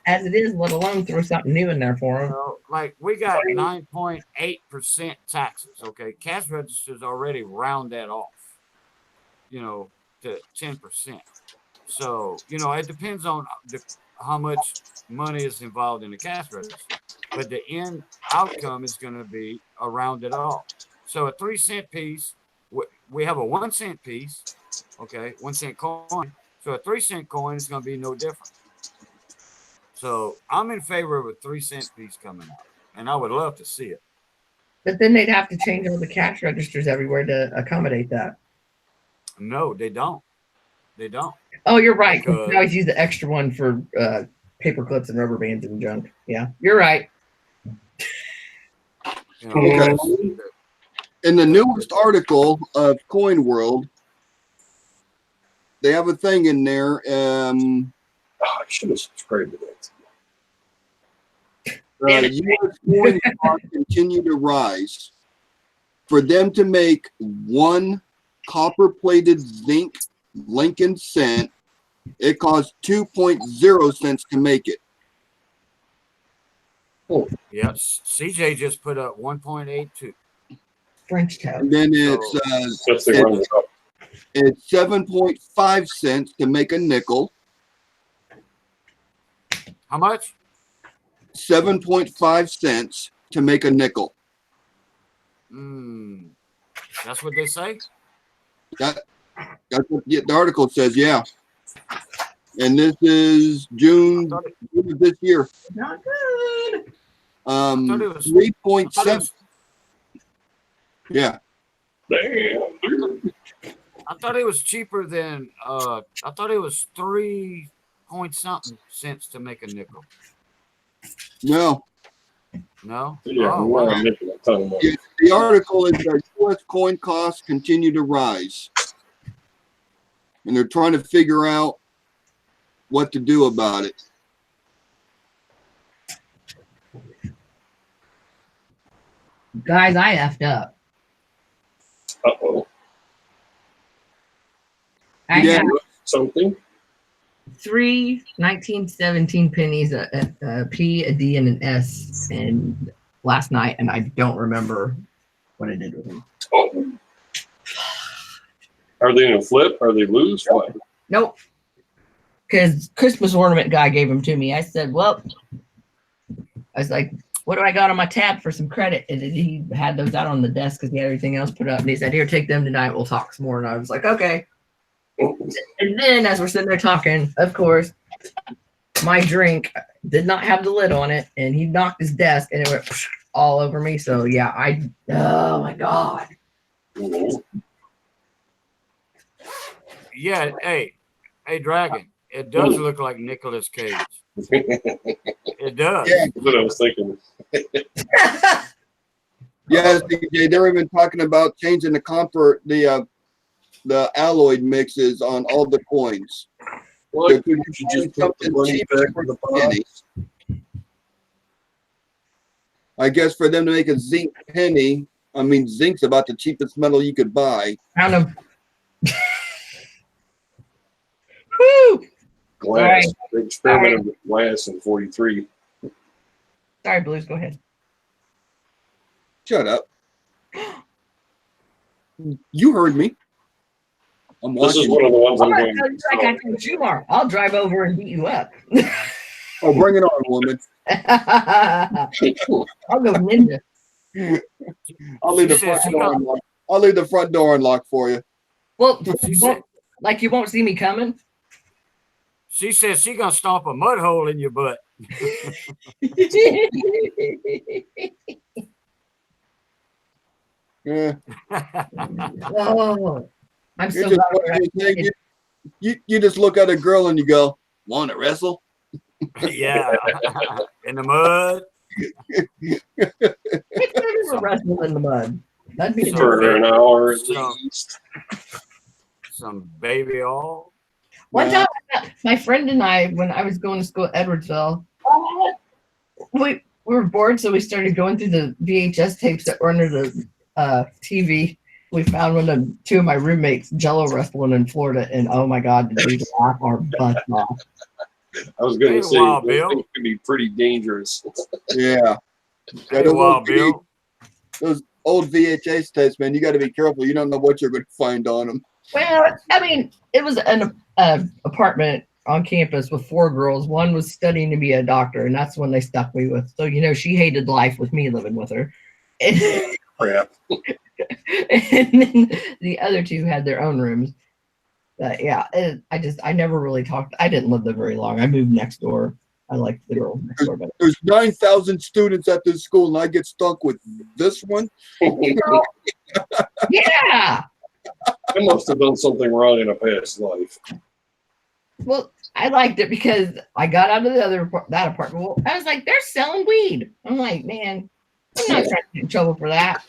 Speaker 5: as it is, let alone throw something new in there for them.
Speaker 4: Like we got 9.8% taxes. Okay, cash registers already round that off, to 10%. So it depends on how much money is involved in the cash register, but the end outcome is going to be around it all. So a 3-cent piece, we have a 1-cent piece, okay, 1-cent coin. So a 3-cent coin is going to be no different. So I'm in favor of a 3-cent piece coming out, and I would love to see it.
Speaker 5: But then they'd have to change all the cash registers everywhere to accommodate that.
Speaker 4: No, they don't. They don't.
Speaker 5: Oh, you're right.
Speaker 4: Because-
Speaker 5: I always use the extra one for paper clips and rubber bands and junk. Yeah, you're right.
Speaker 4: You know,
Speaker 1: Okay.
Speaker 4: because-
Speaker 1: In the newest article of Coin World, they have a thing in there.
Speaker 3: I should have subscribed to that.
Speaker 1: U.S. coin costs continue to rise. For them to make one copper-plated zinc Lincoln cent, it costs 2.0 cents to make it.
Speaker 4: Yeah, CJ just put up 1.82.
Speaker 5: French toast.
Speaker 1: And then it's
Speaker 3: That's the run it up.
Speaker 1: it's 7.5 cents to make a nickel.
Speaker 4: How much?
Speaker 1: 7.5 cents to make a nickel.
Speaker 4: That's what they say.
Speaker 1: That's what the article says, yeah. And this is June of this year.
Speaker 5: Not good.
Speaker 4: thought it was-
Speaker 1: 3.7. Yeah.
Speaker 3: Damn.
Speaker 4: I thought it was cheaper than I thought it was 3 point something cents to make a nickel.
Speaker 1: No.
Speaker 4: No?
Speaker 3: Yeah,
Speaker 4: Oh,
Speaker 3: we're
Speaker 4: wow.
Speaker 3: not making a ton of money.
Speaker 1: Yeah, the article is that U.S. coin costs continue to rise. And they're trying to figure out what to do about it.
Speaker 5: Guys, I effed up.
Speaker 3: Uh-oh.
Speaker 5: I
Speaker 1: Yeah.
Speaker 5: had
Speaker 3: Something?
Speaker 5: 3 1917 pennies, a P, a D, and an S, and last night, and I don't remember what I did with them.
Speaker 3: Oh. Are they in a flip? Are they loose? What?
Speaker 5: Nope. Because Christmas ornament guy gave them to me. I said, well, I was like, what do I got on my tab for some credit? And then he had those out on the desk because he had everything else put up. And he said, here, take them tonight. We'll talk some more. And I was like, okay. And then as we're sitting there talking, of course, my drink did not have the lid on it. And he knocked his desk and it went all over me. So yeah, oh my God.
Speaker 3: Mhm.
Speaker 4: Yeah, hey, Dragon. It does look like Nicolas Cage. It does.
Speaker 1: Yeah.
Speaker 3: That's what I was thinking.
Speaker 1: Yes, DJ, they're even talking about changing the alloy mixes on all the coins.
Speaker 3: Well,
Speaker 1: If we
Speaker 3: you should just put the
Speaker 1: something
Speaker 3: money
Speaker 1: cheap
Speaker 3: back
Speaker 1: for
Speaker 3: in the
Speaker 1: the
Speaker 3: pot.
Speaker 1: pennies. I guess for them to make a zinc penny, I mean, zinc's about the cheapest metal you could buy.
Speaker 5: I don't know. Woo!
Speaker 3: Glass.
Speaker 5: Sorry.
Speaker 3: They experimented with glass in 43.
Speaker 5: Sorry, Blues, go ahead.
Speaker 1: Shut up. You heard me. I'm
Speaker 3: This is
Speaker 1: watching.
Speaker 3: one of the ones
Speaker 5: I'm
Speaker 3: I'm
Speaker 5: gonna
Speaker 3: going
Speaker 5: tell you like I told you are. I'll drive over and beat you up.
Speaker 1: Oh, bring it on, woman.
Speaker 5: I'll go ninja.
Speaker 1: I'll leave the
Speaker 4: She said
Speaker 1: front
Speaker 4: she
Speaker 1: door
Speaker 4: got-
Speaker 1: unlocked. I'll leave the front door unlocked for you.
Speaker 5: Well,
Speaker 4: She said,
Speaker 5: like you won't see me coming.
Speaker 4: she says she gonna stomp a mud hole in your butt.
Speaker 1: Yeah.
Speaker 5: Oh, I'm
Speaker 1: You
Speaker 5: so
Speaker 1: just,
Speaker 5: glad.
Speaker 1: you just look at a girl and you go, "Want to wrestle?"
Speaker 4: Yeah, in the mud.
Speaker 5: We're wrestling in the mud. That'd be
Speaker 3: for an hour at
Speaker 4: So-
Speaker 3: least.
Speaker 4: Some baby all.
Speaker 5: One time, my friend and I, when I was going to school at Edwardsville, we were bored, so we started going through the VHS tapes that were under the TV. We found one of two of my roommates Jello wrestling in Florida, and oh my God, did we laugh our butts off?
Speaker 3: I was going
Speaker 4: Hey,
Speaker 3: to say,
Speaker 4: Wild
Speaker 3: those
Speaker 4: Bill.
Speaker 3: things can be pretty dangerous.
Speaker 1: Yeah.
Speaker 4: Hey,
Speaker 1: those
Speaker 4: Wild
Speaker 1: old
Speaker 4: Bill.
Speaker 1: Those old VHS tapes, man, you got to be careful. You don't know what you're going to find on them.
Speaker 5: Well, I mean, it was an apartment on campus with 4 girls. One was studying to be a doctor, and that's when they stuck me with. So, you know, she hated life with me living with her. And,
Speaker 3: Crap.
Speaker 5: and then the other 2 had their own rooms. But yeah, I never really talked. I didn't live there very long. I moved next door. I like the girl next door better.
Speaker 1: There's 9,000 students at this school, and I get stuck with this one.
Speaker 5: Yeah.
Speaker 3: I must have done something wrong in a past life.
Speaker 5: Well, I liked it because I got out of that apartment. Well, I was like, they're selling weed. I'm like, man, I'm not trying to get in trouble for that.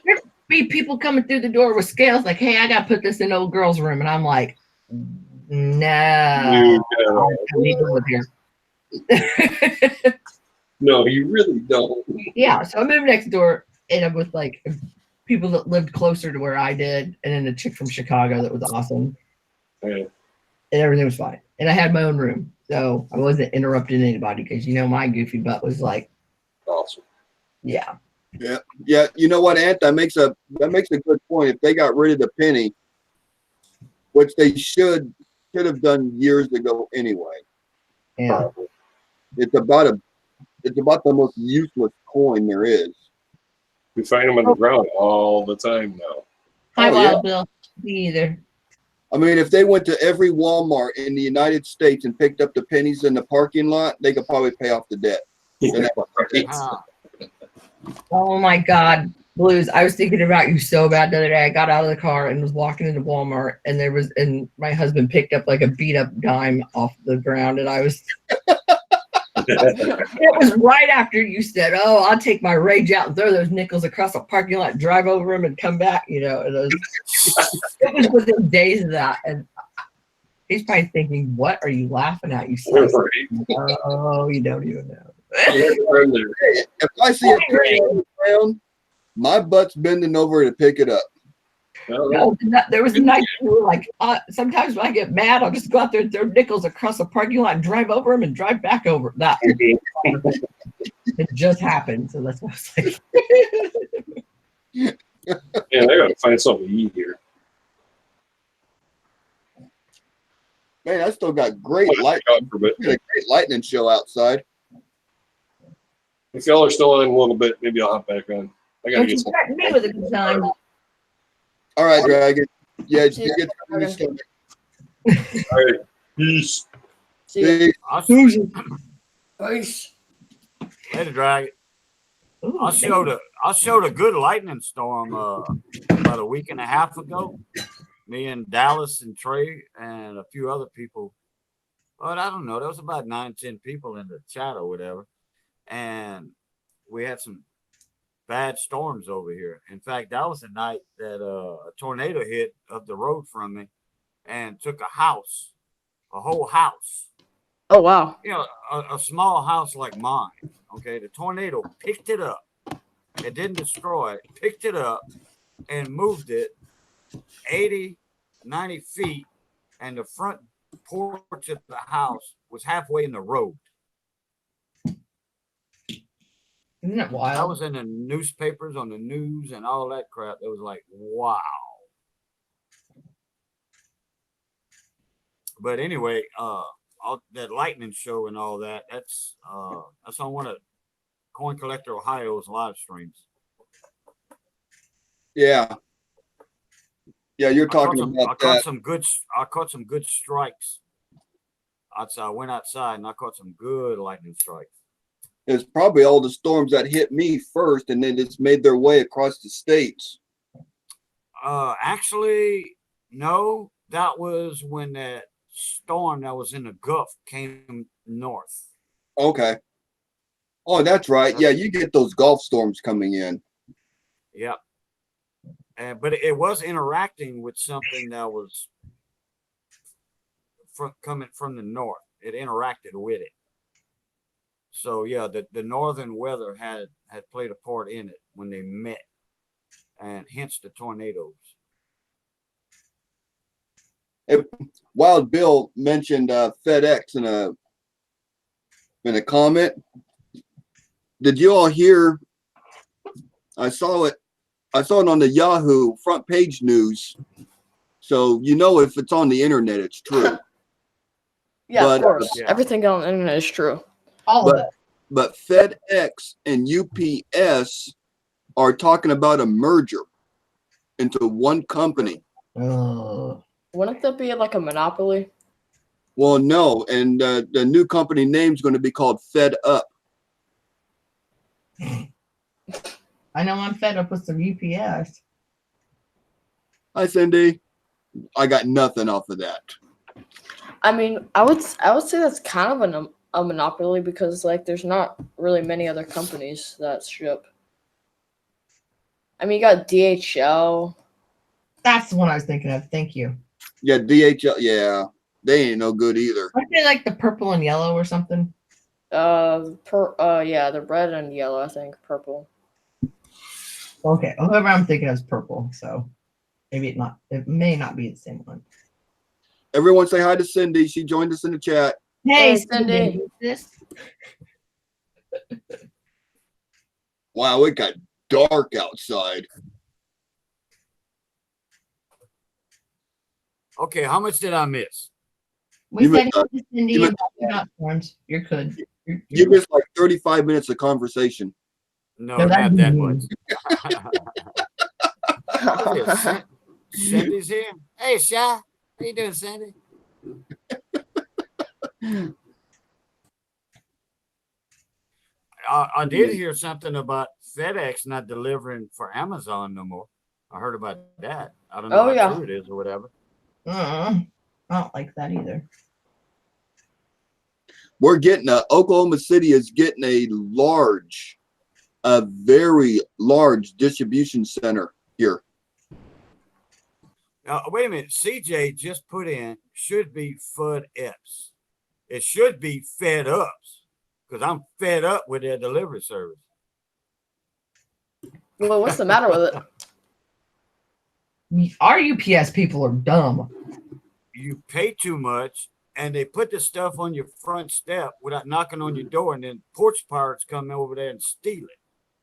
Speaker 5: There'd be people coming through the door with scales, like, hey, I got to put this in the old girl's room, and I'm like, no, I don't need to live here.
Speaker 3: No, you really don't.
Speaker 5: Yeah, so I moved next door, and I'm with like people that lived closer to where I did, and then a chick from Chicago that was awesome,
Speaker 3: Yeah.
Speaker 5: and everything was fine. And I had my own room, so I wasn't interrupting anybody because my goofy butt was like,
Speaker 3: Awesome.
Speaker 5: yeah,
Speaker 1: Yeah, you know what, Ant? That makes a good point. If they got rid of the penny, which they should have done years ago anyway.
Speaker 5: yeah.
Speaker 3: Probably.
Speaker 1: It's about the most useless coin there is.
Speaker 3: We find them on the ground all the time now.
Speaker 5: Hi,
Speaker 1: Oh,
Speaker 5: Wild Bill. Me either.
Speaker 1: I mean, if they went to every Walmart in the United States and picked up the pennies in the parking lot, they could probably pay off the debt.
Speaker 3: Yeah.
Speaker 4: Ah,
Speaker 5: Oh my God, Blues! I was thinking about you so bad the other day. I got out of the car and was walking into Walmart, and my husband picked up like a beat up dime off the ground, and I was. It was right after you said, "Oh, I'll take my rage out and throw those nickels across the parking lot, drive over them, and come back." And it was within days of that, and he's probably thinking, "What are you laughing at? You son of
Speaker 3: Right.
Speaker 5: Oh, you don't even know."
Speaker 1: If I see a penny on the ground, my butt's bending over to pick it up.
Speaker 5: No, there was a night like sometimes when I get mad, I'll just go out there and throw nickels across the parking lot and drive over them and drive back over. That it just happened, so that's what I was like.
Speaker 3: Man, I gotta find something to eat here.
Speaker 1: Man, I still got great light.
Speaker 3: God forbid.
Speaker 1: We had a great lightning show outside.
Speaker 3: If y'all are still on a little bit, maybe I'll hop back on. I gotta
Speaker 5: Don't
Speaker 3: get
Speaker 5: you
Speaker 3: some.
Speaker 5: threaten me with a good time.
Speaker 1: All right, Dragon. Yeah,
Speaker 2: Yeah,
Speaker 1: you get
Speaker 2: Dragon.
Speaker 3: All right. Peace.
Speaker 2: See ya.
Speaker 1: See,
Speaker 4: I'll
Speaker 2: Peace.
Speaker 4: Later, Dragon.
Speaker 5: Ooh,
Speaker 4: I showed a good lightning storm about a week and a half ago. Me and Dallas and Trey and a few other people. But I don't know. There was about 9-10 people in the chat or whatever. And we had some bad storms over here. In fact, that was the night that a tornado hit up the road from me and took a house, a whole house.
Speaker 2: Oh wow.
Speaker 4: You know, a small house like mine. Okay, the tornado picked it up. It didn't destroy it. Picked it up and moved it 80, 90 feet, and the front porch of the house was halfway in the road.
Speaker 5: Isn't it
Speaker 4: I
Speaker 5: wild?
Speaker 4: was in the newspapers, on the news, and all that crap. It was like, wow. But anyway, all that lightning show and all that, that's on one of Coin Collector Ohio's live streams.
Speaker 1: yeah. Yeah, you're talking
Speaker 4: I
Speaker 1: about
Speaker 4: caught
Speaker 1: that.
Speaker 4: some good strikes. I went outside and I caught some good lightning strikes.
Speaker 1: It's probably all the storms that hit me first, and then it's made their way across the states.
Speaker 4: Actually, no, that was when that storm that was in the Gulf came north.
Speaker 1: Okay. Oh, that's right. Yeah, you get those Gulf storms coming in.
Speaker 4: Yep. But it was interacting with something that was coming from the north. It interacted with it. So yeah, the northern weather had played a part in it when they met, and hence the tornadoes.
Speaker 1: Wild Bill mentioned FedEx in a comment. Did you all hear? I saw it on the Yahoo front page news. So if it's on the internet, it's true.
Speaker 2: Yeah,
Speaker 1: But,
Speaker 2: of course.
Speaker 4: yeah.
Speaker 2: Everything on the internet is true.
Speaker 5: All of it.
Speaker 1: But FedEx and UPS are talking about a merger into one company.
Speaker 5: Oh.
Speaker 2: Wouldn't that be like a monopoly?
Speaker 1: Well, no, and the new company name's going to be called Fed Up.
Speaker 5: I know I'm fed up with some UPS.
Speaker 1: Hi, Cindy. I got nothing off of that.
Speaker 2: I mean, I would say that's kind of a monopoly because like there's not really many other companies that ship. I mean, you got DHL.
Speaker 5: That's the one I was thinking of. Thank you.
Speaker 1: Yeah, DHL. Yeah, they ain't no good either.
Speaker 5: Aren't they like the purple and yellow or something?
Speaker 2: Yeah, the red and yellow, I think, purple.
Speaker 5: Okay, whoever I'm thinking of is purple, so maybe it may not be the same one.
Speaker 1: Everyone say hi to Cindy. She joined us in the chat.
Speaker 5: Hey,
Speaker 2: Hey, Cindy.
Speaker 5: This?
Speaker 1: Wow, it got dark outside.
Speaker 4: Okay, how much did I miss?
Speaker 5: We
Speaker 1: You
Speaker 5: said
Speaker 1: missed-
Speaker 5: hey to Cindy
Speaker 1: you
Speaker 5: about the nut storms. You're good.
Speaker 1: You missed like 35 minutes of conversation.
Speaker 4: No,
Speaker 5: No, that'd
Speaker 4: not
Speaker 5: be
Speaker 4: that
Speaker 5: mean.
Speaker 4: much. Cindy's here. Hey, Shy. How you doing, Cindy? I did hear something about FedEx not delivering for Amazon no more. I heard about that. I don't know
Speaker 2: Oh,
Speaker 4: how
Speaker 2: yeah.
Speaker 4: true it is or whatever.
Speaker 5: I don't like that either.
Speaker 1: We're getting Oklahoma City is getting a very large distribution center here.
Speaker 4: Now, wait a minute. CJ just put in should be FUD-EPS. It should be Fed Ups because I'm fed up with their delivery service.
Speaker 2: Well, what's the matter with it?
Speaker 5: Our UPS people are dumb.
Speaker 4: You pay too much and they put the stuff on your front step without knocking on your door, and then porch pirates come over there and steal it.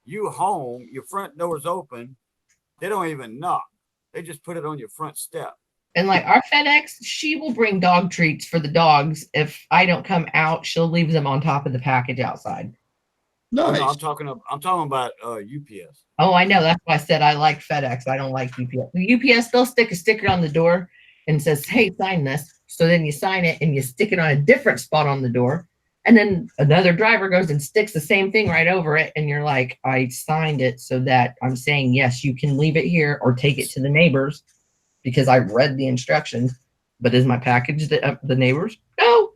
Speaker 4: You home, your front door's open. They don't even knock. They just put it on your front step.
Speaker 5: And like our FedEx, she will bring dog treats for the dogs. If I don't come out, she'll leave them on top of the package outside.
Speaker 4: Oh,
Speaker 1: Nice.
Speaker 4: no, I'm talking about UPS.
Speaker 5: Oh, I know. That's why I said I like FedEx. I don't like UPS. The UPS, they'll stick a sticker on the door and says, hey, sign this. So then you sign it and you stick it on a different spot on the door. And then another driver goes and sticks the same thing right over it. And you're like, I signed it so that I'm saying, yes, you can leave it here or take it to the neighbors because I read the instructions. But is my package the neighbors? No.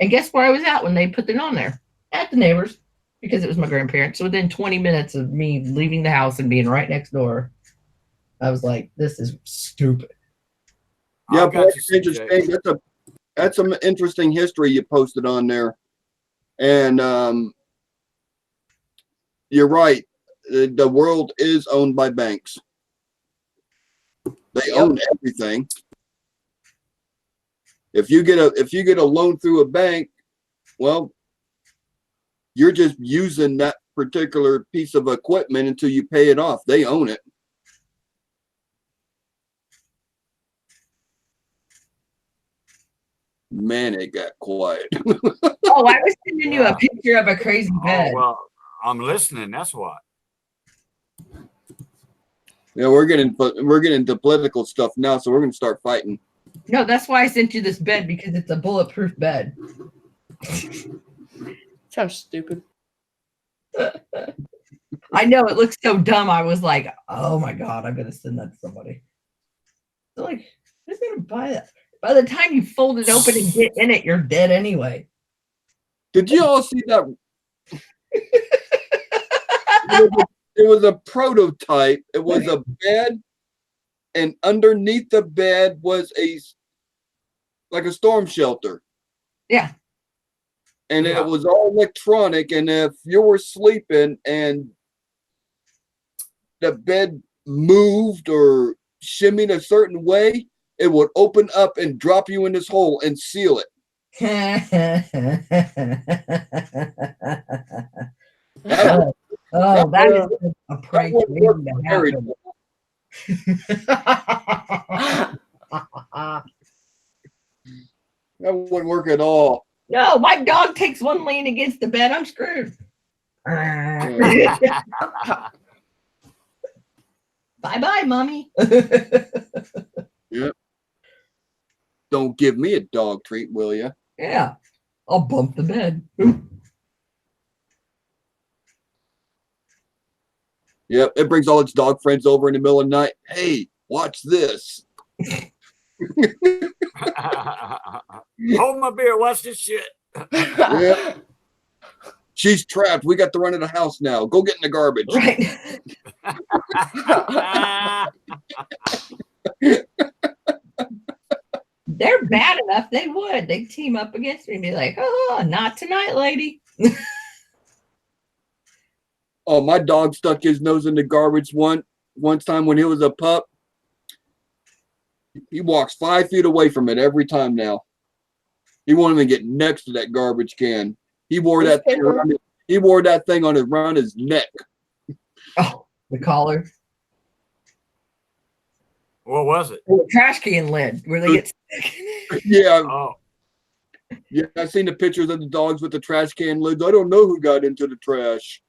Speaker 5: And guess where I was at when they put it on there? At the neighbors, because it was my grandparents. So within 20 minutes of me leaving the house and being right next door, I was like, this is stupid.
Speaker 1: Yeah,
Speaker 4: I got
Speaker 1: Park
Speaker 4: you,
Speaker 1: Rangers
Speaker 4: CJ.
Speaker 1: King, that's some interesting history you posted on there. And you're right. The world is owned by banks. They own everything. If you get a loan through a bank, well, you're just using that particular piece of equipment until you pay it off. They own it. Man, it got quiet.
Speaker 5: Oh, I was sending you a picture of a crazy bed.
Speaker 4: Oh, well, I'm listening. That's why.
Speaker 1: Yeah, we're getting into political stuff now, so we're gonna start fighting.
Speaker 5: No, that's why I sent you this bed, because it's a bulletproof bed.
Speaker 2: Sounds stupid.
Speaker 5: I know it looks so dumb. I was like, oh my God, I'm going to send that to somebody. They're like, who's going to buy that? By the time you fold it open and get in it, you're dead anyway.
Speaker 1: Did you all see that? It was a prototype. It was a bed, and underneath the bed was like a storm shelter.
Speaker 5: Yeah.
Speaker 1: And
Speaker 4: Yeah.
Speaker 1: it was all electronic. And if you were sleeping and the bed moved or shimmied a certain way, it would open up and drop you in this hole and seal it.
Speaker 5: Oh, that is a
Speaker 1: That
Speaker 5: prank
Speaker 1: wouldn't work
Speaker 5: waiting
Speaker 1: for
Speaker 5: to
Speaker 1: Harry.
Speaker 5: happen.
Speaker 1: That wouldn't work at all.
Speaker 5: No, my dog takes one lean against the bed. I'm screwed. Bye-bye, mommy.
Speaker 1: Don't Don't give me a dog treat, will you?
Speaker 5: Yeah. I'll bump the bed.
Speaker 1: Yep, it brings all its dog friends over in the middle of the night. Hey, watch this.
Speaker 4: Hold my beer. Watch this shit.
Speaker 1: Yeah. She's trapped. We got to run in the house now. Go get in the garbage.
Speaker 5: Right. They're bad enough. They would. They'd team up against me and be like, oh, not tonight, lady.
Speaker 1: Oh, my dog stuck his nose in the garbage one time when he was a pup. He walks 5 feet away from it every time now. He won't even get next to that garbage can. He wore that thing around around his neck.
Speaker 5: Oh, the collar.
Speaker 4: What was it?
Speaker 5: The trash can lid where they get stuck in it.
Speaker 1: Yeah,
Speaker 4: Oh,
Speaker 1: yeah. I've seen the pictures of the dogs with the trash can lids. I don't know who got into the trash.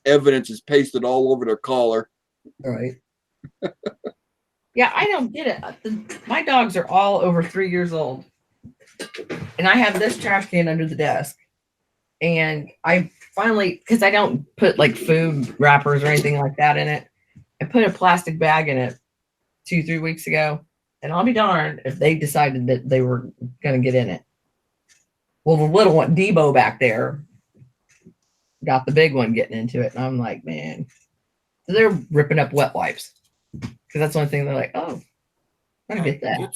Speaker 1: Evidence is pasted all over their collar.
Speaker 5: Right. Yeah, I don't get it. My dogs are all over 3 years old. And I have this trash can under the desk. And I finally, because I don't put like food wrappers or anything like that in it, I put a plastic bag in it 2-3 weeks ago. And I'll be darned if they decided that they were going to get in it. Well, the little one, Debo back there, got the big one getting into it. And I'm like, man. So they're ripping up wet wipes. Because that's one thing they're like, oh, I'm going to get that.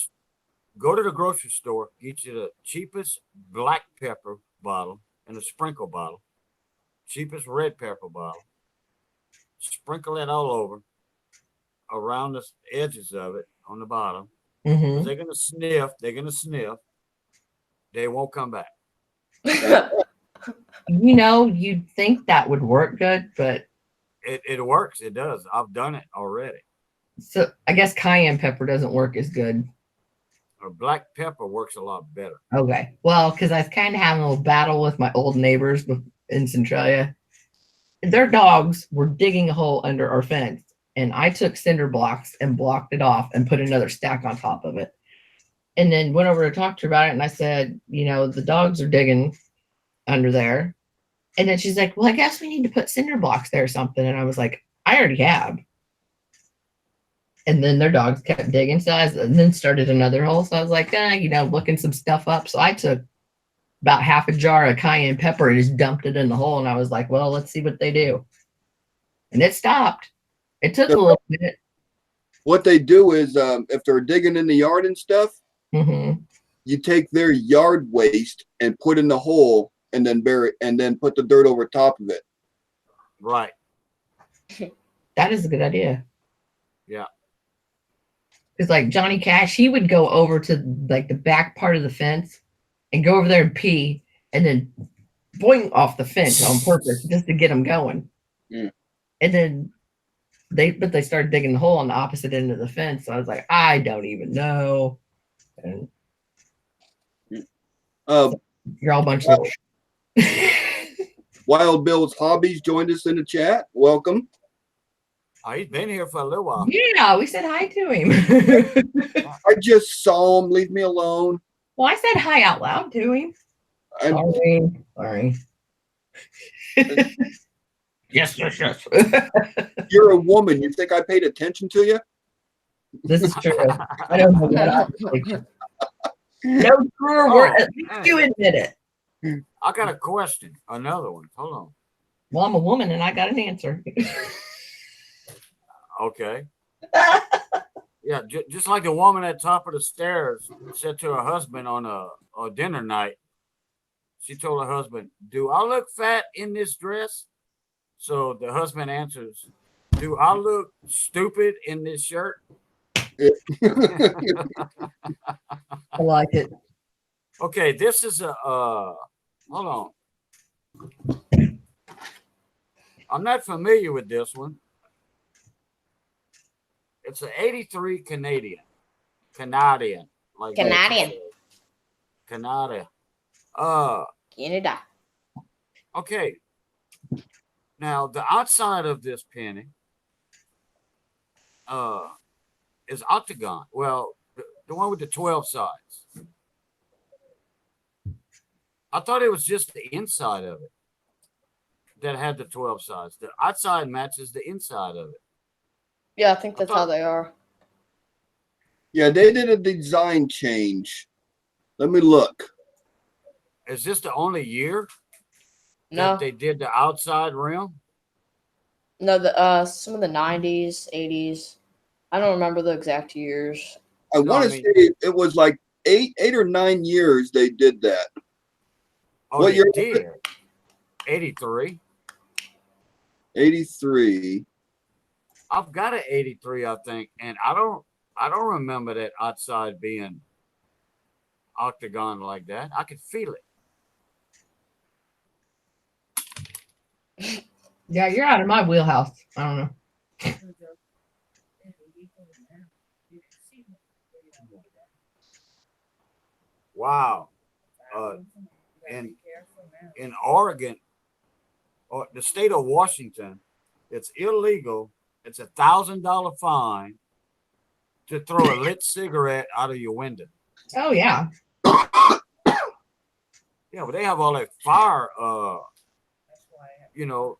Speaker 4: Go to the grocery store, get you the cheapest black pepper bottle and a sprinkle bottle, cheapest red pepper bottle. Sprinkle it all over around the edges of it on the bottom.
Speaker 5: Mm-hmm.
Speaker 4: They're going to sniff. They're going to sniff. They won't come back.
Speaker 5: You know, you'd think that would work good, but
Speaker 4: It works. It does. I've done it already.
Speaker 5: so I guess cayenne pepper doesn't work as good.
Speaker 4: Or black pepper works a lot better.
Speaker 5: Okay. Well, because I was kind of having a little battle with my old neighbors in Centralia. Their dogs were digging a hole under our fence, and I took cinder blocks and blocked it off and put another stack on top of it. And then went over to talk to her about it, and I said, you know, the dogs are digging under there. And then she's like, well, I guess we need to put cinder blocks there or something. And I was like, I already have. And then their dogs kept digging. So and then started another hole. So I was like, you know, looking some stuff up. So I took about half a jar of cayenne pepper and just dumped it in the hole. And I was like, well, let's see what they do. And it stopped. It took a little bit.
Speaker 1: What they do is, if they're digging in the yard and stuff,
Speaker 5: Mm-hmm.
Speaker 1: you take their yard waste and put in the hole, and then bury it, and then put the dirt over top of it.
Speaker 4: Right.
Speaker 5: That is a good idea.
Speaker 4: Yeah.
Speaker 5: Because like Johnny Cash, he would go over to like the back part of the fence and go over there and pee and then boing off the fence on purpose just to get him going.
Speaker 1: Mm.
Speaker 5: And then they started digging the hole on the opposite end of the fence. So I was like, I don't even know. And you're all a bunch of
Speaker 1: Wild Bill's Hobbies joined us in the chat. Welcome.
Speaker 4: Oh, he's been here for a little while.
Speaker 5: Yeah, we said hi to him.
Speaker 1: I just saw him. Leave me alone.
Speaker 5: Well, I said hi out loud to him. Sorry. Yes.
Speaker 1: You're a woman. You think I paid attention to you?
Speaker 5: This is true. I don't know that. No, true. At least you admit it.
Speaker 4: I got a question. Another one. Hold on.
Speaker 5: Well, I'm a woman and I got an answer.
Speaker 4: Okay. Yeah, just like the woman at the top of the stairs said to her husband on a dinner night. She told her husband, "Do I look fat in this dress?" So the husband answers, "Do I look stupid in this shirt?"
Speaker 5: I like it.
Speaker 4: Okay, this is a hold on. I'm not familiar with this one. It's an 83 Canadian. Like
Speaker 2: Canadian.
Speaker 4: Canada.
Speaker 2: Canada.
Speaker 4: Okay. Now the outside of this penny is octagon. Well, The one with the 12 sides. I thought it was just the inside of it that had the 12 sides. The outside matches the inside of it.
Speaker 2: Yeah, I think
Speaker 4: I
Speaker 2: that's how
Speaker 4: thought-
Speaker 2: they are.
Speaker 1: Yeah, they did a design change. Let me look.
Speaker 4: Is this the only year
Speaker 2: No,
Speaker 4: that they did the outside rim?
Speaker 2: no, the some of the 90s, 80s. I don't remember the exact years.
Speaker 1: I
Speaker 4: No,
Speaker 1: want
Speaker 4: I
Speaker 1: to
Speaker 4: mean-
Speaker 1: say it was like 8 or 9 years they did that.
Speaker 4: Oh,
Speaker 1: What
Speaker 4: they
Speaker 1: year was it?
Speaker 4: did. 83.
Speaker 1: 83.
Speaker 4: I've got an 83, I think, and I don't remember that outside being octagon like that. I could feel it.
Speaker 5: Yeah, you're out of my wheelhouse. I don't know.
Speaker 4: Wow. In Oregon or the state of Washington, it's illegal. It's $1,000 fine to throw a lit cigarette out of your window.
Speaker 5: Oh yeah.
Speaker 4: Yeah, but they have all that fire, you know,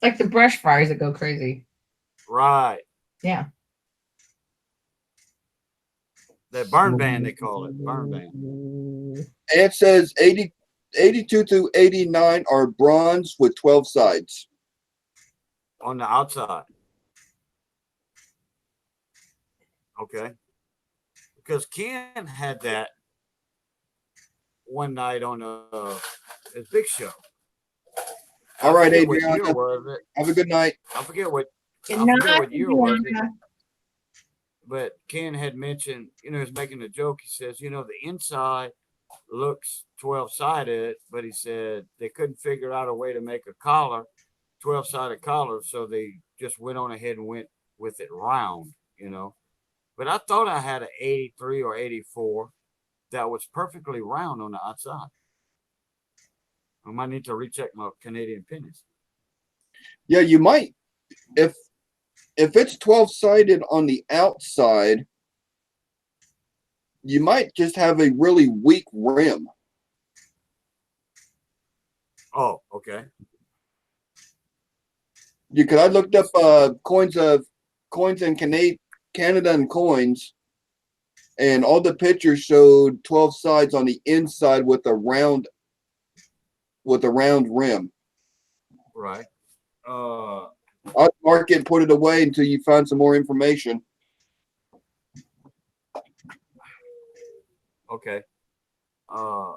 Speaker 5: Like the brush fires that go crazy.
Speaker 4: right.
Speaker 5: Yeah.
Speaker 4: That burn ban, they call it. Burn ban.
Speaker 1: And it says 82 through 89 are bronze with 12 sides.
Speaker 4: On the outside. Okay. Because Ken had that one night on his big show.
Speaker 1: All right,
Speaker 4: I forget what
Speaker 1: Adriana.
Speaker 4: year was it.
Speaker 1: Have a good night.
Speaker 4: I forget what
Speaker 5: Good
Speaker 4: I forget
Speaker 5: night,
Speaker 4: what year was it.
Speaker 5: Adriana.
Speaker 4: But Ken had mentioned, he was making a joke. He says, the inside looks 12-sided, but he said they couldn't figure out a way to make a collar, 12-sided collar, so they just went on ahead and went with it round, But I thought I had an 83 or 84 that was perfectly round on the outside. I might need to recheck my Canadian pennies.
Speaker 1: Yeah, you might. If it's 12-sided on the outside, you might just have a really weak rim.
Speaker 4: Oh, okay.
Speaker 1: I looked up coins in Canada and coins, and all the pictures showed 12 sides on the inside with a round rim.
Speaker 4: Right.
Speaker 1: I'd mark it and put it away until you find some more information.
Speaker 4: Okay. Let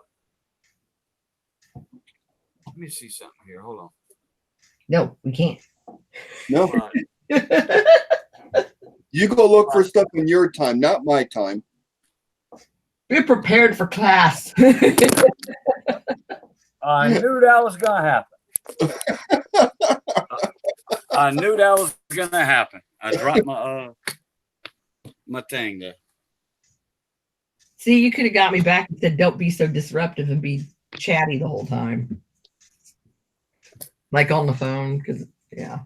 Speaker 4: me see something here. Hold on.
Speaker 5: No, we can't.
Speaker 1: No,
Speaker 4: All right.
Speaker 1: you go look for stuff in your time, not my time.
Speaker 5: We're prepared for class.
Speaker 4: I knew that was gonna happen. I knew that was gonna happen. I dropped my thing there.
Speaker 5: See, you could have got me back and said, "Don't be so disruptive and be chatty the whole time." Like on the phone, because yeah.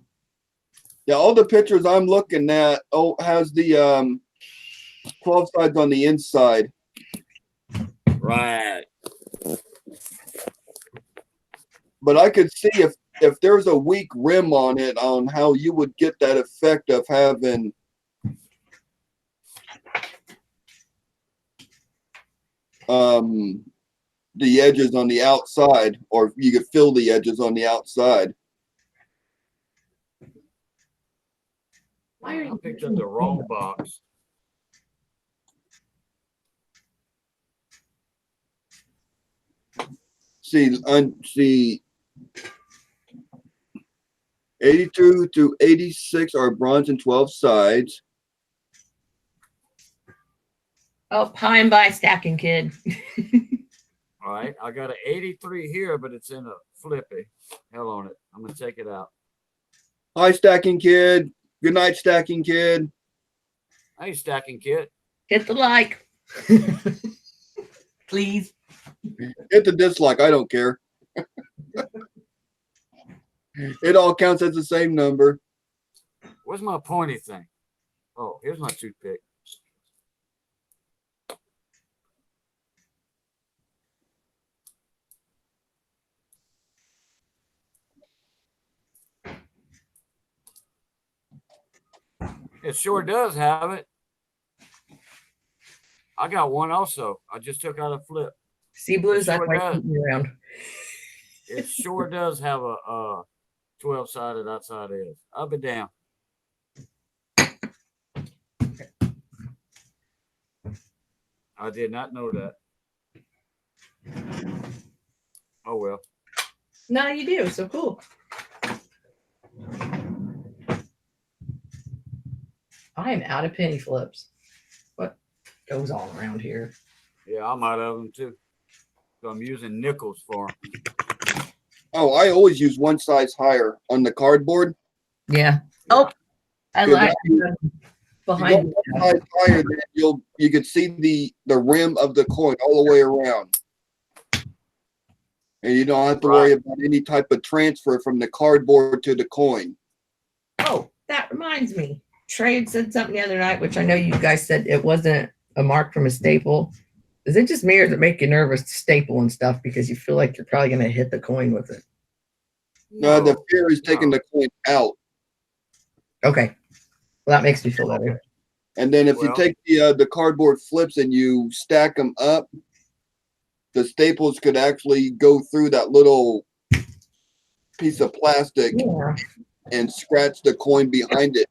Speaker 1: Yeah, all the pictures I'm looking at has the 12 sides on the inside.
Speaker 4: Right.
Speaker 1: But I could see if there's a weak rim on it, on how you would get that effect of having the edges on the outside, or you could fill the edges on the outside.
Speaker 5: Why are
Speaker 4: I
Speaker 5: you
Speaker 4: picked up the wrong box.
Speaker 1: See 82 to 86 are bronze and 12 sides.
Speaker 5: Oh, hi and bye, stacking kid.
Speaker 4: All right. I got an 83 here, but it's in a flippy. Hell on it. I'm gonna take it out.
Speaker 1: Hi, Stacking Kid. Good night, Stacking Kid.
Speaker 4: Hey, stacking kid.
Speaker 5: Hit the like. Please.
Speaker 1: Hit the dislike. I don't care. It all counts as the same number.
Speaker 4: Where's my pointy thing? here's my toothpick. It sure does have it. I got one also. I just took out a flip.
Speaker 5: Sea blues, that's
Speaker 4: Sure
Speaker 5: why
Speaker 4: does.
Speaker 5: keep me around.
Speaker 4: It sure does have a 12-sided outside edge. I'll be damned. I did not know that. Oh well.
Speaker 5: No, you do. So cool. I am out of penny flips. What goes on around here?
Speaker 4: Yeah, I'm out of them too. So I'm using nickels for them.
Speaker 1: Oh, I always use one size higher on the cardboard.
Speaker 5: Yeah. Oh, I
Speaker 1: Because
Speaker 5: like
Speaker 1: if you go
Speaker 5: behind you.
Speaker 1: one size higher, then you can see the rim of the coin all the way around. And you don't have to worry about any type of transfer from the cardboard to the coin.
Speaker 5: Oh, that reminds me. Trey had said something the other night, which I know you guys said it wasn't a mark from a staple. Is it just me or does it make you nervous to staple and stuff because you feel like you're probably going to hit the coin with it?
Speaker 1: No, the fear is taking the coin out.
Speaker 5: Okay. Well, that makes me feel better.
Speaker 1: And then if you
Speaker 4: Well-
Speaker 1: take the cardboard flips and you stack them up, the staples could actually go through that little piece of plastic
Speaker 5: Yeah.
Speaker 1: and scratch the coin behind it.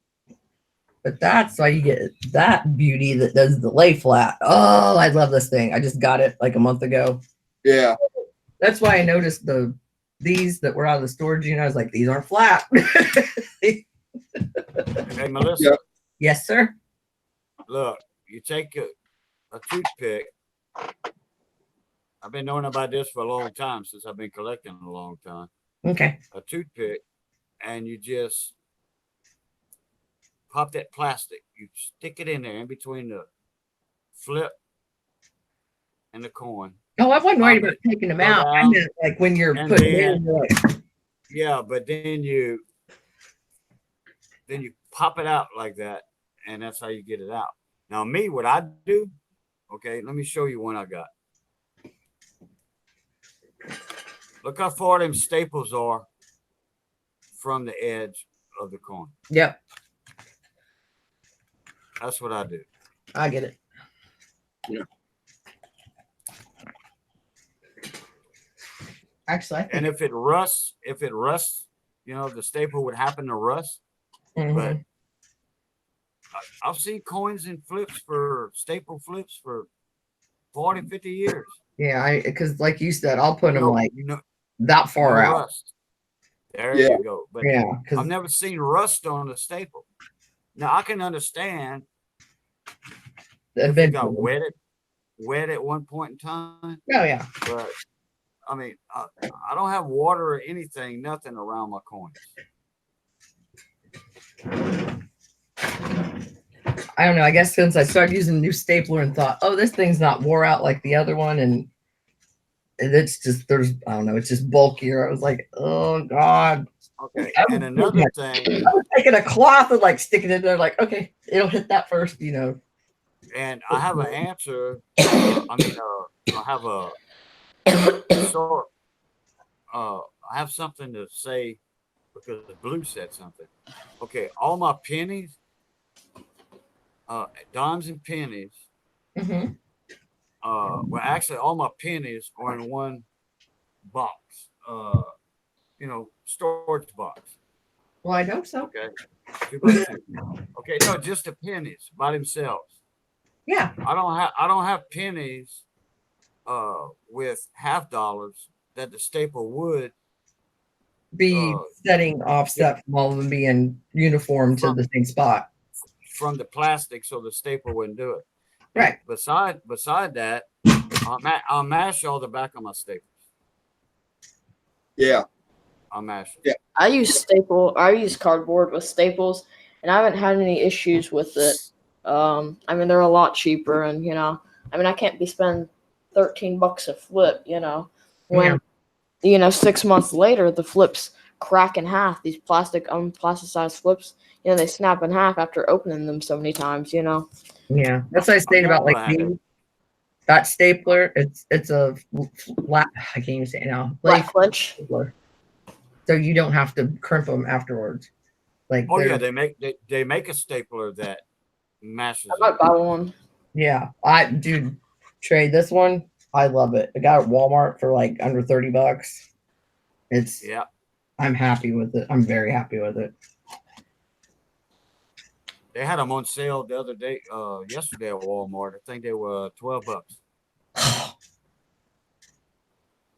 Speaker 5: But that's why you get that beauty that does the lay flat. Oh, I love this thing. I just got it like a month ago.
Speaker 1: Yeah.
Speaker 5: That's why I noticed these that were out of the storage unit. I was like, these aren't flat.
Speaker 4: Hey Melissa,
Speaker 1: Yep.
Speaker 5: Yes, sir.
Speaker 4: look, you take a toothpick. I've been knowing about this for a long time, since I've been collecting a long time.
Speaker 5: Okay.
Speaker 4: A toothpick, and you just pop that plastic. You stick it in there in between the flip and the coin.
Speaker 5: Oh, I wasn't worried about taking them
Speaker 4: Go
Speaker 5: out. I
Speaker 4: down,
Speaker 5: meant like when you're
Speaker 4: and
Speaker 5: putting
Speaker 4: then-
Speaker 5: it in, you're like,
Speaker 4: Yeah, but then you pop it out like that, and that's how you get it out. Now, me, what I do, okay, let me show you one I got. Look how far them staples are from the edge of the coin.
Speaker 5: yep,
Speaker 4: That's what I do.
Speaker 5: I get it.
Speaker 1: Yeah.
Speaker 5: Actually, I think,
Speaker 4: And if it rusts, you know, the staple would happen to rust.
Speaker 5: mhm.
Speaker 4: But I've seen coins and flips for staple flips for 40, 50 years.
Speaker 5: Yeah, because like you said, I'll put them
Speaker 4: No,
Speaker 5: like
Speaker 4: no,
Speaker 5: that far
Speaker 4: no
Speaker 5: out.
Speaker 4: rust. There
Speaker 1: Yeah.
Speaker 4: you go. But
Speaker 5: Yeah,
Speaker 4: I've
Speaker 5: because
Speaker 4: never seen rust on a staple. Now I can understand if it got wet at one point in time,
Speaker 5: Oh yeah,
Speaker 4: but I mean, I don't have water or anything, nothing around my coins.
Speaker 5: I don't know. I guess since I started using a new stapler and thought, oh, this thing's not wore out like the other one, and it's just I don't know, it's just bulkier. I was like, oh god.
Speaker 4: Okay.
Speaker 5: I
Speaker 4: And
Speaker 5: was
Speaker 4: another thing,
Speaker 5: I was taking a cloth and like sticking it there, like, okay, it'll hit that first, you know.
Speaker 4: and I have an answer. I mean, I have a short. I have something to say because Blue said something. Okay, all my pennies, dimes and pennies.
Speaker 5: Mm-hmm.
Speaker 4: Well, actually, all my pennies are in one box. You know, storage box.
Speaker 5: Well, I hope so.
Speaker 4: Okay, 2 by 2. Okay, no, just the pennies by themselves.
Speaker 5: Yeah.
Speaker 4: I don't have pennies with $50 that the staple would
Speaker 5: Be setting offset from all of them being uniform to the same spot.
Speaker 4: from the plastic, so the staple wouldn't do it.
Speaker 5: Right.
Speaker 4: Beside that, I'll mash all the back of my staples.
Speaker 1: Yeah.
Speaker 4: I'll mash it.
Speaker 1: Yeah.
Speaker 2: I use cardboard with staples, and I haven't had any issues with it. I mean, they're a lot cheaper, and I can't be spending $13 a flip, when 6 months later the flips crack in half. These unplasticized flips, they snap in half after opening them so many times.
Speaker 5: Yeah, that's what I was saying about like
Speaker 4: Right.
Speaker 5: me. That stapler, it's a flat. I can't even say it now.
Speaker 2: Flat clinch.
Speaker 5: Stapler. So you don't have to crimp them afterwards. Like,
Speaker 4: Oh yeah,
Speaker 5: they're-
Speaker 4: they make a stapler that mashes.
Speaker 2: I might buy one.
Speaker 5: yeah. Dude, Trey, this one, I love it. I got it at Walmart for like under $30. It's
Speaker 4: Yeah.
Speaker 5: I'm happy with it. I'm very happy with it.
Speaker 4: They had them on sale the other day, yesterday at Walmart. I think they were $12.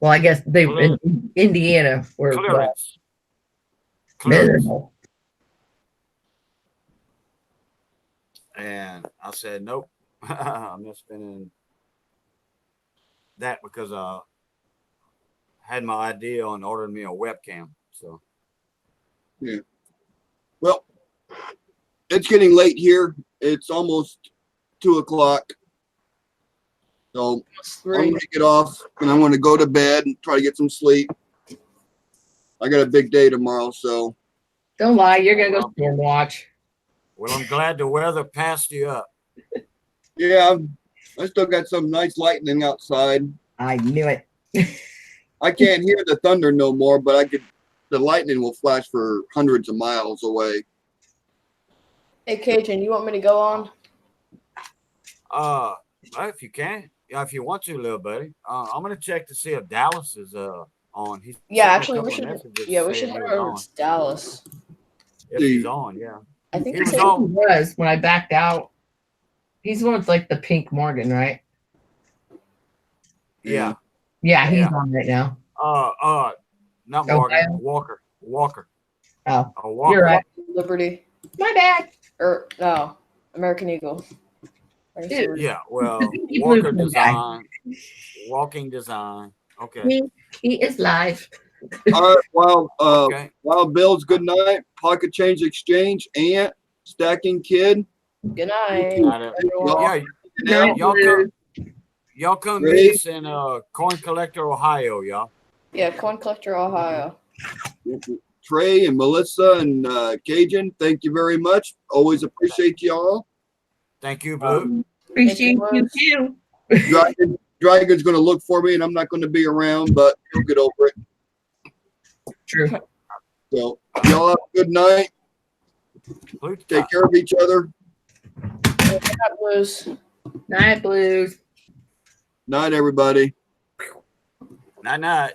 Speaker 5: Well, I guess they
Speaker 4: Clear-
Speaker 5: in Indiana were
Speaker 4: Clearance. Clearance.
Speaker 5: minimal.
Speaker 4: And I said, nope, I'm not spending that because I had my idea on ordering me a webcam. So
Speaker 1: Well, it's getting late here. It's almost 2:00. So
Speaker 2: It's
Speaker 1: I'm
Speaker 2: 3.
Speaker 1: gonna get off and I'm gonna go to bed and try to get some sleep. I got a big day tomorrow, so
Speaker 5: Don't lie, you're gonna go storm watch.
Speaker 4: well, I'm glad the weather passed you up.
Speaker 1: yeah, I still got some nice lightning outside.
Speaker 5: I knew it.
Speaker 1: I can't hear the thunder no more, but the lightning will flash for hundreds of miles away.
Speaker 2: Hey, Cajun, you want me to go on?
Speaker 4: Well, if you can, yeah, if you want to, little buddy, I'm gonna check to see if Dallas is on. He's
Speaker 2: Yeah,
Speaker 4: sent me a
Speaker 2: actually, we
Speaker 4: couple of
Speaker 2: should.
Speaker 4: messages
Speaker 2: Yeah, we should
Speaker 4: saying
Speaker 2: head
Speaker 4: he was
Speaker 2: over
Speaker 4: on.
Speaker 2: to Dallas.
Speaker 4: If he's on, yeah.
Speaker 2: I think
Speaker 4: He
Speaker 2: he
Speaker 4: was
Speaker 2: said.
Speaker 5: He
Speaker 4: on.
Speaker 5: was when I backed out. He's the one with like the pink Morgan, right?
Speaker 4: Yeah.
Speaker 5: Yeah, he's
Speaker 4: Yeah.
Speaker 5: on right now.
Speaker 4: Not
Speaker 5: Oh,
Speaker 4: Morgan.
Speaker 5: wow.
Speaker 4: Walker.
Speaker 5: Oh,
Speaker 4: Walker.
Speaker 5: you're right.
Speaker 2: Liberty
Speaker 5: My bad.
Speaker 2: or no, American Eagle. American
Speaker 5: Dude.
Speaker 2: Liberty.
Speaker 4: Yeah, well,
Speaker 5: He
Speaker 4: Walker
Speaker 5: blew some guy.
Speaker 4: Design, Walking Design. Okay.
Speaker 5: He is live.
Speaker 1: All right, well,
Speaker 4: Okay.
Speaker 1: Wild Bills, good night. Pocket Change Exchange, Ant, Stacking Kid.
Speaker 2: Good night,
Speaker 4: Got it.
Speaker 2: everyone.
Speaker 4: Yeah,
Speaker 1: Now,
Speaker 4: y'all come
Speaker 1: Great.
Speaker 4: meet us in Coin Collector, Ohio, y'all.
Speaker 2: Yeah, Coin Collector, Ohio.
Speaker 1: Trey and Melissa and Cajun, thank you very much. Always appreciate y'all.
Speaker 4: Thank you, Blue.
Speaker 5: Appreciate
Speaker 2: Thank
Speaker 5: you too.
Speaker 1: Dragon's going to look for me, and I'm not going to be around, but he'll get over it.
Speaker 5: True.
Speaker 1: So, y'all have a good night.
Speaker 4: Blue
Speaker 1: Take care of each other.
Speaker 2: Good night, Blues.
Speaker 5: Night blues.
Speaker 1: Night, everybody.
Speaker 4: Night, night.